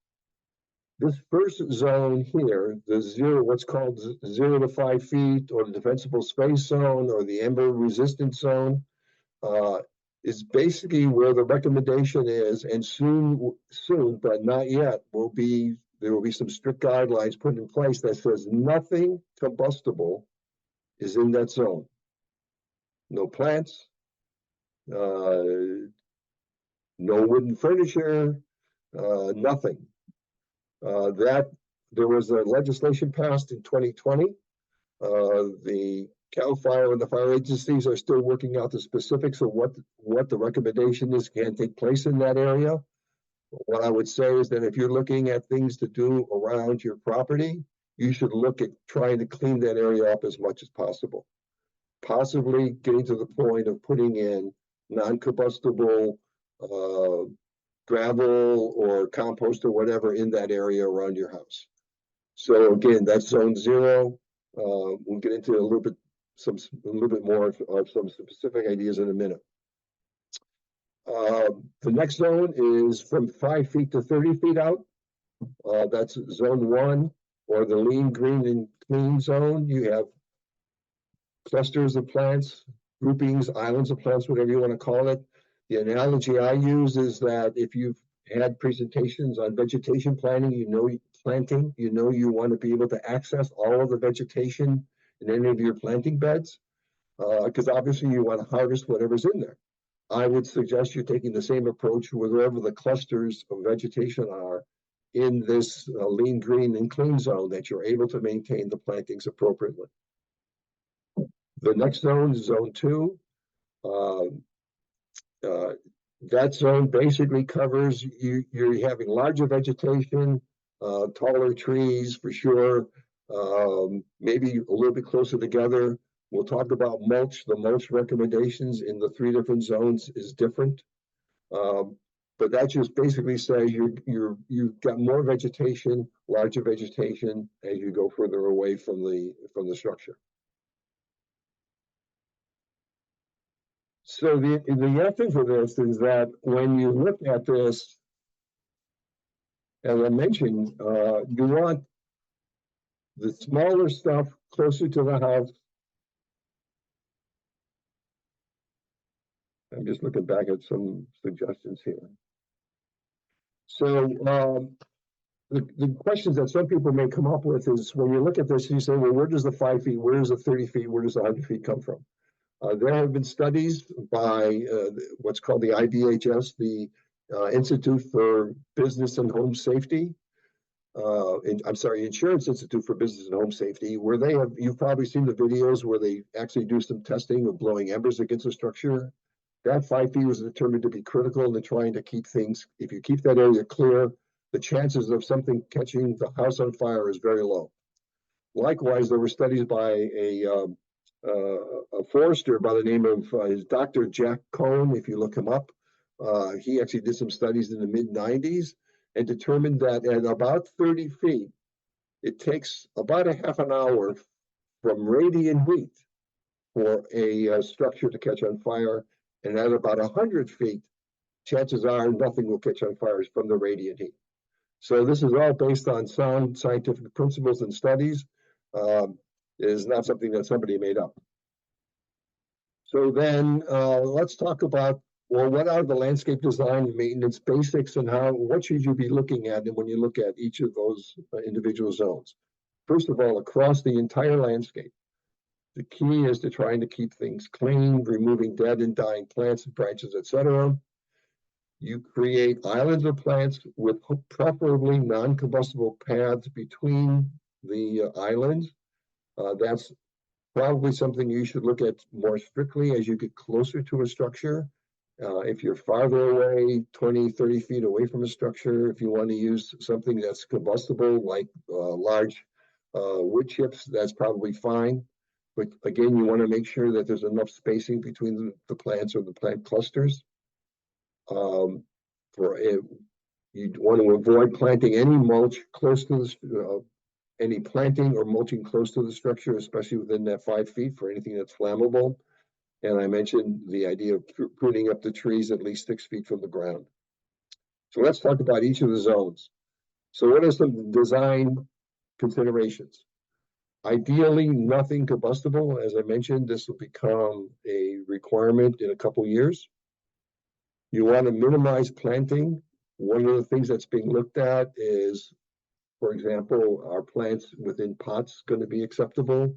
This first zone here, what's called 0 to 5 feet, or the defensible space zone, or the ember resistant zone, is basically where the recommendation is, and soon, but not yet, there will be some strict guidelines put in place that says nothing combustible is in that zone. No plants, no wooden furniture, nothing. There was a legislation passed in 2020. The CAL FIRE and the fire agencies are still working out the specifics of what the recommendation is can take place in that area. What I would say is that if you're looking at things to do around your property, you should look at trying to clean that area up as much as possible. Possibly getting to the point of putting in non-combustible gravel or compost or whatever in that area around your house. So again, that's zone 0. We'll get into a little bit more of some specific ideas in a minute. The next zone is from 5 feet to 30 feet out. That's zone 1, or the lean, green, and clean zone. You have clusters of plants, groupings, islands of plants, whatever you want to call it. The analogy I use is that if you've had presentations on vegetation planting, you know you want to be able to access all of the vegetation in any of your planting beds, because obviously you want to harvest whatever's in there. I would suggest you're taking the same approach wherever the clusters of vegetation are in this lean, green, and clean zone, that you're able to maintain the plantings appropriately. The next zone is zone 2. That zone basically covers you're having larger vegetation, taller trees for sure, maybe a little bit closer together. We'll talk about mulch. The mulch recommendations in the 3 different zones is different, but that just basically says you've got more vegetation, larger vegetation as you go further away from the structure. So the answer for this is that when you look at this, as I mentioned, you want the smaller stuff closer to the house. I'm just looking back at some suggestions here. So the questions that some people may come up with is, when you look at this, you say, well, where does the 5 feet, where does the 30 feet, where does the 100 feet come from? There have been studies by what's called the IBHS, the Institute for Business and Home Safety. Insurance Institute for Business and Home Safety, where you've probably seen the videos where they actually do some testing of blowing embers against a structure. That 5 feet was determined to be critical in trying to keep things, if you keep that area clear, the chances of something catching the house on fire is very low. Likewise, there were studies by a forester by the name of Dr. Jack Cohn. If you look him up, he actually did some studies in the mid-90s and determined that at about 30 feet, it takes about a half an hour from radiant heat for a structure to catch on fire. And at about 100 feet, chances are nothing will catch on fire from the radiant heat. So this is all based on sound scientific principles and studies. It is not something that somebody made up. So then let's talk about, well, what are the landscape design and maintenance basics, and what should you be looking at when you look at each of those individual zones? First of all, across the entire landscape, the key is to trying to keep things clean, removing dead and dying plants and branches, etc. You create islands of plants with preferably non-combustible paths between the islands. That's probably something you should look at more strictly as you get closer to a structure. If you're farther away, 20, 30 feet away from a structure, if you want to use something that's combustible, like large wood chips, that's probably fine. But again, you want to make sure that there's enough spacing between the plants or the plant clusters. You want to avoid planting any mulch close to the any planting or mulching close to the structure, especially within that 5 feet, for anything that's flammable. And I mentioned the idea of pruning up the trees at least 6 feet from the ground. So let's talk about each of the zones. So what are some design considerations? Ideally, nothing combustible. As I mentioned, this will become a requirement in a couple years. You want to minimize planting. One of the things that's being looked at is, for example, are plants within pots going to be acceptable?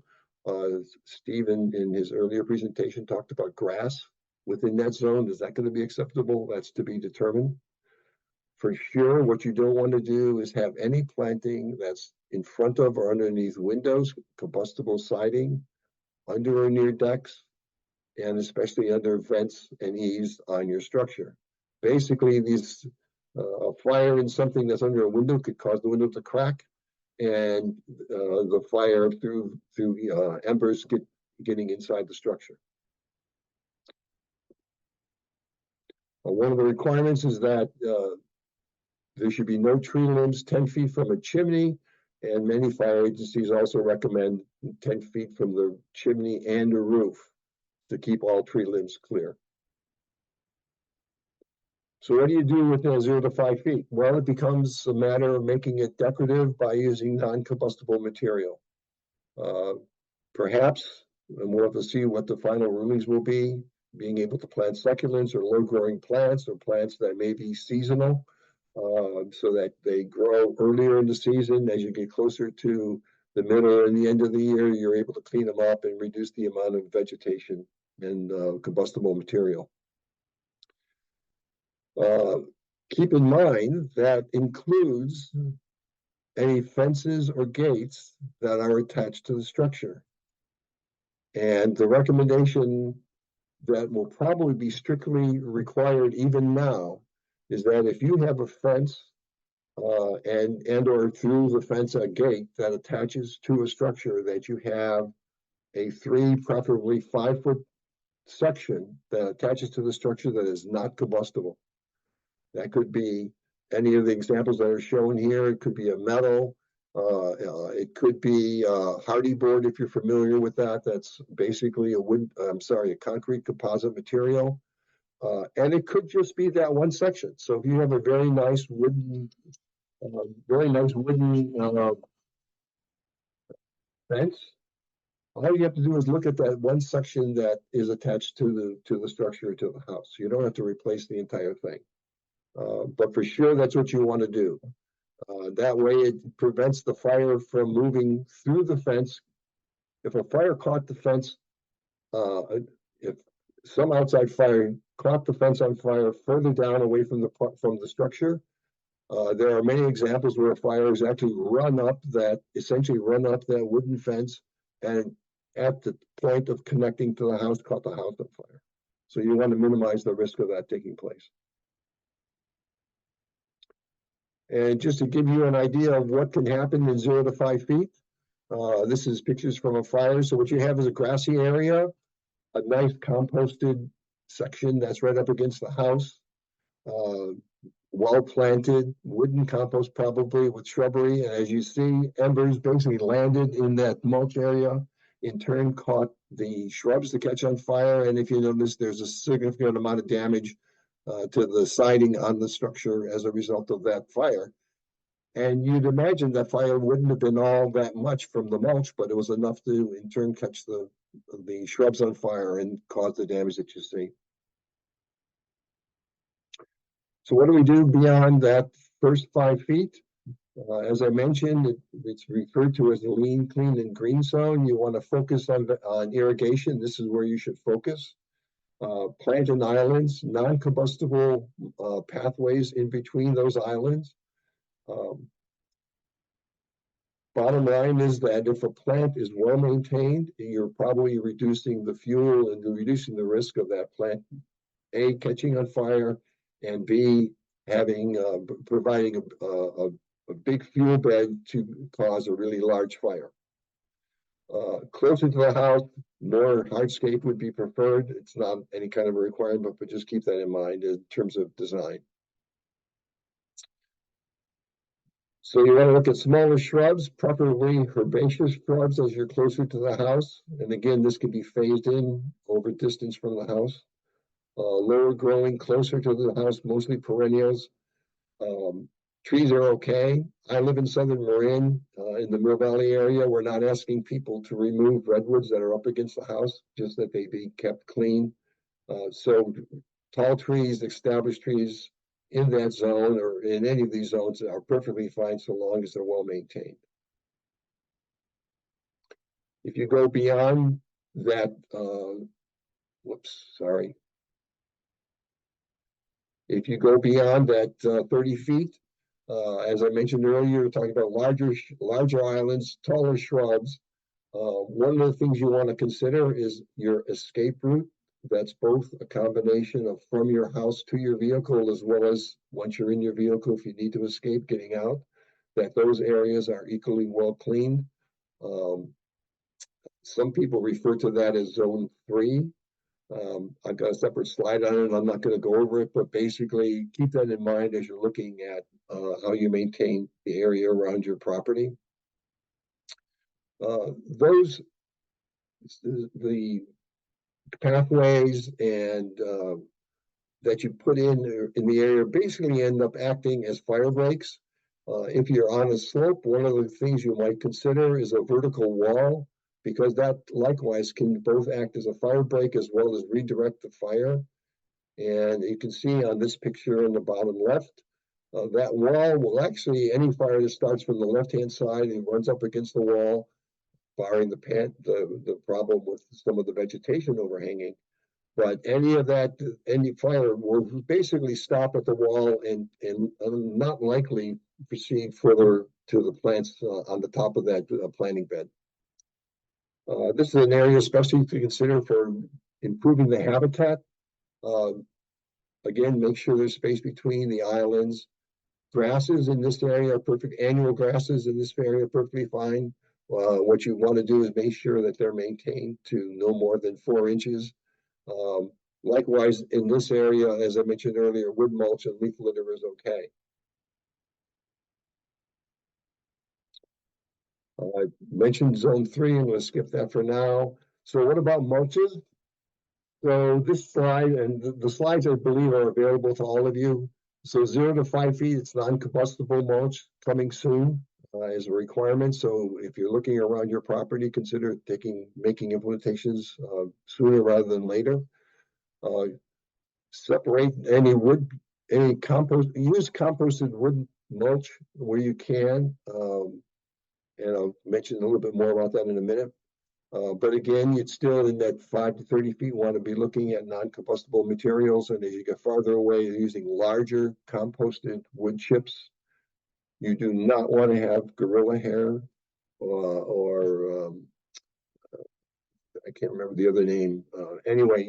Stephen, in his earlier presentation, talked about grass within that zone. Is that going to be acceptable? That's to be determined. For sure, what you don't want to do is have any planting that's in front of or underneath windows, combustible siding, under or near decks, and especially under vents and eaves on your structure. Basically, a fire in something that's under a window could cause the window to crack, and the fire through embers getting inside the structure. One of the requirements is that there should be no tree limbs 10 feet from a chimney, and many fire agencies also recommend 10 feet from the chimney and a roof to keep all tree limbs clear. So what do you do with 0 to 5 feet? Well, it becomes a matter of making it decorative by using non-combustible material. Perhaps, and we'll have to see what the final rulings will be, being able to plant succulents or low-growing plants or plants that may be seasonal, so that they grow earlier in the season. As you get closer to the middle and the end of the year, you're able to clean them up and reduce the amount of vegetation and combustible material. Keep in mind that includes any fences or gates that are attached to the structure. And the recommendation that will probably be strictly required even now is that if you have a fence and or through the fence a gate that attaches to a structure, that you have a 3, preferably 5 foot section that attaches to the structure that is not combustible. That could be any of the examples that are shown here. It could be a metal. It could be hardy board, if you're familiar with that. That's basically a concrete composite material. And it could just be that one section. So if you have a very nice wooden fence, all you have to do is look at that one section that is attached to the structure, to the house. You don't have to replace the entire thing. But for sure, that's what you want to do. That way it prevents the fire from moving through the fence. If a fire caught the fence, if some outside fire caught the fence on fire further down away from the structure, there are many examples where fires actually essentially run up that wooden fence, and at the point of connecting to the house, caught the house on fire. So you want to minimize the risk of that taking place. And just to give you an idea of what can happen in 0 to 5 feet, this is pictures from a fire. So what you have is a grassy area, a nice composted section that's right up against the house, well-planted, wooden compost probably with shrubbery. And as you see, embers basically landed in that mulch area, in turn caught the shrubs to catch on fire. And if you notice, there's a significant amount of damage to the siding on the structure as a result of that fire. And you'd imagine that fire wouldn't have been all that much from the mulch, but it was enough to in turn catch the shrubs on fire and cause the damage that you see. So what do we do beyond that first 5 feet? As I mentioned, it's referred to as the lean, clean, and green zone. You want to focus on irrigation. This is where you should focus. Planted islands, non-combustible pathways in between those islands. Bottom line is that if a plant is well maintained, you're probably reducing the fuel and reducing the risk of that plant, A, catching on fire, and B, providing a big fuel bed to cause a really large fire. Closer to the house, more hardscape would be preferred. It's not any kind of a requirement, but just keep that in mind in terms of design. So you want to look at smaller shrubs, preferably herbaceous shrubs as you're closer to the house. And again, this can be phased in over distance from the house. Lower growing, closer to the house, mostly perennials. Trees are okay. I live in Southern Marin, in the Mill Valley area. We're not asking people to remove redwoods that are up against the house, just that they be kept clean. So tall trees, established trees in that zone or in any of these zones are perfectly fine so long as they're well maintained. If you go beyond that, If you go beyond that 30 feet, as I mentioned earlier, we're talking about larger islands, taller shrubs. One of the things you want to consider is your escape route. That's both a combination of from your house to your vehicle, as well as once you're in your vehicle, if you need to escape, getting out, that those areas are equally well cleaned. Some people refer to that as zone 3. I've got a separate slide on it. I'm not going to go over it, but basically keep that in mind as you're looking at how you maintain the area around your property. Those the pathways and that you put in the area basically end up acting as fire breaks. If you're on a slope, one of the things you might consider is a vertical wall, because that likewise can both act as a fire break as well as redirect the fire. And you can see on this picture in the bottom left, that wall will actually, any fire that starts from the left-hand side and runs up against the wall, barring the problem with some of the vegetation overhanging. But any fire will basically stop at the wall and not likely proceed further to the plants on the top of that planting bed. This is an area especially to consider for improving the habitat. Again, make sure there's space between the islands. Grasses in this area are perfect. Annual grasses in this area are perfectly fine. What you want to do is make sure that they're maintained to no more than 4 inches. Likewise, in this area, as I mentioned earlier, wood mulch and leaf litter is okay. I mentioned zone 3. I'm going to skip that for now. So what about mulches? So this slide, and the slides I believe are available to all of you. So 0 to 5 feet, it's non-combustible mulch coming soon as a requirement. So if you're looking around your property, consider making implementations sooner rather than later. Separate any use composted wood mulch where you can. And I'll mention a little bit more about that in a minute. But again, it's still in that 5 to 30 feet, want to be looking at non-combustible materials. And as you get farther away, you're using larger composted wood chips. You do not want to have gorilla hair or I can't remember the other name. Anyway,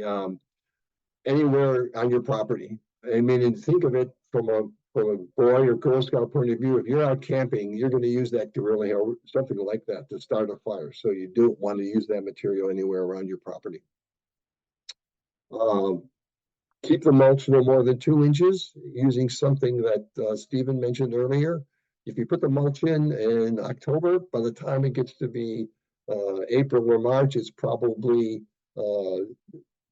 anywhere on your property. I mean, and think of it from a boy or Girl Scout point of view. If you're out camping, you're going to use that gorilla hair, something like that, to start a fire. So you don't want to use that material anywhere around your property. Keep the mulch no more than 2 inches, using something that Stephen mentioned earlier. If you put the mulch in October, by the time it gets to be April or March, it's probably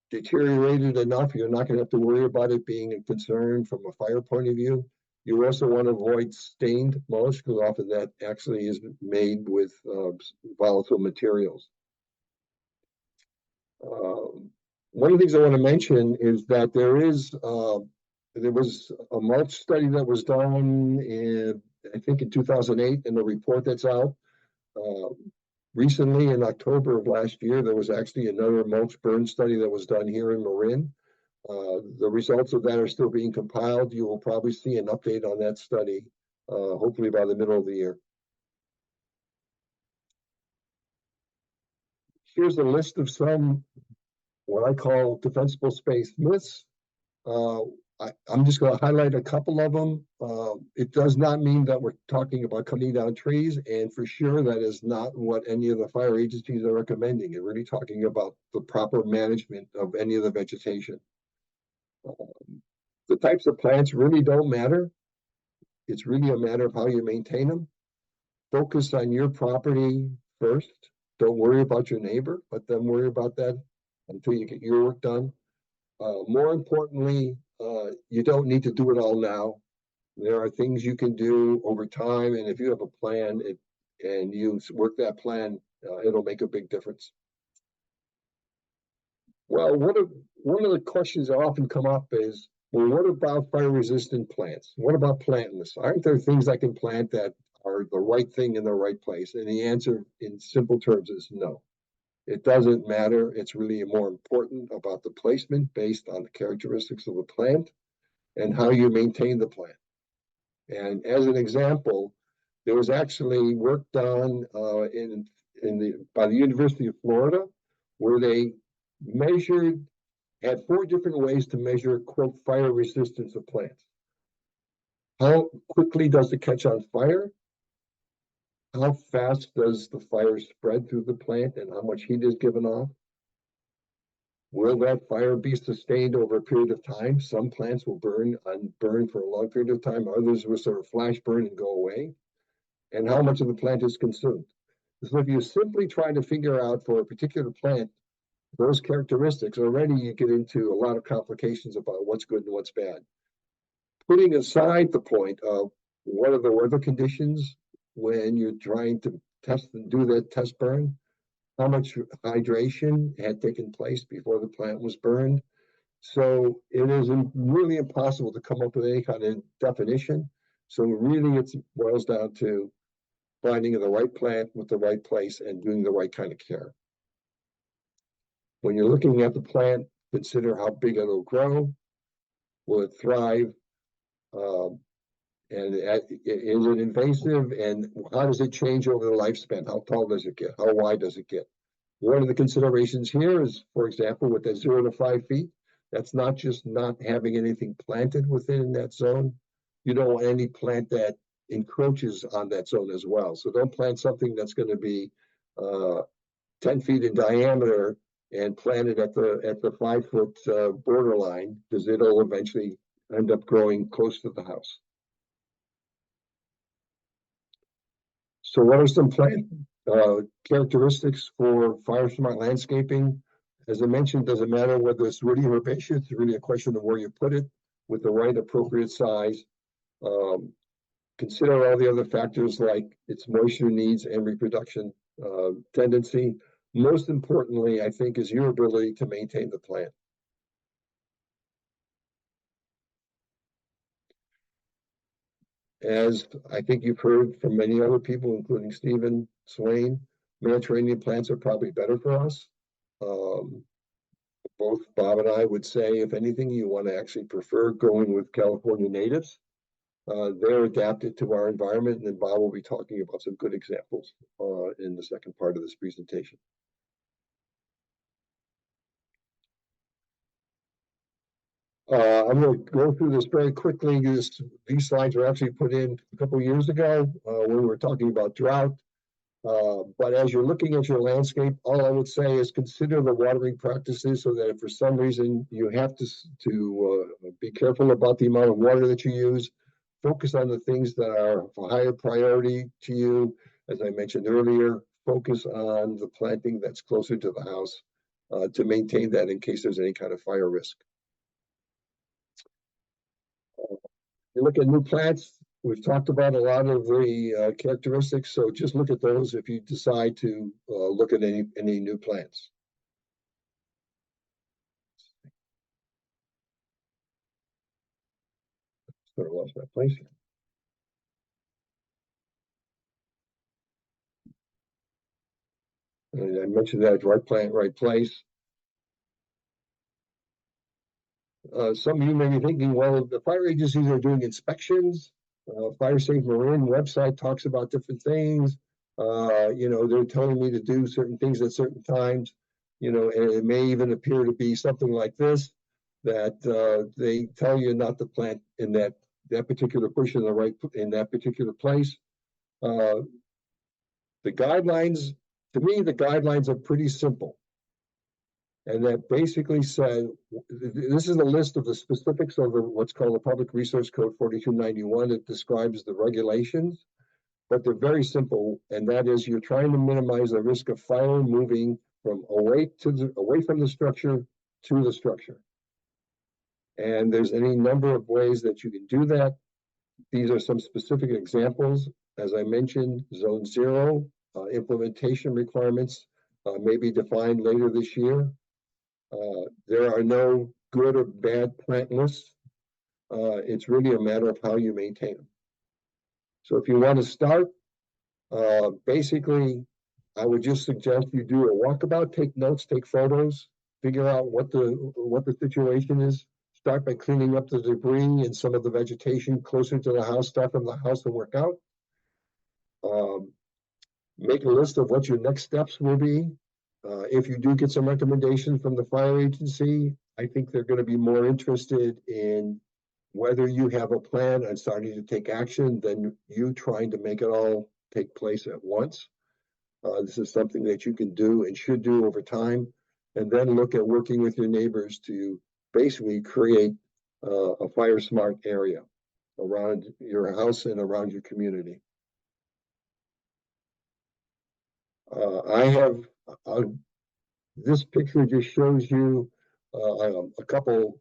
deteriorated enough. You're not going to have to worry about it being a concern from a fire point of view. You also want to avoid stained mulch, because often that actually is made with volatile materials. One of the things I want to mention is that there was a mulch study that was done I think in 2008, and a report that's out. Recently, in October of last year, there was actually another mulch burn study that was done here in Marin. The results of that are still being compiled. You will probably see an update on that study, hopefully by the middle of the year. Here's a list of some, what I call defensible space myths. I'm just going to highlight a couple of them. It does not mean that we're talking about cutting down trees, and for sure that is not what any of the fire agencies are recommending. They're really talking about the proper management of any of the vegetation. The types of plants really don't matter. It's really a matter of how you maintain them. Focus on your property first. Don't worry about your neighbor, but then worry about that until you get your work done. More importantly, you don't need to do it all now. There are things you can do over time, and if you have a plan and you work that plan, it'll make a big difference. Well, one of the questions that often come up is, well, what about fire-resistant plants? What about planting this? Aren't there things I can plant that are the right thing in the right place? And the answer in simple terms is no. It doesn't matter. It's really more important about the placement based on the characteristics of the plant and how you maintain the plant. And as an example, there was actually work done by the University of Florida, where they had 4 different ways to measure, quote, fire resistance of plants. How quickly does it catch on fire? How fast does the fire spread through the plant and how much heat is given off? Will that fire be sustained over a period of time? Some plants will burn for a long period of time. Others will sort of flash burn and go away. And how much of the plant is consumed? So if you simply try to figure out for a particular plant those characteristics, already you get into a lot of complications about what's good and what's bad. Putting aside the point of what are the weather conditions when you're trying to test and do that test burn, how much hydration had taken place before the plant was burned. So it is really impossible to come up with any kind of definition. So really it boils down to finding the right plant with the right place and doing the right kind of care. When you're looking at the plant, consider how big it'll grow. Will it thrive? And is it invasive? And how does it change over the lifespan? How tall does it get? How wide does it get? One of the considerations here is, for example, with that 0 to 5 feet, that's not just not having anything planted within that zone. You don't want any plant that encroaches on that zone as well. So don't plant something that's going to be 10 feet in diameter and plant it at the 5 foot borderline, because it'll eventually end up growing close to the house. So what are some plant characteristics for fire smart landscaping? As I mentioned, doesn't matter whether it's woody or herbaceous, it's really a question of where you put it with the right appropriate size. Consider all the other factors like its moisture needs and reproduction tendency. Most importantly, I think, is your ability to maintain the plant. As I think you've heard from many other people, including Stephen, Swain, Mediterranean plants are probably better for us. Both Bob and I would say, if anything, you want to actually prefer going with California natives. They're adapted to our environment, and then Bob will be talking about some good examples in the second part of this presentation. I'm going to go through this very quickly. These slides were actually put in a couple of years ago when we were talking about drought. But as you're looking at your landscape, all I would say is consider the watering practices, so that if for some reason you have to be careful about the amount of water that you use. Focus on the things that are of a higher priority to you. As I mentioned earlier, focus on the planting that's closer to the house to maintain that in case there's any kind of fire risk. You look at new plants, we've talked about a lot of the characteristics, so just look at those if you decide to look at any new plants. Sort of lost my place here. And I mentioned that right plant, right place. Some of you may be thinking, well, the fire agencies are doing inspections. Fire Safe Marin website talks about different things. They're telling me to do certain things at certain times. And it may even appear to be something like this, that they tell you not to plant in that particular bush in that particular place. The guidelines, to me, the guidelines are pretty simple. And that basically said, this is a list of the specifics of what's called the Public Resource Code 4291. It describes the regulations, but they're very simple. And that is, you're trying to minimize the risk of fire moving from away from the structure to the structure. And there's any number of ways that you can do that. These are some specific examples. As I mentioned, Zone 0 implementation requirements may be defined later this year. There are no good or bad plant lists. It's really a matter of how you maintain them. So if you want to start, basically, I would just suggest you do a walkabout, take notes, take photos, figure out what the situation is. Start by cleaning up the debris and some of the vegetation closer to the house. Start from the house and work out. Make a list of what your next steps will be. If you do get some recommendations from the fire agency, I think they're going to be more interested in whether you have a plan and starting to take action than you trying to make it all take place at once. This is something that you can do and should do over time. and then look at working with your neighbors to basically create a fire smart area around your house and around your community. I have this picture just shows you a couple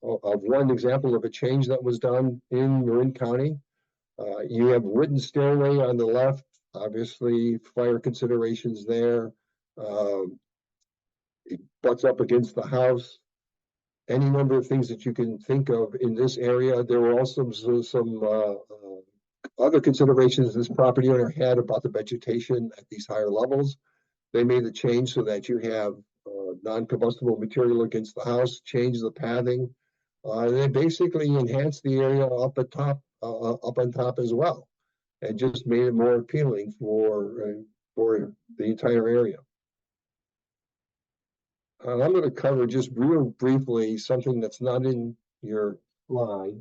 of one example of a change that was done in Marin County. You have wooden stairway on the left, obviously fire considerations there. It butts up against the house. Any number of things that you can think of in this area. There were also some other considerations this property owner had about the vegetation at these higher levels. They made the change so that you have non-combustible material against the house, change the pathing. They basically enhanced the area up on top as well, and just made it more appealing for the entire area. I'm going to cover just real briefly something that's not in your slide,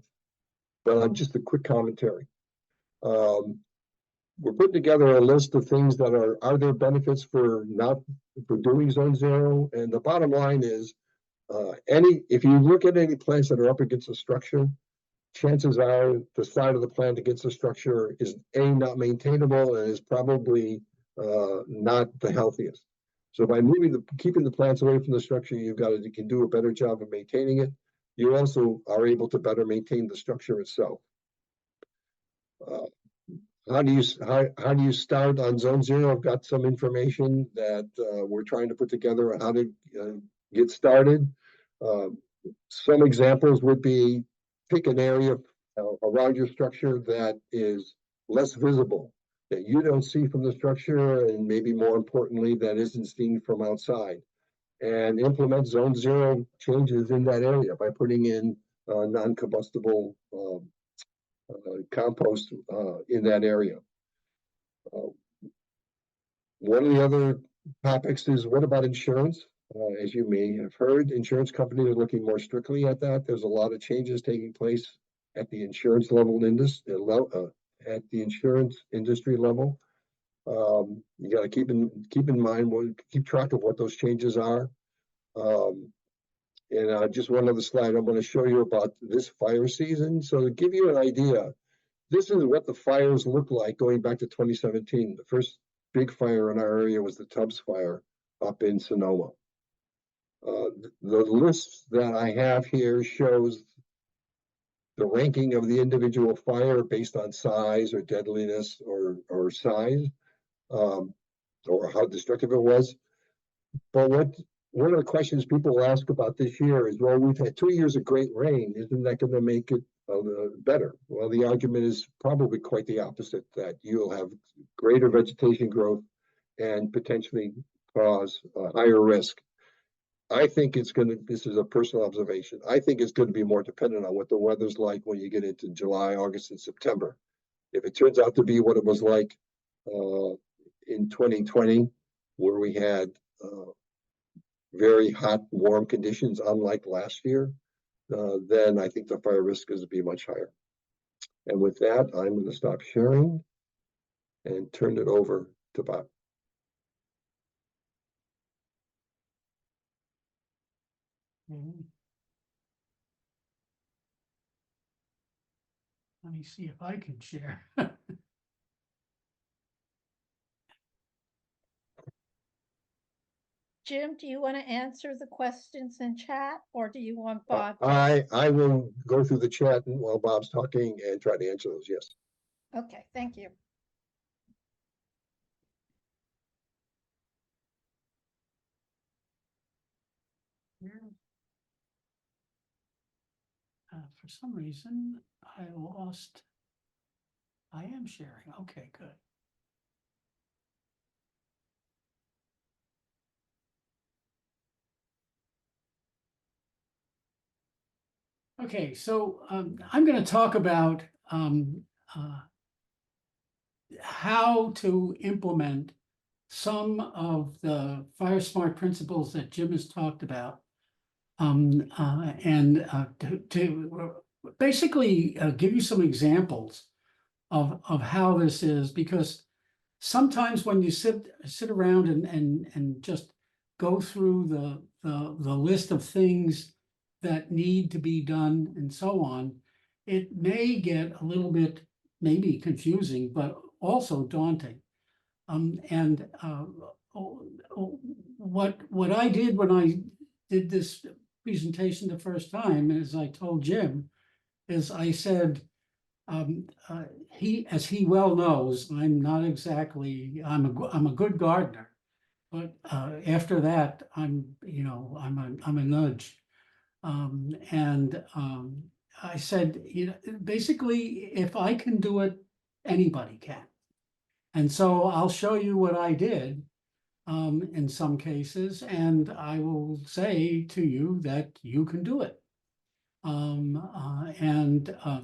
but just a quick commentary. We're putting together a list of things that are there benefits for doing zone zero, and the bottom line is if you look at any plants that are up against a structure, chances are the side of the plant against the structure is not maintainable and is probably not the healthiest. So by keeping the plants away from the structure, you can do a better job of maintaining it. You also are able to better maintain the structure itself. How do you start on zone zero? I've got some information that we're trying to put together on how to get started. Some examples would be pick an area around your structure that is less visible, that you don't see from the structure, and maybe more importantly, that isn't seen from outside. And implement zone zero changes in that area by putting in non-combustible compost in that area. One of the other topics is, what about insurance? As you may have heard, insurance companies are looking more strictly at that. There's a lot of changes taking place at the insurance level at the insurance industry level. You got to keep in mind, keep track of what those changes are. And just one other slide, I'm going to show you about this fire season. So to give you an idea, this is what the fires look like going back to 2017. The first big fire in our area was the Tubbs fire up in Sonoma. The list that I have here shows the ranking of the individual fire based on size or deadliness or size, or how destructive it was. But one of the questions people ask about this year is, well, we've had 2 years of great rain. Isn't that going to make it better? Well, the argument is probably quite the opposite, that you'll have greater vegetation growth and potentially cause higher risk. I think this is a personal observation, I think it's going to be more dependent on what the weather's like when you get into July, August, and September. If it turns out to be what it was like in 2020, where we had very hot, warm conditions, unlike last year, then I think the fire risk is to be much higher. And with that, I'm going to stop sharing and turn it over to Bob. Let me see if I can share. Jim, do you want to answer the questions in chat, or do you want Bob? I will go through the chat while Bob's talking and try to answer those, yes. Okay, thank you. For some reason, I lost. I am sharing. Okay, good. Okay, so I'm going to talk about how to implement some of the fire smart principles that Jim has talked about, and to basically give you some examples of how this is, because sometimes when you sit around and just go through the list of things that need to be done and so on, it may get a little bit maybe confusing, but also daunting. What I did when I did this presentation the first time, as I told Jim, is I said, as he well knows, I'm not exactly, I'm a good gardener, but after that, I'm a nudge. I said, basically, if I can do it, anybody can. And so I'll show you what I did in some cases, and I will say to you that you can do it.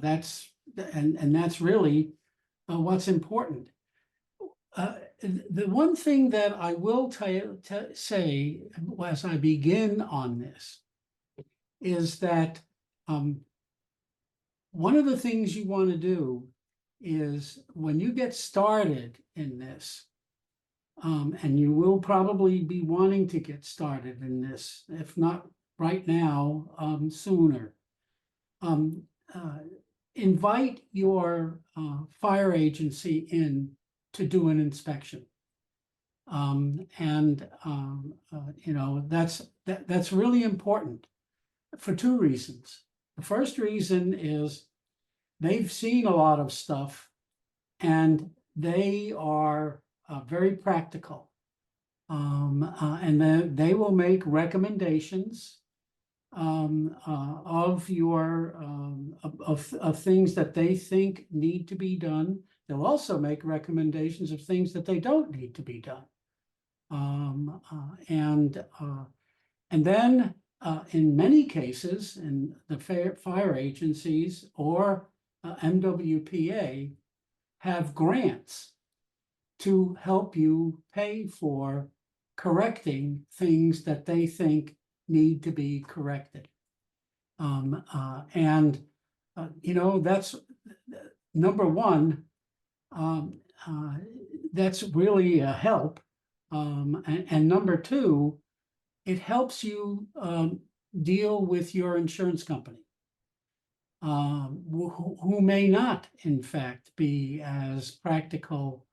That's really what's important. The one thing that I will say as I begin on this is that one of the things you want to do is when you get started in this, and you will probably be wanting to get started in this, if not right now, sooner. Invite your fire agency in to do an inspection. That's really important for two reasons. The first reason is they've seen a lot of stuff and they are very practical. And then they will make recommendations of your of things that they think need to be done. They'll also make recommendations of things that they don't need to be done. And then in many cases, in the fire agencies or MWPA have grants to help you pay for correcting things that they think need to be corrected. That's number one. That's really a help. And number two, it helps you deal with your insurance company, who may not, in fact, be as practical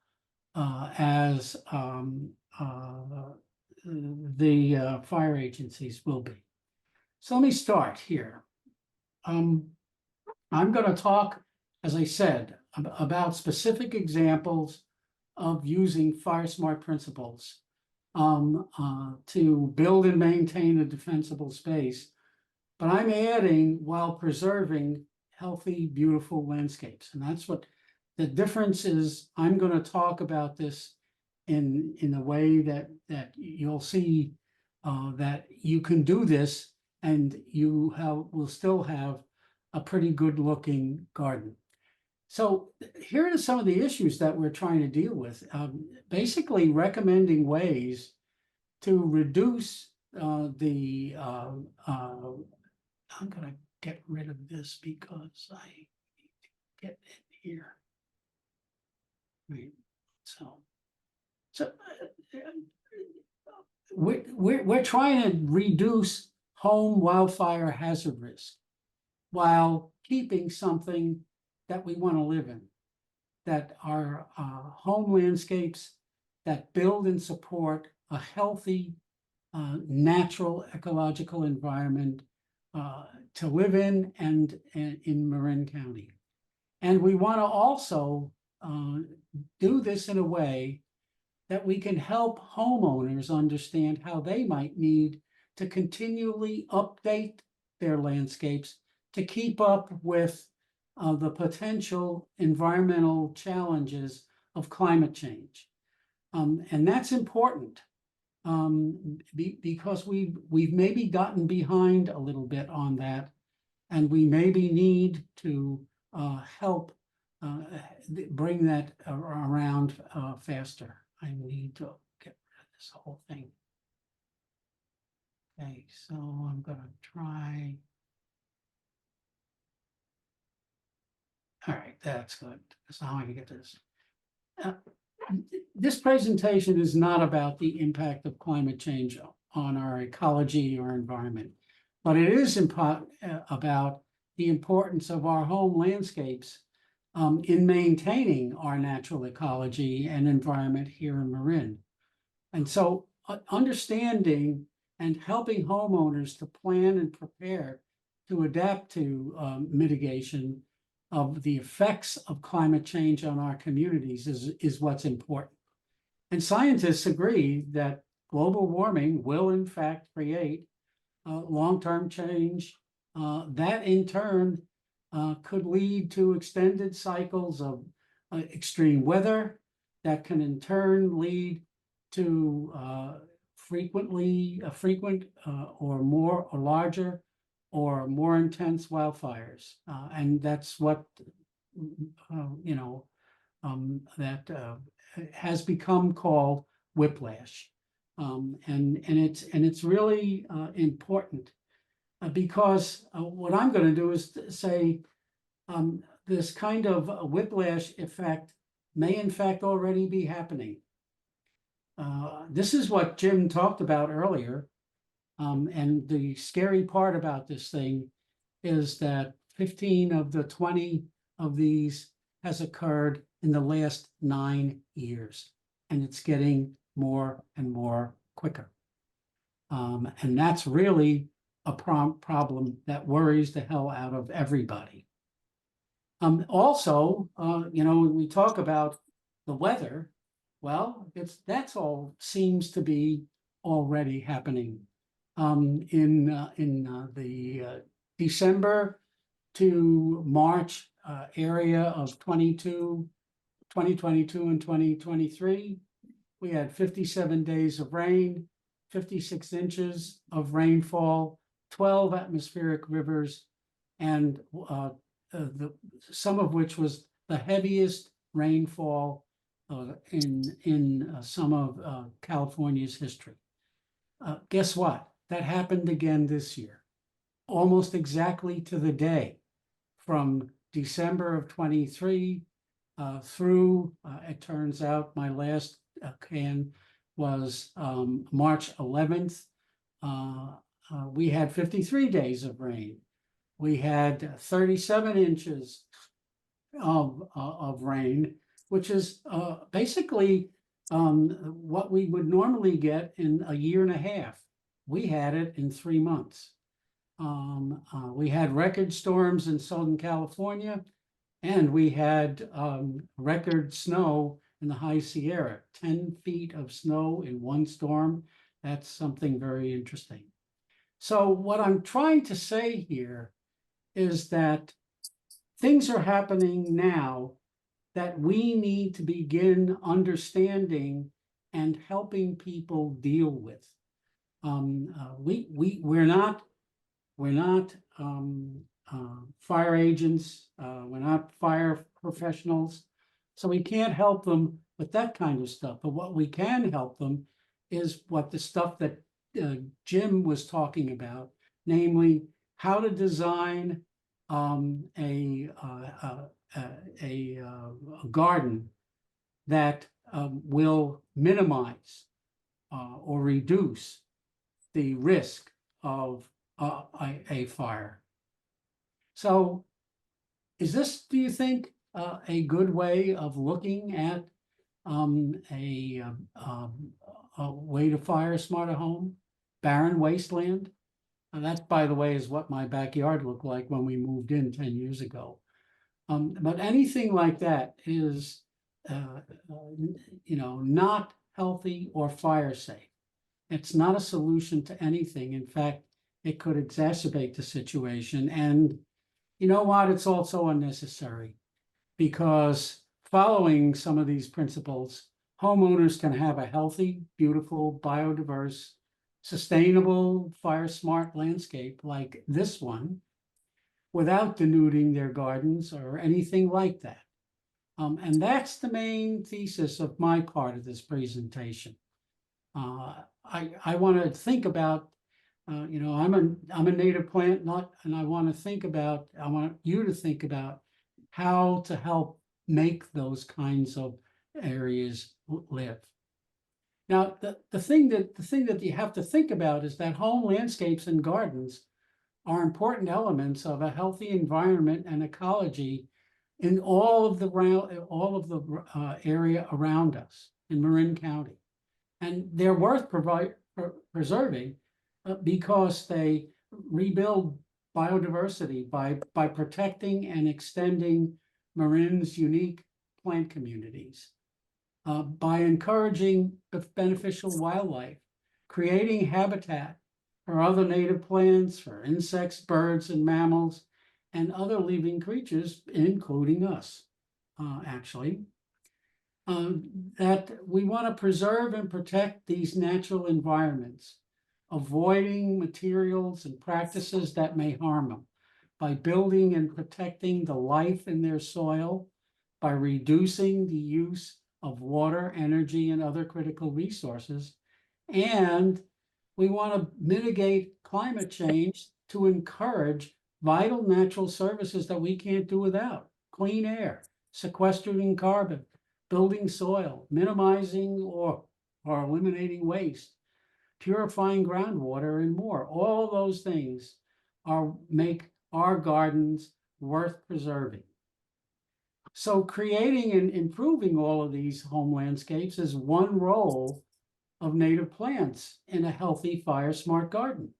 as the fire agencies will be. So let me start here. I'm going to talk, as I said, about specific examples of using fire smart principles to build and maintain a defensible space. But I'm adding while preserving healthy, beautiful landscapes. And that's what the difference is. I'm going to talk about this in a way that you'll see that you can do this and you will still have a pretty good looking garden. So here are some of the issues that we're trying to deal with. Basically recommending ways to reduce I'm going to get rid of this because I need to get in here. Right. So we're trying to reduce home wildfire hazard risk while keeping something that we want to live in, that are home landscapes that build and support a healthy, natural ecological environment to live in and in Marin County. And we want to also do this in a way that we can help homeowners understand how they might need to continually update their landscapes to keep up with the potential environmental challenges of climate change. And that's important because we've maybe gotten behind a little bit on that, and we maybe need to help bring that around faster. I need to get rid of this whole thing. Okay, so I'm going to try. All right, that's good. That's how I can get this. This presentation is not about the impact of climate change on our ecology or environment. But it is about the importance of our home landscapes in maintaining our natural ecology and environment here in Marin. And so understanding and helping homeowners to plan and prepare to adapt to mitigation of the effects of climate change on our communities is what's important. And scientists agree that global warming will in fact create long-term change that in turn could lead to extended cycles of extreme weather that can in turn lead to frequent or more or larger or more intense wildfires. And that's what, that has become called whiplash. And it's really important because what I'm going to do is say this kind of whiplash effect may in fact already be happening. This is what Jim talked about earlier. And the scary part about this thing is that 15 of the 20 of these has occurred in the last 9 years, and it's getting more and more quicker. And that's really a problem that worries the hell out of everybody. Also, when we talk about the weather, well, that's all seems to be already happening. In the December to March area of 2022 and 2023, we had 57 days of rain, 56 inches of rainfall, 12 atmospheric rivers, and some of which was the heaviest rainfall in some of California's history. Guess what? That happened again this year, almost exactly to the day, from December of 23 through, it turns out my last can was March 11th. We had 53 days of rain. We had 37 inches of rain, which is basically what we would normally get in a year and a half. We had it in 3 months. We had record storms in Southern California, and we had record snow in the High Sierra, 10 feet of snow in one storm. That's something very interesting. So what I'm trying to say here is that things are happening now that we need to begin understanding and helping people deal with. We're not fire agents. We're not fire professionals, so we can't help them with that kind of stuff. But what we can help them is what the stuff that Jim was talking about, namely how to design a garden that will minimize or reduce the risk of a fire. So is this, do you think, a good way of looking at a way to fire smart a home? Barren wasteland? And that, by the way, is what my backyard looked like when we moved in 10 years ago. But anything like that is, not healthy or fire safe. It's not a solution to anything. In fact, it could exacerbate the situation. And you know what? It's also unnecessary, because following some of these principles, homeowners can have a healthy, beautiful, biodiverse, sustainable, fire smart landscape like this one without denuding their gardens or anything like that. And that's the main thesis of my part of this presentation. I want to think about, I'm a native plant nut, and I want you to think about how to help make those kinds of areas live. Now, the thing that you have to think about is that home landscapes and gardens are important elements of a healthy environment and ecology in all of the area around us in Marin County. And they're worth preserving because they rebuild biodiversity by protecting and extending Marin's unique plant communities, by encouraging beneficial wildlife, creating habitat for other native plants, for insects, birds, and mammals, and other living creatures, including us, actually. That we want to preserve and protect these natural environments, avoiding materials and practices that may harm them, by building and protecting the life in their soil, by reducing the use of water, energy, and other critical resources. And we want to mitigate climate change to encourage vital natural services that we can't do without: clean air, sequestering carbon, building soil, minimizing or eliminating waste, purifying groundwater, and more. All those things make our gardens worth preserving. So creating and improving all of these home landscapes is one role of native plants in a healthy fire-smart garden.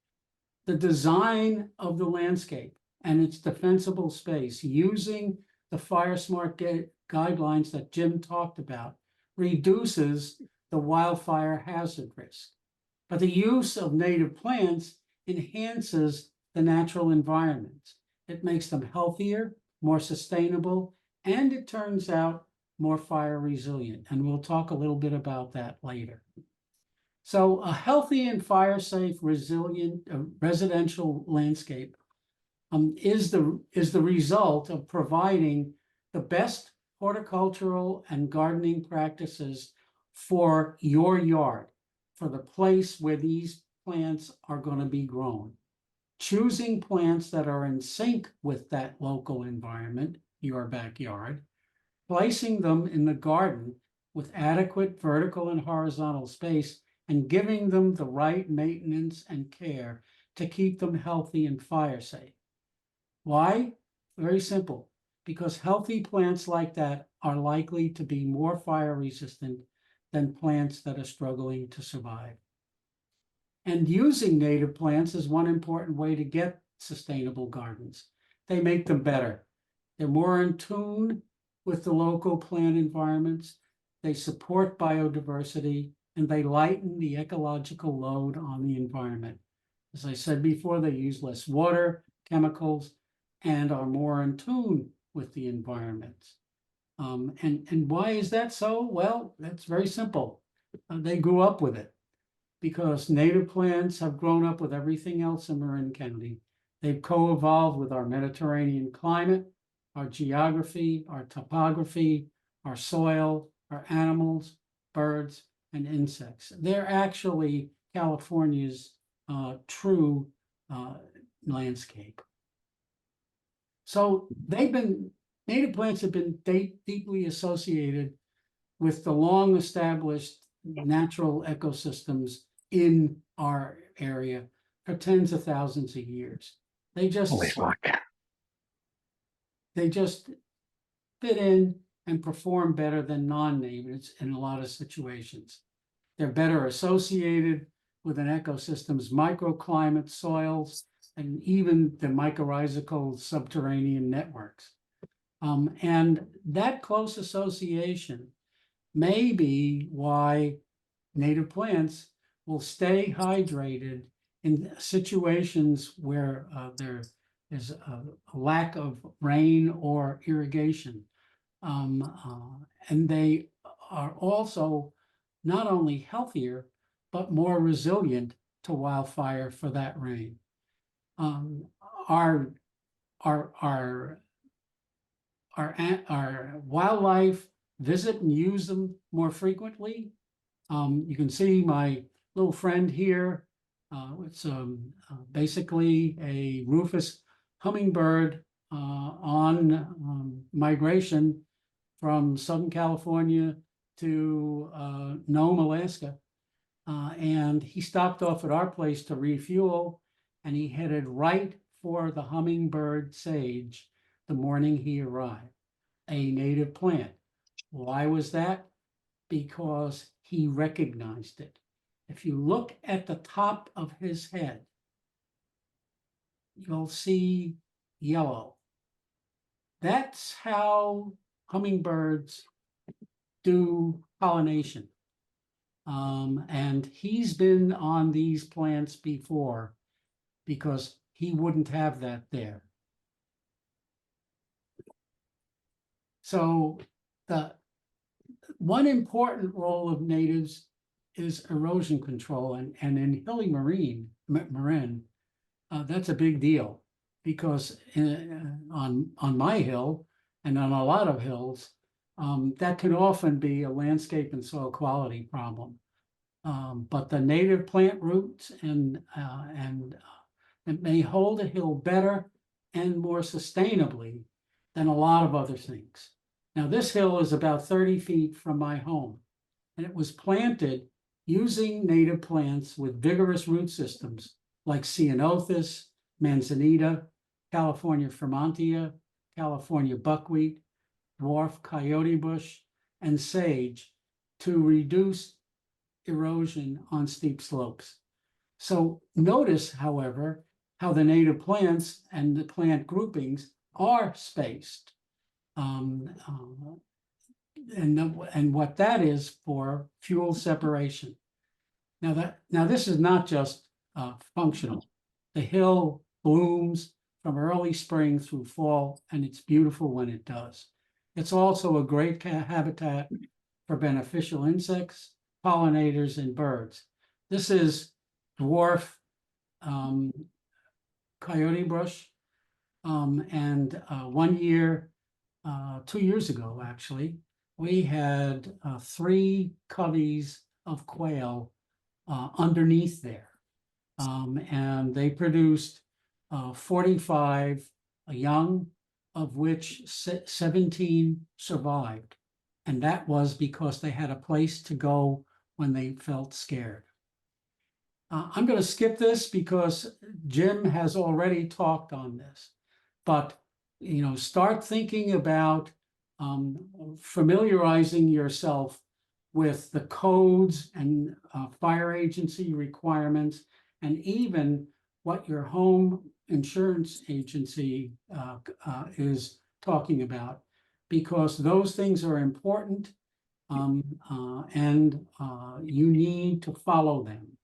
The design of the landscape and its defensible space using the fire-smart guidelines that Jim talked about reduces the wildfire hazard risk. But the use of native plants enhances the natural environment. It makes them healthier, more sustainable, and it turns out more fire resilient. And we'll talk a little bit about that later. So a healthy and fire safe, resilient residential landscape is the result of providing the best horticultural and gardening practices for your yard, for the place where these plants are going to be grown. Choosing plants that are in sync with that local environment, your backyard, placing them in the garden with adequate vertical and horizontal space, and giving them the right maintenance and care to keep them healthy and fire safe. Why? Very simple. Because healthy plants like that are likely to be more fire resistant than plants that are struggling to survive. And using native plants is one important way to get sustainable gardens. They make them better. They're more in tune with the local plant environments. They support biodiversity, and they lighten the ecological load on the environment. As I said before, they use less water, chemicals, and are more in tune with the environment. And why is that so? Well, that's very simple. They grew up with it because native plants have grown up with everything else in Marin County. They've co-evolved with our Mediterranean climate, our geography, our topography, our soil, our animals, birds, and insects. They're actually California's true landscape. So native plants have been deeply associated with the long established natural ecosystems in our area for tens of thousands of years. They just fit in and perform better than non-natives in a lot of situations. They're better associated with an ecosystem's microclimate, soils, and even the mycorrhizal subterranean networks. And that close association may be why native plants will stay hydrated in situations where there is a lack of rain or irrigation. And they are also not only healthier, but more resilient to wildfire for that rain. Our wildlife visit and use them more frequently. You can see my little friend here. It's basically a rufous hummingbird on migration from Southern California to Nome, Alaska. And he stopped off at our place to refuel, and he headed right for the hummingbird sage the morning he arrived, a native plant. Why was that? Because he recognized it. If you look at the top of his head, you'll see yellow. That's how hummingbirds do pollination. And he's been on these plants before because he wouldn't have that there. So the one important role of natives is erosion control, and in hilly marin, that's a big deal because on my hill and on a lot of hills, that can often be a landscape and soil quality problem. But the native plant roots it may hold a hill better and more sustainably than a lot of other things. Now, this hill is about 30 feet from my home, and it was planted using native plants with vigorous root systems like ceanothus, manzanita, California Fremontia, California buckwheat, dwarf coyote bush, and sage to reduce erosion on steep slopes. So notice, however, how the native plants and the plant groupings are spaced. And what that is for fuel separation. Now this is not just functional. The hill blooms from early spring through fall, and it's beautiful when it does. It's also a great habitat for beneficial insects, pollinators, and birds. This is dwarf coyote bush. And 1 year, 2 years ago, actually, we had 3 coveys of quail underneath there. And they produced 45 young, of which 17 survived. And that was because they had a place to go when they felt scared. I'm going to skip this because Jim has already talked on this, but start thinking about familiarizing yourself with the codes and fire agency requirements, and even what your home insurance agency is talking about, because those things are important, and you need to follow them.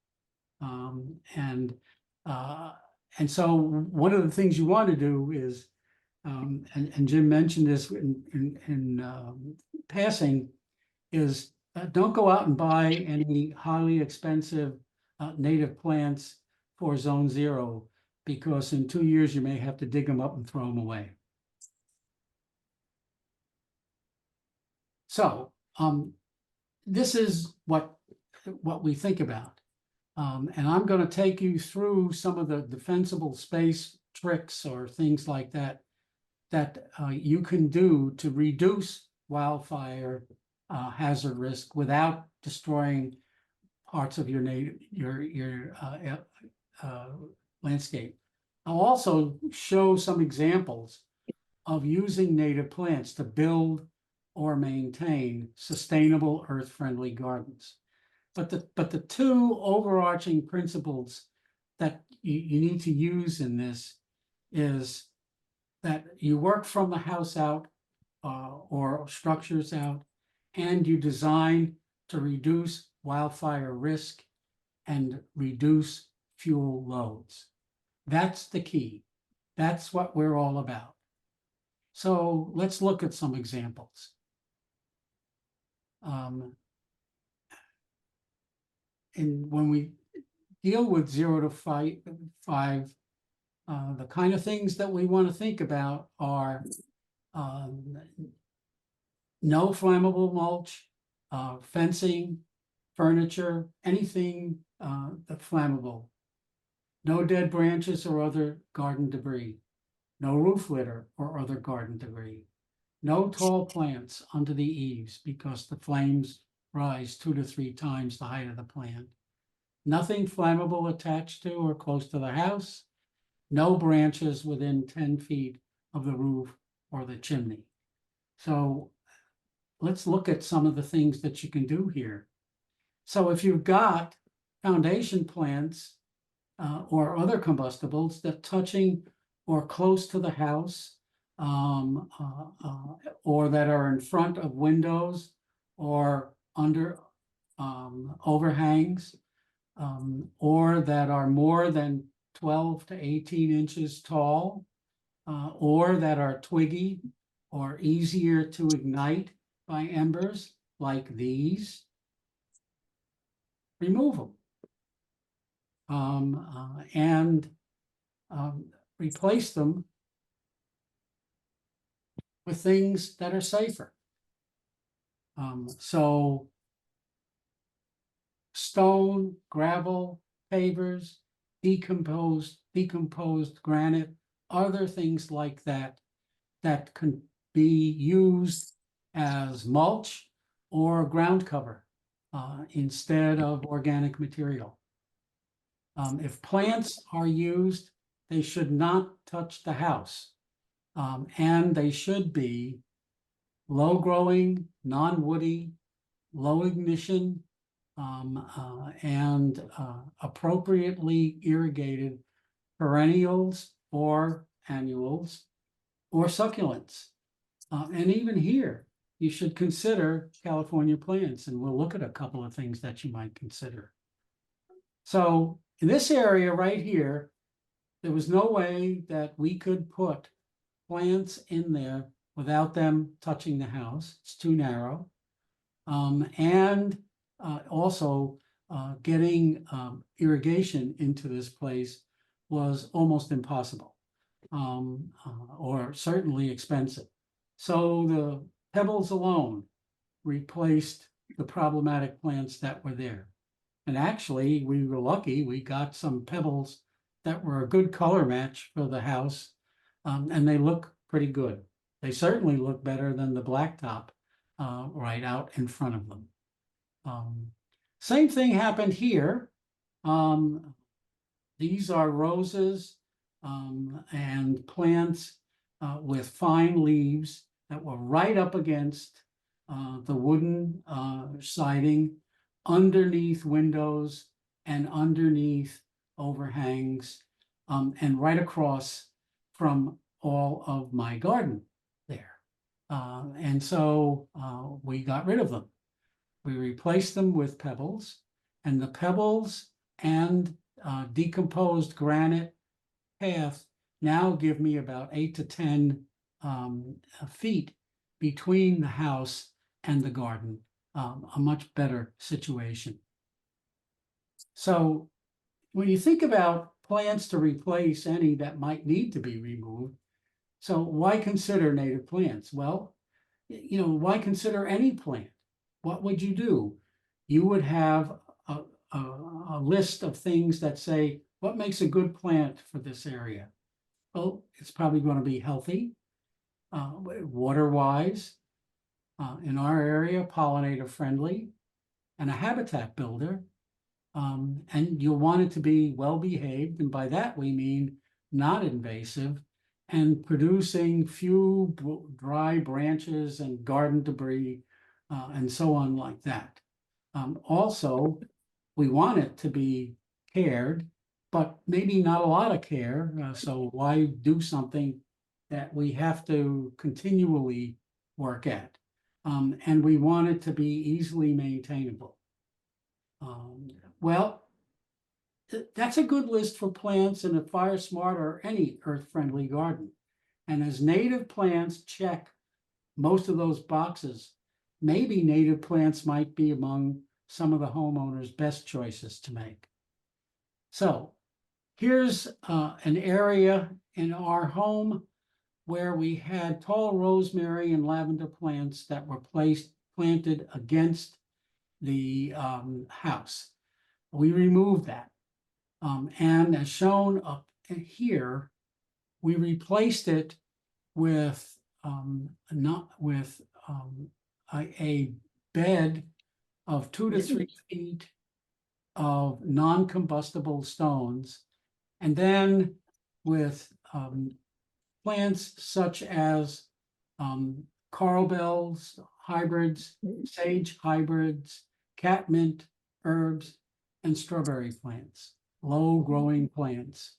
And so one of the things you want to do is, and Jim mentioned this in passing, is don't go out and buy any highly expensive native plants for zone 0, because in 2 years you may have to dig them up and throw them away. So this is what we think about. And I'm going to take you through some of the defensible space tricks or things like that you can do to reduce wildfire hazard risk without destroying parts of your landscape. I'll also show some examples of using native plants to build or maintain sustainable earth-friendly gardens. But the 2 overarching principles that you need to use in this is that you work from the house out or structures out, and you design to reduce wildfire risk and reduce fuel loads. That's the key. That's what we're all about. So let's look at some examples. And when we deal with 0 to 5, the kind of things that we want to think about are no flammable mulch, fencing, furniture, anything that's flammable, no dead branches or other garden debris, no roof litter or other garden debris, no tall plants under the eaves because the flames rise 2 to 3 times the height of the plant, nothing flammable attached to or close to the house, no branches within 10 feet of the roof or the chimney. So let's look at some of the things that you can do here. So if you've got foundation plants or other combustibles that touching or close to the house, or that are in front of windows or under overhangs, or that are more than 12 to 18 inches tall, or that are twiggy or easier to ignite by embers, like these, remove them. And replace them with things that are safer. So stone, gravel, pavers, decomposed granite, other things like that, that can be used as mulch or ground cover instead of organic material. If plants are used, they should not touch the house. And they should be low growing, non-woody, low ignition, and appropriately irrigated perennials or annuals or succulents. And even here, you should consider California plants, and we'll look at a couple of things that you might consider. So in this area right here, there was no way that we could put plants in there without them touching the house. It's too narrow. And also getting irrigation into this place was almost impossible, or certainly expensive. So the pebbles alone replaced the problematic plants that were there. And actually, we were lucky. We got some pebbles that were a good color match for the house, and they look pretty good. They certainly look better than the blacktop right out in front of them. Same thing happened here. These are roses and plants with fine leaves that were right up against the wooden siding, underneath windows and underneath overhangs, and right across from all of my garden there. And so we got rid of them. We replaced them with pebbles, and the pebbles and decomposed granite path now give me about 8 to 10 feet between the house and the garden, a much better situation. So when you think about plants to replace any that might need to be removed, so why consider native plants? Well, you know, why consider any plant? What would you do? You would have a list of things that say, what makes a good plant for this area? Well, it's probably going to be healthy, water-wise, in our area, pollinator friendly, and a habitat builder. And you'll want it to be well-behaved, and by that we mean not invasive and producing few dry branches and garden debris and so on like that. Also, we want it to be cared, but maybe not a lot of care. So why do something that we have to continually work at? And we want it to be easily maintainable. Well, that's a good list for plants in a fire smart or any earth-friendly garden. And as native plants check most of those boxes, maybe native plants might be among some of the homeowners' best choices to make. So here's an area in our home where we had tall rosemary and lavender plants that were planted against the house. We removed that. And as shown up here, we replaced it with a bed of 2 to 3 feet of non-combustible stones. And then with plants such as coral bells, hybrids, sage hybrids, catmint, herbs, and strawberry plants, low-growing plants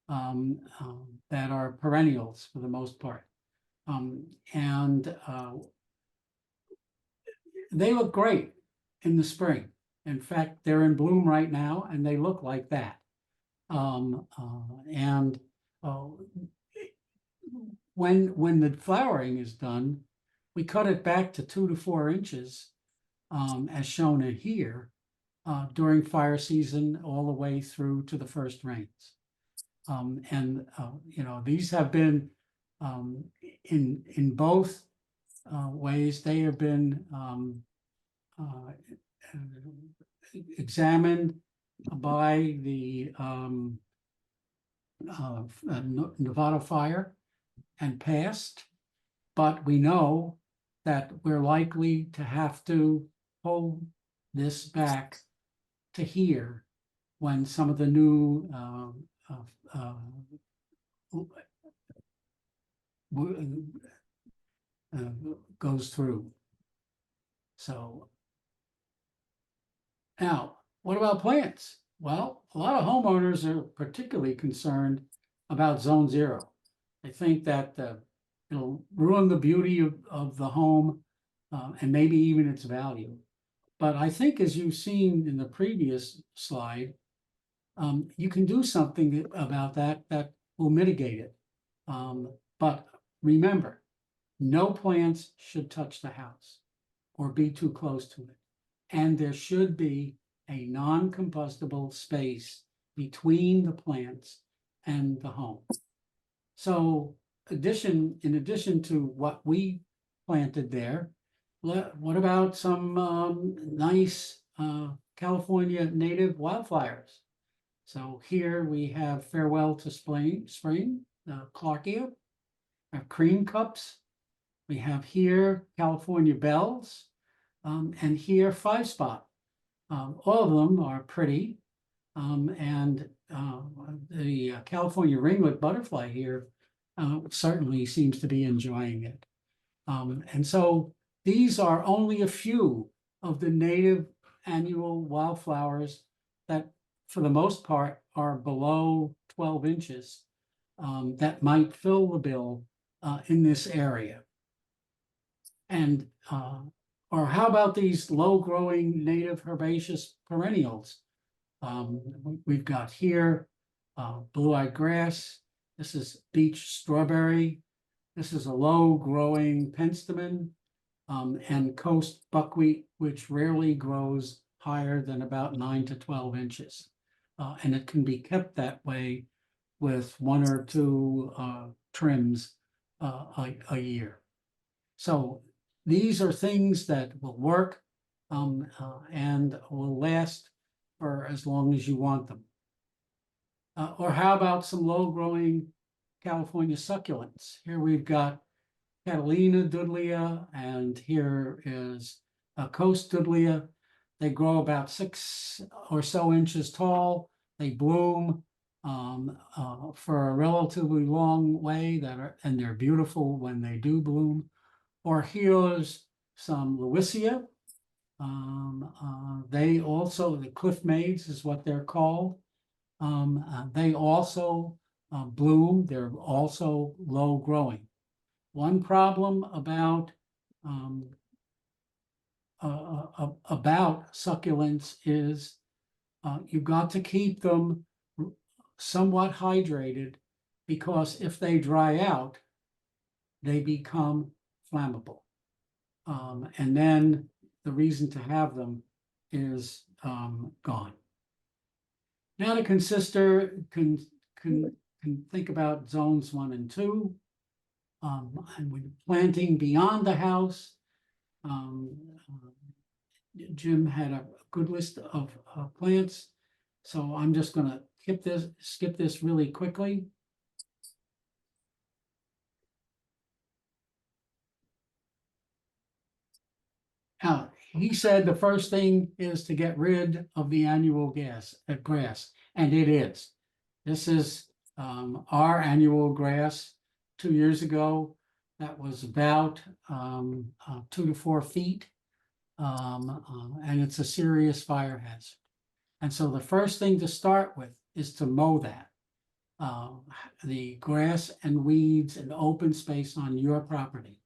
that are perennials for the most part. They look great in the spring. In fact, they're in bloom right now, and they look like that. When the flowering is done, we cut it back to 2 to 4 inches, as shown in here, during fire season, all the way through to the first rains. You know, these have been in both ways. They have been examined by the Nevada fire and passed, but we know that we're likely to have to pull this back to here when some of the new goes through. So now, what about plants? Well, a lot of homeowners are particularly concerned about zone 0. They think that it'll ruin the beauty of the home and maybe even its value. But I think, as you've seen in the previous slide, you can do something about that will mitigate it. But remember, no plants should touch the house or be too close to it. And there should be a non-combustible space between the plants and the home. So in addition to what we planted there, what about some nice California native wildflowers? So here we have Farewell to Spring, Clarkia, cream cups. We have here California bells, and here 5-spot. All of them are pretty, and the California ringlet butterfly here certainly seems to be enjoying it. And so these are only a few of the native annual wildflowers that, for the most part, are below 12 inches that might fill the bill in this area. And or how about these low-growing native herbaceous perennials? We've got here blue-eyed grass. This is beech strawberry. This is a low-growing penstemon, and coast buckwheat, which rarely grows higher than about 9 to 12 inches. And it can be kept that way with 1 or 2 trims a year. So these are things that will work and will last for as long as you want them. Or how about some low-growing California succulents? Here we've got Catalina Dudleya, and here is Coast Dudleya. They grow about 6 or so inches tall. They bloom for a relatively long way, and they're beautiful when they do bloom. Or here's some Lewisia. They also, the cliff maids is what they're called. They also bloom. They're also low growing. One problem about succulents is you've got to keep them somewhat hydrated, because if they dry out, they become flammable. And then the reason to have them is gone. Now the consister can think about zones 1 and 2. And when planting beyond the house, Jim had a good list of plants, so I'm just going to skip this really quickly. Now, he said the first thing is to get rid of the annual grass, and it is. This is our annual grass 2 years ago. That was about 2 to 4 feet, and it's a serious fire hazard. And so the first thing to start with is to mow that. The grass and weeds and open space on your property.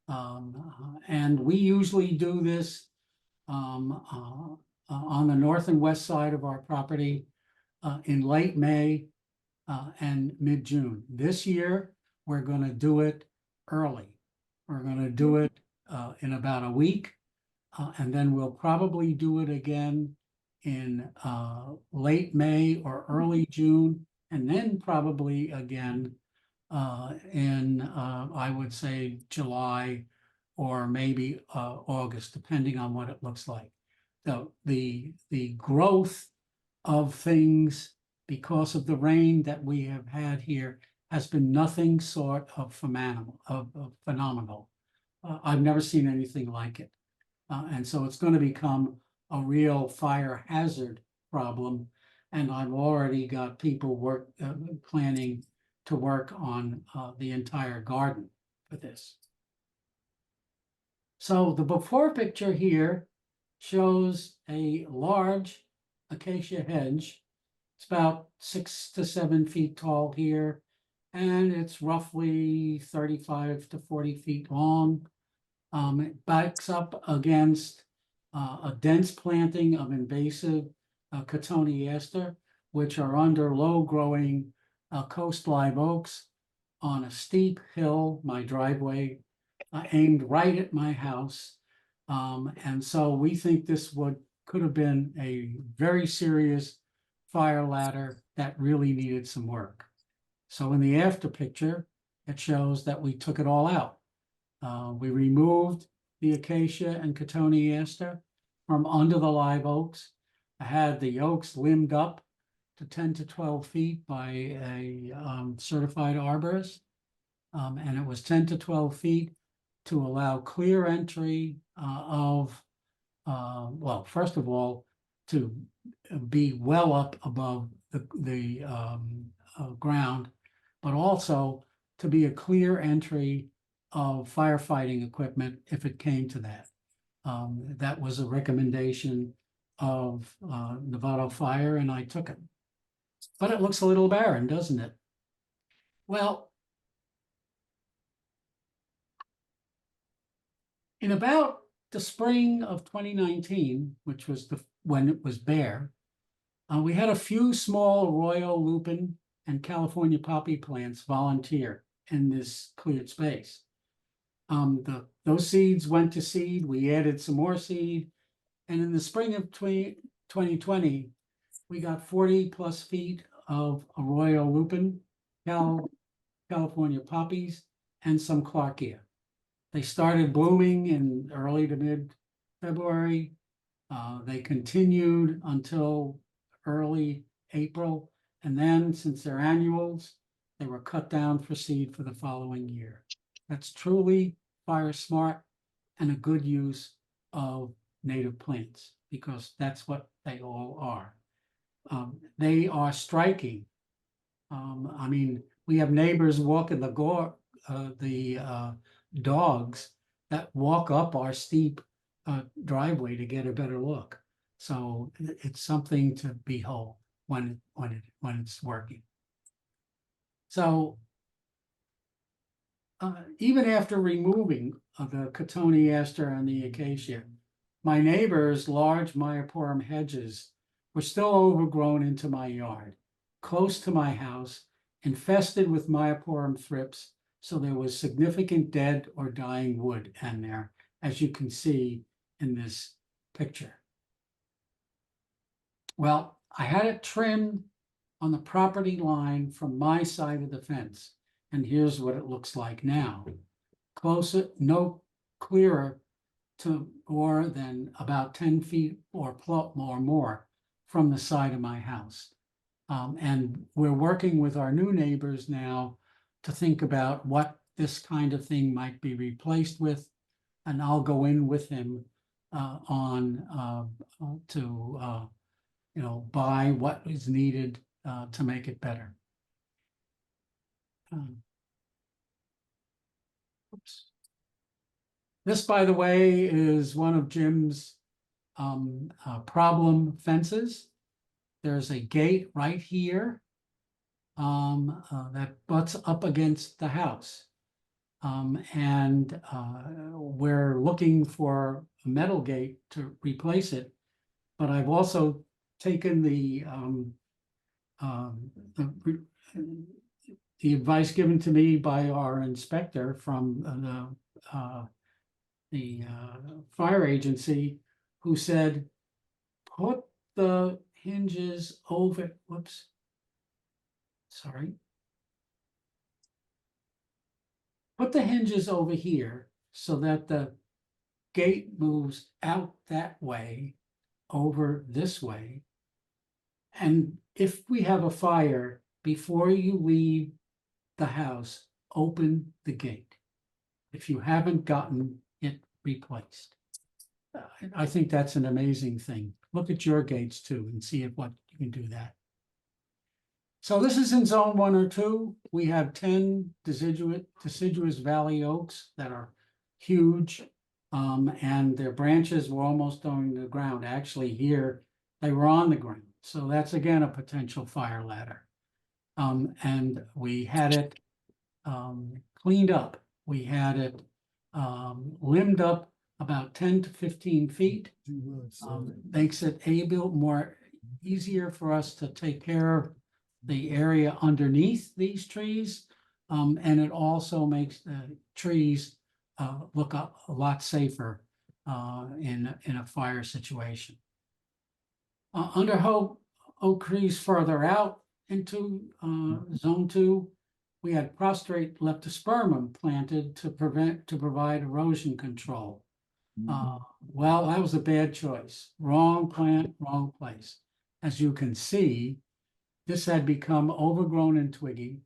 And we usually do this on the north and west side of our property in late May and mid-June. This year, we're going to do it early. We're going to do it in about a week, and then we'll probably do it again in late May or early June, and then probably again in I would say July or maybe August, depending on what it looks like. So the growth of things because of the rain that we have had here has been nothing short of phenomenal. I've never seen anything like it. And so it's going to become a real fire hazard problem. And I've already got people planning to work on the entire garden for this. So the before picture here shows a large acacia hedge. It's about 6 to 7 feet tall here, and it's roughly 35 to 40 feet long. It backs up against a dense planting of invasive cotoneaster, which are under low-growing coast live oaks on a steep hill, my driveway, aimed right at my house. And so we think this could have been a very serious fire ladder that really needed some work. So in the after picture, it shows that we took it all out. We removed the acacia and cotoneaster from under the live oaks. I had the oaks limbed up to 10 to 12 feet by a certified arborist. And it was 10 to 12 feet to allow clear entry well, first of all, to be well up above the ground, but also to be a clear entry of firefighting equipment if it came to that. That was a recommendation of Novato Fire, and I took it. But it looks a little barren, doesn't it? Well, in about the spring of 2019, which was when it was bare, we had a few small Royal Lupin and California poppy plants volunteer in this cleared space. Those seeds went to seed. We added some more seed. And in the spring of 2020, we got 40 plus feet of Royal Lupin, California poppies, and some Clarkia. They started blooming in early to mid-February. They continued until early April. And then, since they're annuals, they were cut down for seed for the following year. That's truly fire smart and a good use of native plants, because that's what they all are. They are striking. I mean, we have neighbors walking the dogs that walk up our steep driveway to get a better look. So it's something to behold when it's working. So even after removing the cotoneaster and the acacia, my neighbor's large Myoporum hedges were still overgrown into my yard, close to my house, infested with Myoporum thrips. So there was significant dead or dying wood in there, as you can see in this picture. Well, I had it trimmed on the property line from my side of the fence. And here's what it looks like now. Closer, no clearer to more than about 10 feet or more from the side of my house. And we're working with our new neighbors now to think about what this kind of thing might be replaced with. And I'll go in with him to buy what is needed to make it better. Oops. This, by the way, is one of Jim's problem fences. There's a gate right here that butts up against the house. And we're looking for a metal gate to replace it. But I've also taken the advice given to me by our inspector from the fire agency, who said, put the hinges over, whoops, sorry. Put the hinges over here so that the gate moves out that way, over this way. And if we have a fire, before you leave the house, open the gate if you haven't gotten it replaced. I think that's an amazing thing. Look at your gates too and see if what you can do that. So this is in zone 1 or 2. We have 10 deciduous valley oaks that are huge, and their branches were almost on the ground. Actually, here they were on the ground. So that's again a potential fire ladder. And we had it cleaned up. We had it limbed up about 10 to 15 feet. Makes it easier for us to take care of the area underneath these trees. And it also makes the trees look a lot safer in a fire situation. Under oak trees further out into zone 2, we had prostrate leptospermum planted to provide erosion control. Well, that was a bad choice. Wrong plant, wrong place. As you can see, this had become overgrown and twiggy.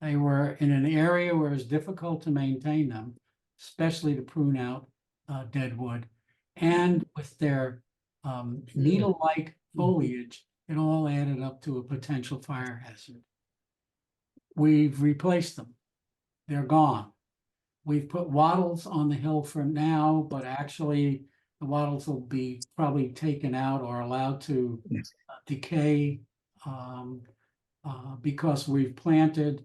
They were in an area where it was difficult to maintain them, especially to prune out dead wood. And with their needle-like foliage, it all added up to a potential fire hazard. We've replaced them. They're gone. We've put wattles on the hill for now, but actually the wattles will be probably taken out or allowed to decay because we've planted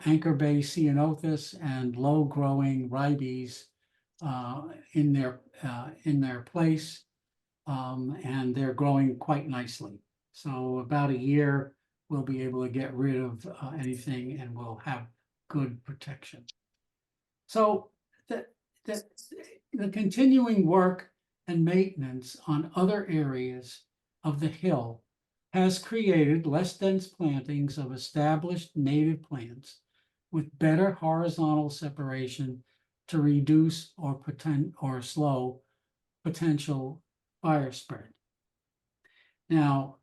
anchor bay ceanothus and low-growing ribes in their place, and they're growing quite nicely. So about a year, we'll be able to get rid of anything and we'll have good protection. So the continuing work and maintenance on other areas of the hill has created less dense plantings of established native plants with better horizontal separation to reduce or slow potential fire spread. Now,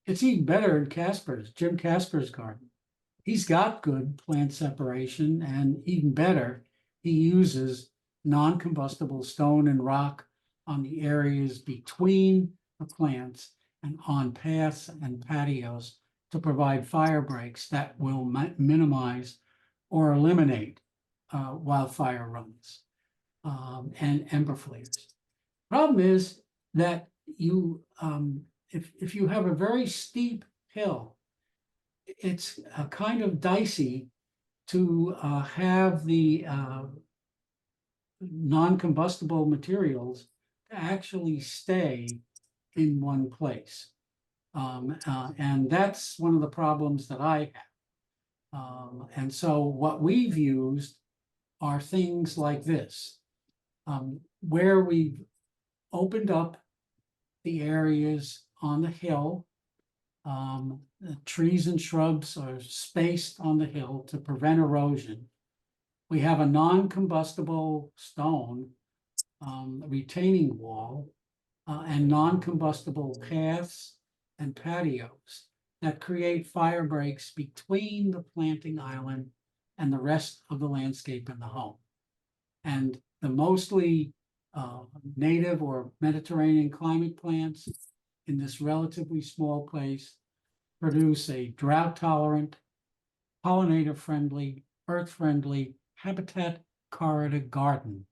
it's even better in Jim Kasper's garden. He's got good plant separation, and even better, he uses non-combustible stone and rock on the areas between the plants and on paths and patios to provide fire breaks that will minimize or eliminate wildfire runs and ember flares. Problem is that if you have a very steep hill, it's kind of dicey to have the non-combustible materials to actually stay in one place. And that's one of the problems that I have. And so what we've used are things like this, where we've opened up the areas on the hill. The trees and shrubs are spaced on the hill to prevent erosion. We have a non-combustible stone retaining wall and non-combustible paths and patios that create fire breaks between the planting island and the rest of the landscape in the home. And the mostly native or Mediterranean climate plants in this relatively small place produce a drought-tolerant, pollinator-friendly, earth-friendly habitat corridor garden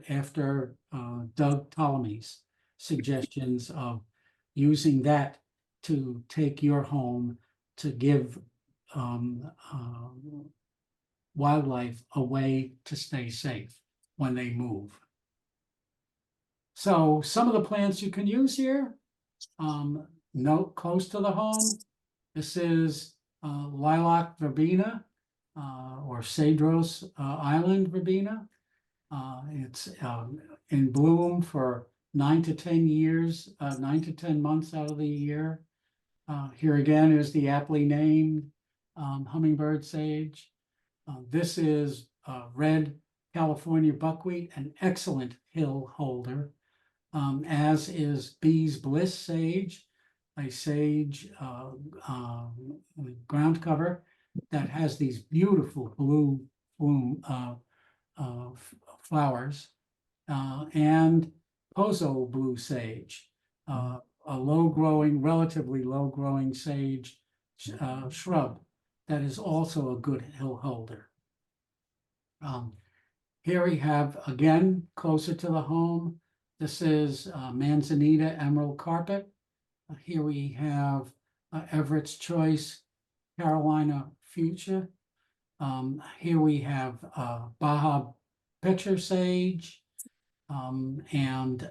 after Doug Ptolemy's suggestions of using that to take your home to give wildlife a way to stay safe when they move. So some of the plants you can use here, note close to the home. This is lilac verbena or Cedros island verbena. It's in bloom for 9 to 10 years, 9 to 10 months out of the year. Here again is the aptly named hummingbird sage. This is red California buckwheat, an excellent hill holder, as is Bee's Bliss sage, a sage ground cover that has these beautiful blue bloom flowers, and Pozo blue sage, a relatively low-growing sage shrub that is also a good hill holder. Here we have, again, closer to the home, this is Manzanita emerald carpet. Here we have Everett's Choice Carolina fuchsia. Here we have Baja pitcher sage and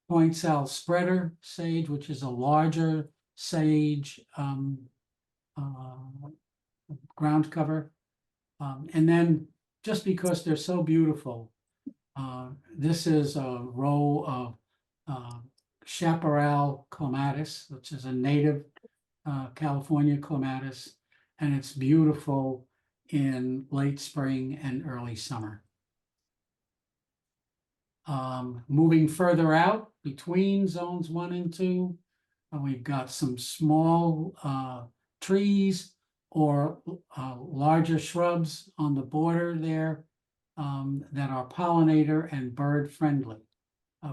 Point Sal spreader sage, which is a larger sage ground cover. And then just because they're so beautiful, this is a row of chaparral clematis, which is a native California clematis, and it's beautiful in late spring and early summer. Moving further out between zones 1 and 2, we've got some small trees or larger shrubs on the border there that are pollinator and bird friendly.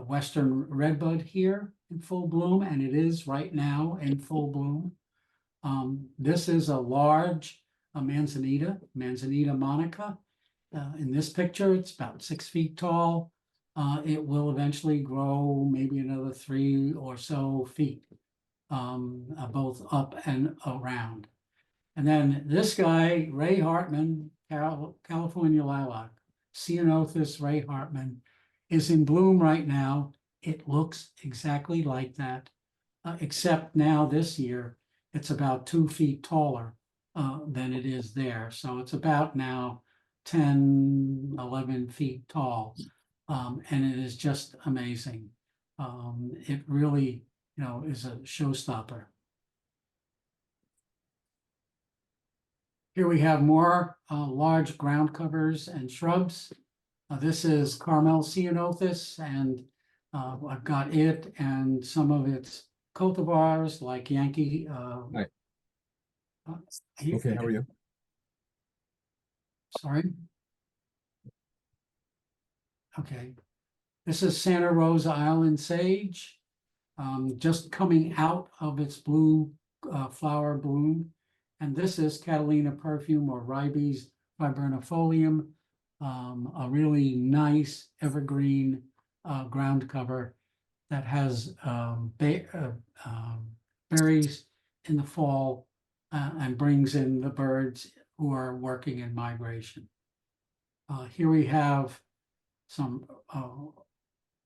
Western redbud here in full bloom, and it is right now in full bloom. This is a large Manzanita monica. In this picture, it's about 6 feet tall. It will eventually grow maybe another 3 or so feet, both up and around. And then this guy, Ray Hartman, California lilac, Ceanothus Ray Hartman, is in bloom right now. It looks exactly like that, except now this year, it's about 2 feet taller than it is there. So it's about now 10, 11 feet tall. And it is just amazing. It really, is a showstopper. Here we have more large ground covers and shrubs. This is Carmel Ceanothus, and I've got it and some of its cultivars like Yankee. Hi. Okay, how are you? Sorry. Okay. This is Santa Rosa Island sage, just coming out of its blue flower bloom. And this is Catalina perfume or Ribes viburnifolium, a really nice evergreen ground cover that has berries in the fall and brings in the birds who are working in migration. Here we have some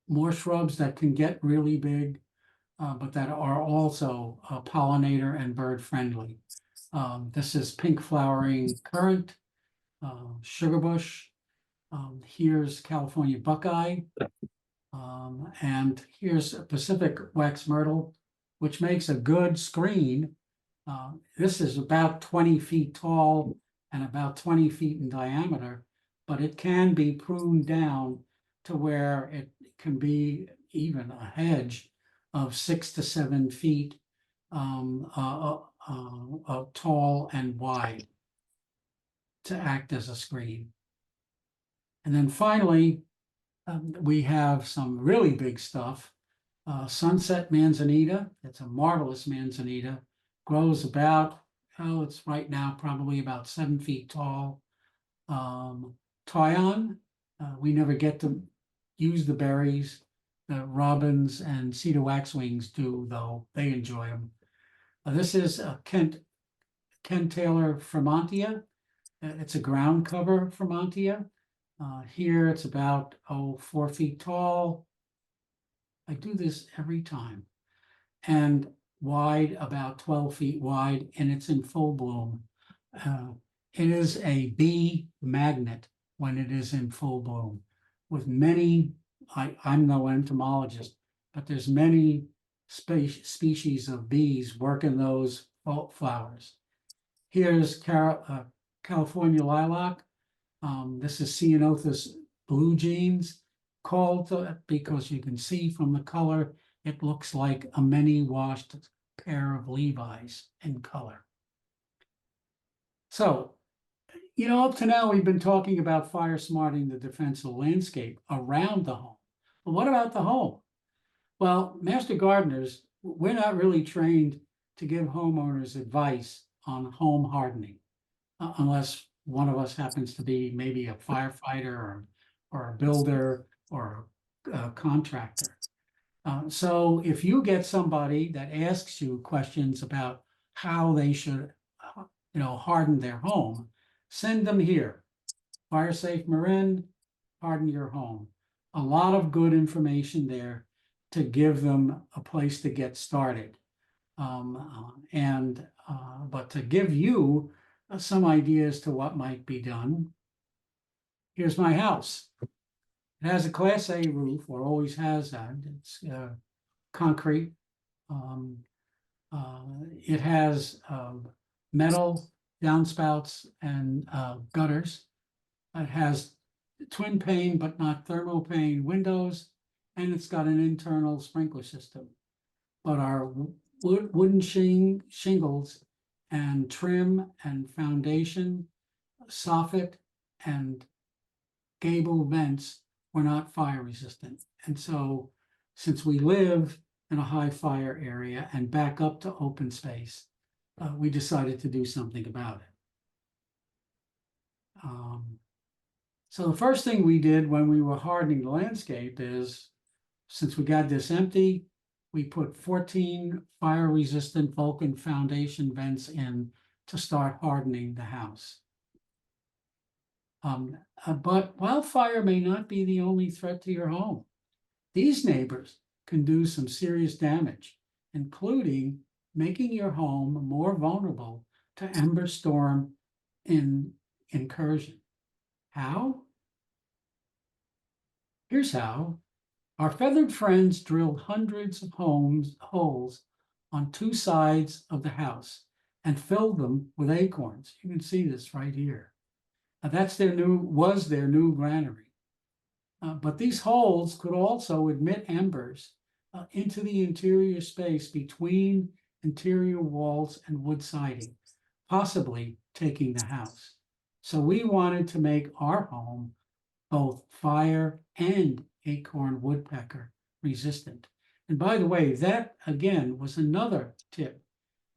more shrubs that can get really big, but that are also pollinator and bird friendly. This is pink flowering currant, sugarbush. Here's California buckeye. And here's Pacific wax myrtle, which makes a good screen. This is about 20 feet tall and about 20 feet in diameter, but it can be pruned down to where it can be even a hedge of 6 to 7 feet tall and wide to act as a screen. And then finally, we have some really big stuff. Sunset manzanita, it's a marvelous manzanita, grows about, oh, it's right now probably about 7 feet tall. Toyon, we never get to use the berries. The robins and cedar waxwings do, though. They enjoy them. This is Kent Taylor Fremontia. It's a ground cover Fremontia. Here it's about 4 feet tall. I do this every time. And wide, about 12 feet wide, and it's in full bloom. It is a bee magnet when it is in full bloom, with many, I'm no entomologist, but there's many species of bees working those flowers. Here's California lilac. This is Ceanothus blue jeans, called because you can see from the color, it looks like a many washed pair of Levi's in color. So, you know, up to now, we've been talking about fire smarting the defensive landscape around the home. But what about the home? Well, master gardeners, we're not really trained to give homeowners advice on home hardening, unless one of us happens to be maybe a firefighter or a builder or a contractor. So if you get somebody that asks you questions about how they should, harden their home, send them here. Fire Safe Marin, harden your home. A lot of good information there to give them a place to get started. But to give you some ideas to what might be done, here's my house. It has a Class A roof, or always has that. It's concrete. It has metal downspouts and gutters. It has twin pane, but not thermal pane windows, and it's got an internal sprinkler system. But our wooden shingles and trim and foundation, soffit and gable vents were not fire resistant. And so since we live in a high fire area and back up to open space, we decided to do something about it. So the first thing we did when we were hardening the landscape is, since we got this empty, we put 14 fire-resistant Vulcan foundation vents in to start hardening the house. But wildfire may not be the only threat to your home. These neighbors can do some serious damage, including making your home more vulnerable to ember storm incursion. How? Here's how. Our feathered friends drilled hundreds of holes on 2 sides of the house and filled them with acorns. You can see this right here. That's their new granary. But these holes could also admit embers into the interior space between interior walls and wood siding, possibly taking the house. So we wanted to make our home both fire and acorn woodpecker resistant. And by the way, that again was another tip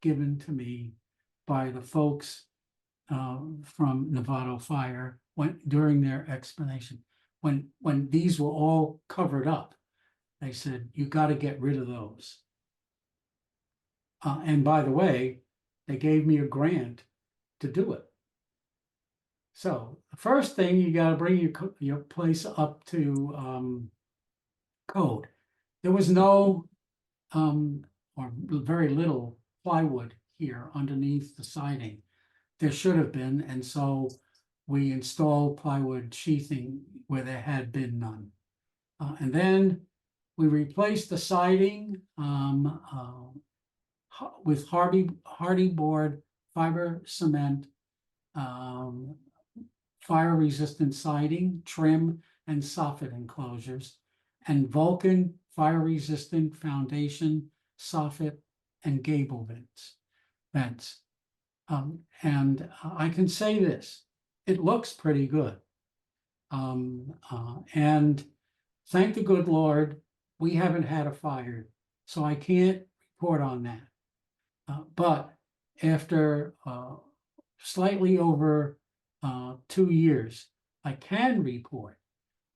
given to me by the folks from Novato Fire during their explanation. When these were all covered up, they said, you got to get rid of those. And by the way, they gave me a grant to do it. So the first thing, you got to bring your place up to code. There was no or very little plywood here underneath the siding. There should have been, and so we installed plywood sheathing where there had been none. And then we replaced the siding with hardy board, fiber cement, fire-resistant siding, trim, and soffit enclosures, and Vulcan fire-resistant foundation, soffit, and gable vents. And I can say this, it looks pretty good. And thank the good Lord, we haven't had a fire, so I can't report on that. But after slightly over 2 years, I can report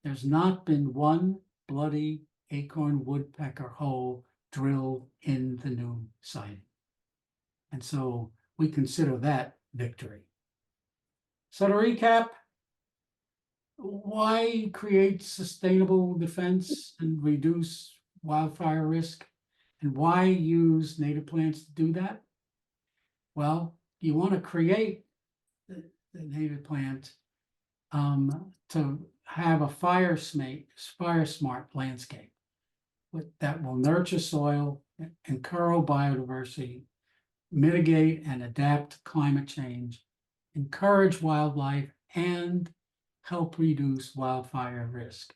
there's not been one bloody acorn woodpecker hole drilled in the new siding. And so we consider that victory. So to recap, why create sustainable defense and reduce wildfire risk? And why use native plants to do that? Well, you want to create the native plant to have a fire smart landscape that will nurture soil, encourage biodiversity, mitigate and adapt to climate change, encourage wildlife, and help reduce wildfire risk.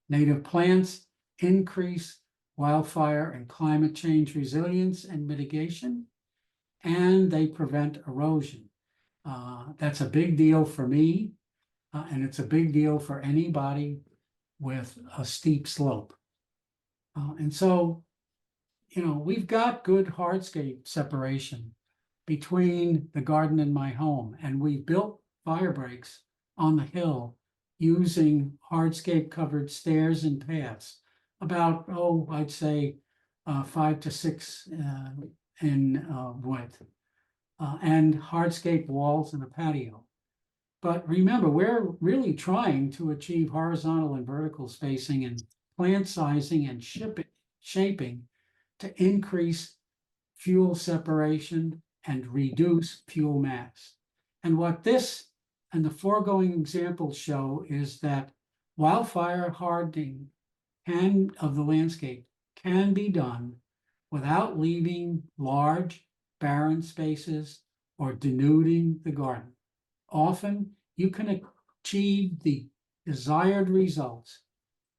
Native plants increase wildfire and climate change resilience and mitigation, and they prevent erosion. That's a big deal for me, and it's a big deal for anybody with a steep slope. And so, we've got good hardscape separation between the garden and my home, and we built fire breaks on the hill using hardscape covered stairs and paths, about, I'd say 5 to 6 in width, and hardscape walls and a patio. But remember, we're really trying to achieve horizontal and vertical spacing and plant sizing and shaping to increase fuel separation and reduce fuel mass. And what this and the foregoing examples show is that wildfire hardening of the landscape can be done without leaving large barren spaces or denuding the garden. Often you can achieve the desired results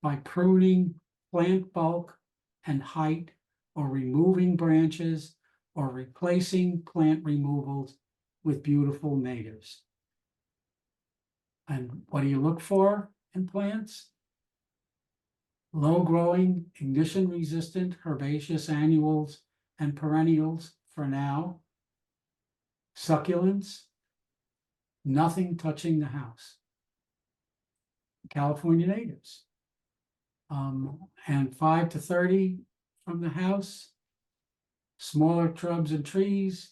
by pruning plant bulk and height, or removing branches, or replacing plant removals with beautiful natives. And what do you look for in plants? Low-growing, ignition-resistant herbaceous annuals and perennials for now. Succulents, nothing touching the house. California natives. And 5 to 30 from the house. Smaller shrubs and trees,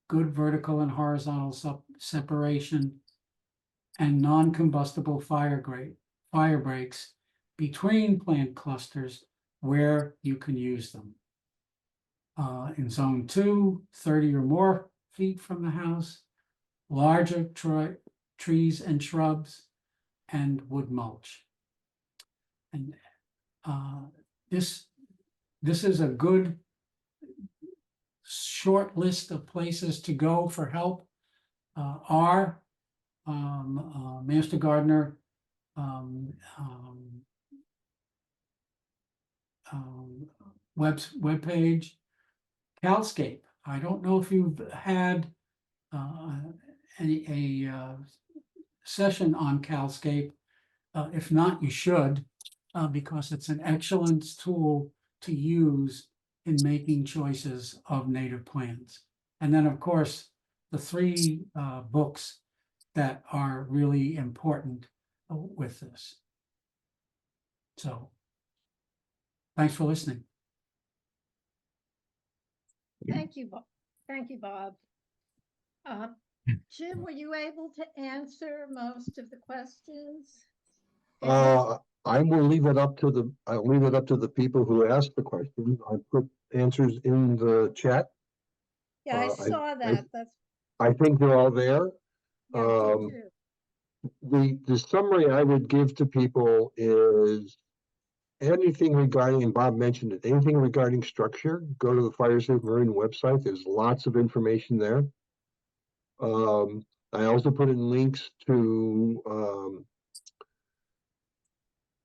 good vertical and horizontal separation, and non-combustible fire breaks between plant clusters where you can use them. In zone 2, 30 or more feet from the house, larger trees and shrubs, and wood mulch. And this is a good short list of places to go for help. Our Master Gardener webpage, Calscape. I don't know if you've had a session on Calscape. If not, you should, because it's an excellent tool to use in making choices of native plants. And then, of course, the 3 books that are really important with this. So, thanks for listening. Thank you, Bob. Jim, were you able to answer most of the questions? I will leave it up to the people who asked the questions. I put answers in the chat. Yeah, I saw that. I think they're all there. Yeah, me too. The summary I would give to people is anything regarding, and Bob mentioned it, anything regarding structure, go to the Fire Safe Marine website. There's lots of information there. I also put in links to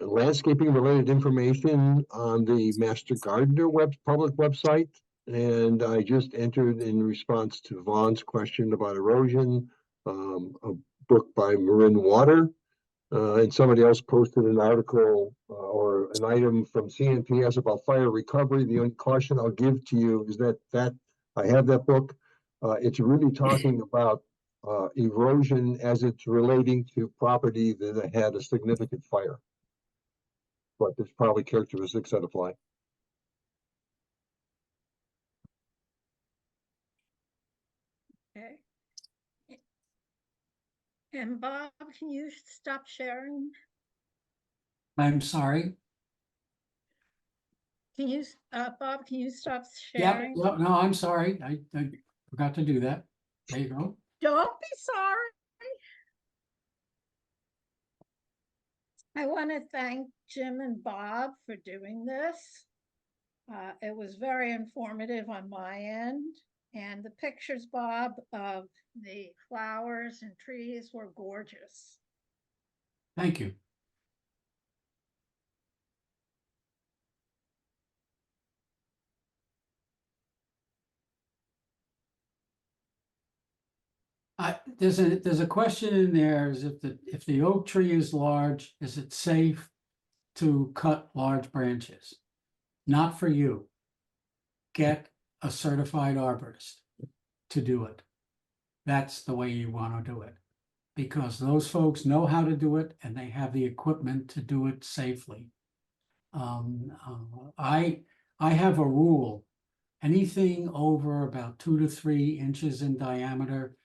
landscaping related information on the Master Gardener public website. And I just entered in response to Vaughn's question about erosion, a book by Marin Water And somebody else posted an article or an item from CNPS about fire recovery. The only caution I'll give to you is that I have that book. It's really talking about erosion as it's relating to property that had a significant fire. But there's probably characteristics that apply. Okay. And Bob, can you stop sharing? I'm sorry. Can you, Bob, can you stop Yeah, sharing? no, I'm sorry. I forgot to do that. There you go. Don't be sorry. I want to thank Jim and Bob for doing this. It was very informative on my end. And the pictures, Bob, of the flowers and trees were gorgeous. Thank you. There's a question in there, is if the oak tree is large, is it safe to cut large branches? Not for you. Get a certified arborist to do it. That's the way you want to do it, because those folks know how to do it and they have the equipment to do it safely. I have a rule. Anything over about 2 to 3 inches in diameter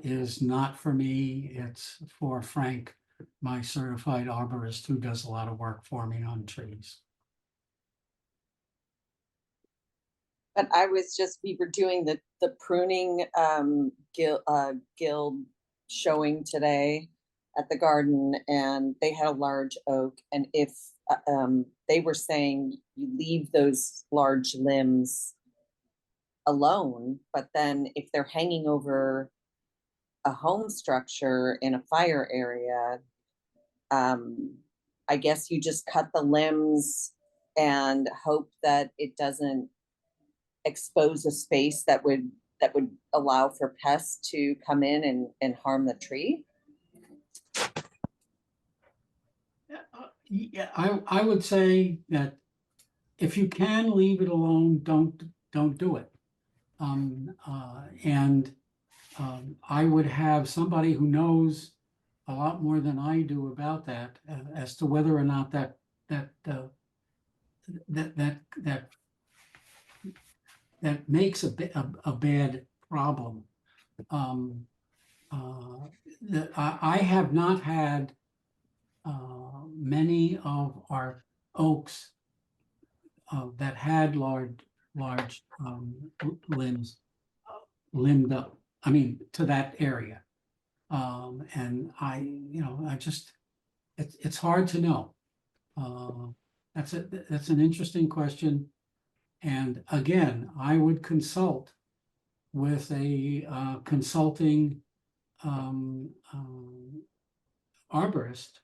is not for me. It's for Frank, my certified arborist, who does a lot of work for me on trees. But I was we were doing the pruning guild showing today at the garden, and they had a large oak, and if they were saying you leave those large limbs alone, but then if they're hanging over a home structure in a fire area, I guess you just cut the limbs and hope that it doesn't expose a space that would allow for pests to come in and harm the tree. Yeah, I would say that if you can leave it alone, don't do it. I would have somebody who knows a lot more than I do about that as to whether or not that makes a bad problem. I have not had many of our oaks that had large limbs limbed up. I mean, to that area. And I just, it's hard to know. That's an interesting question. And again, I would consult with a consulting arborist.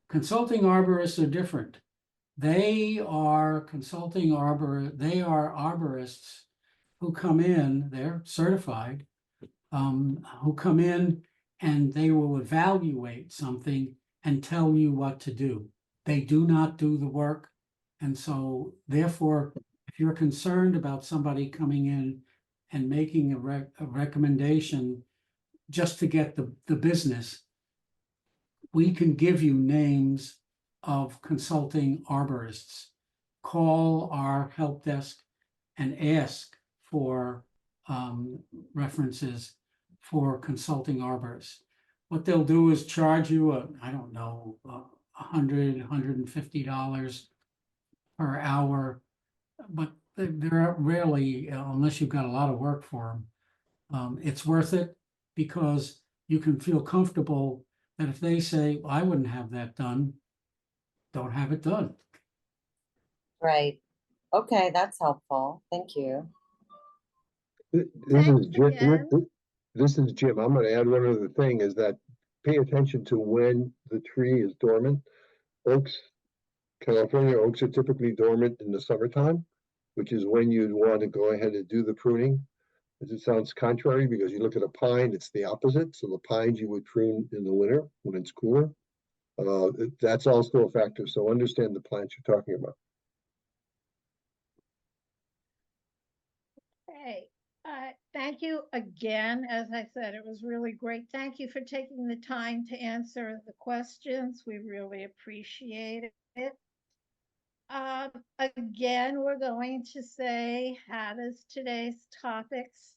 Consulting arborists are different. They are arborists who come in, they're certified, who come in and they will evaluate something and tell you what to do. They do not do the work. And so therefore, if you're concerned about somebody coming in and making a recommendation just to get the business, we can give you names of consulting arborists. Call our help desk and ask for references for consulting arborists. What they'll do is charge you I don't know, $100, $150 per hour, but they're rarely, unless you've got a lot of work for them, it's worth it because you can feel comfortable that if they say, well, I wouldn't have that done, don't have it done. Right. Okay, that's helpful. Thank you. This is Jim. This is Jim. I'm going to add one other thing, is that pay attention to when the tree is dormant. Oaks, California oaks are typically dormant in the summertime, which is when you'd want to go ahead and do the pruning. As it sounds contrary, because you look at a pine, it's the opposite. So the pines you would prune in the winter when it's cooler. That's also a factor. So understand the plants you're talking about. Hey, thank you again. As I said, it was really great. Thank you for taking the time to answer the questions. We really appreciate it. Again, we're going to say, how does today's topics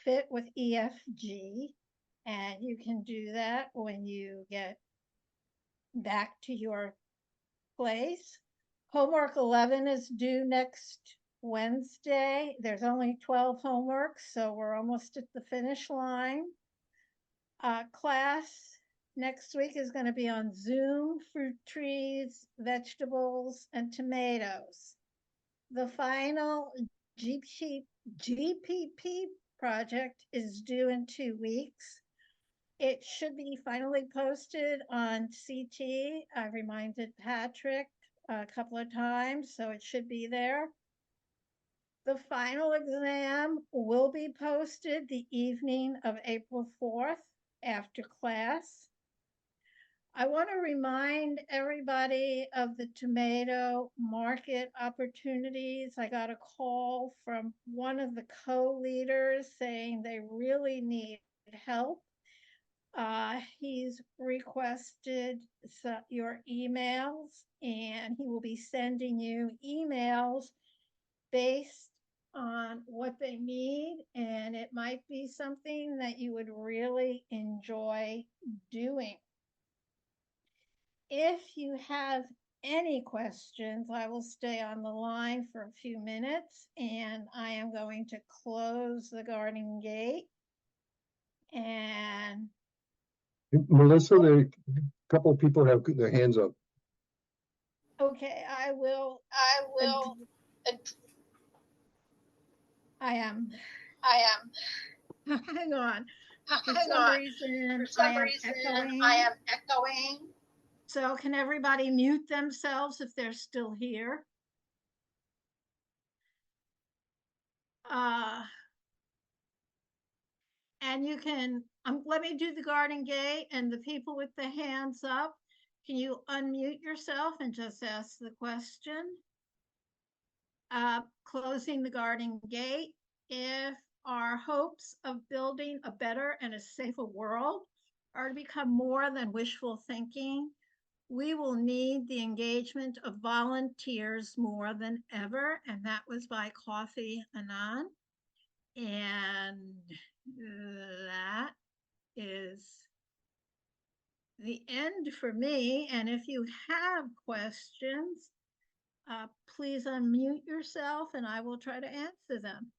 fit with EFG? And you can do that when you get back to your place. Homework 11 is due next Wednesday. There's only 12 homeworks, so we're almost at the finish line. Class next week is going to be on Zoom, fruit trees, vegetables, and tomatoes. The final GPP project is due in 2 weeks. It should be finally posted on CT. I reminded Patrick a couple of times, so it should be there. The final exam will be posted the evening of April 4th after class. I want to remind everybody of the tomato market opportunities. I got a call from one of the co-leaders saying they really need help. He's requested your emails, and he will be sending you emails based on what they need, and it might be something that you would really enjoy doing. If you have any questions, I will stay on the line for a few minutes, and I am going to close the garden gate. And Melissa, there a couple of people have their hands up. okay, I will. I am. Hang on. For some reason, I am echoing. So can everybody mute themselves if they're still here? And you can, let me do the garden gate, and the people with the hands up, can you unmute yourself and just ask the question? Closing the garden gate. If our hopes of building a better and a safer world are to become more than wishful thinking, we will need the engagement of volunteers more than ever. And that was by Coffee Anand. And that is the end for me. And if you have questions, please unmute yourself and I will try to answer them.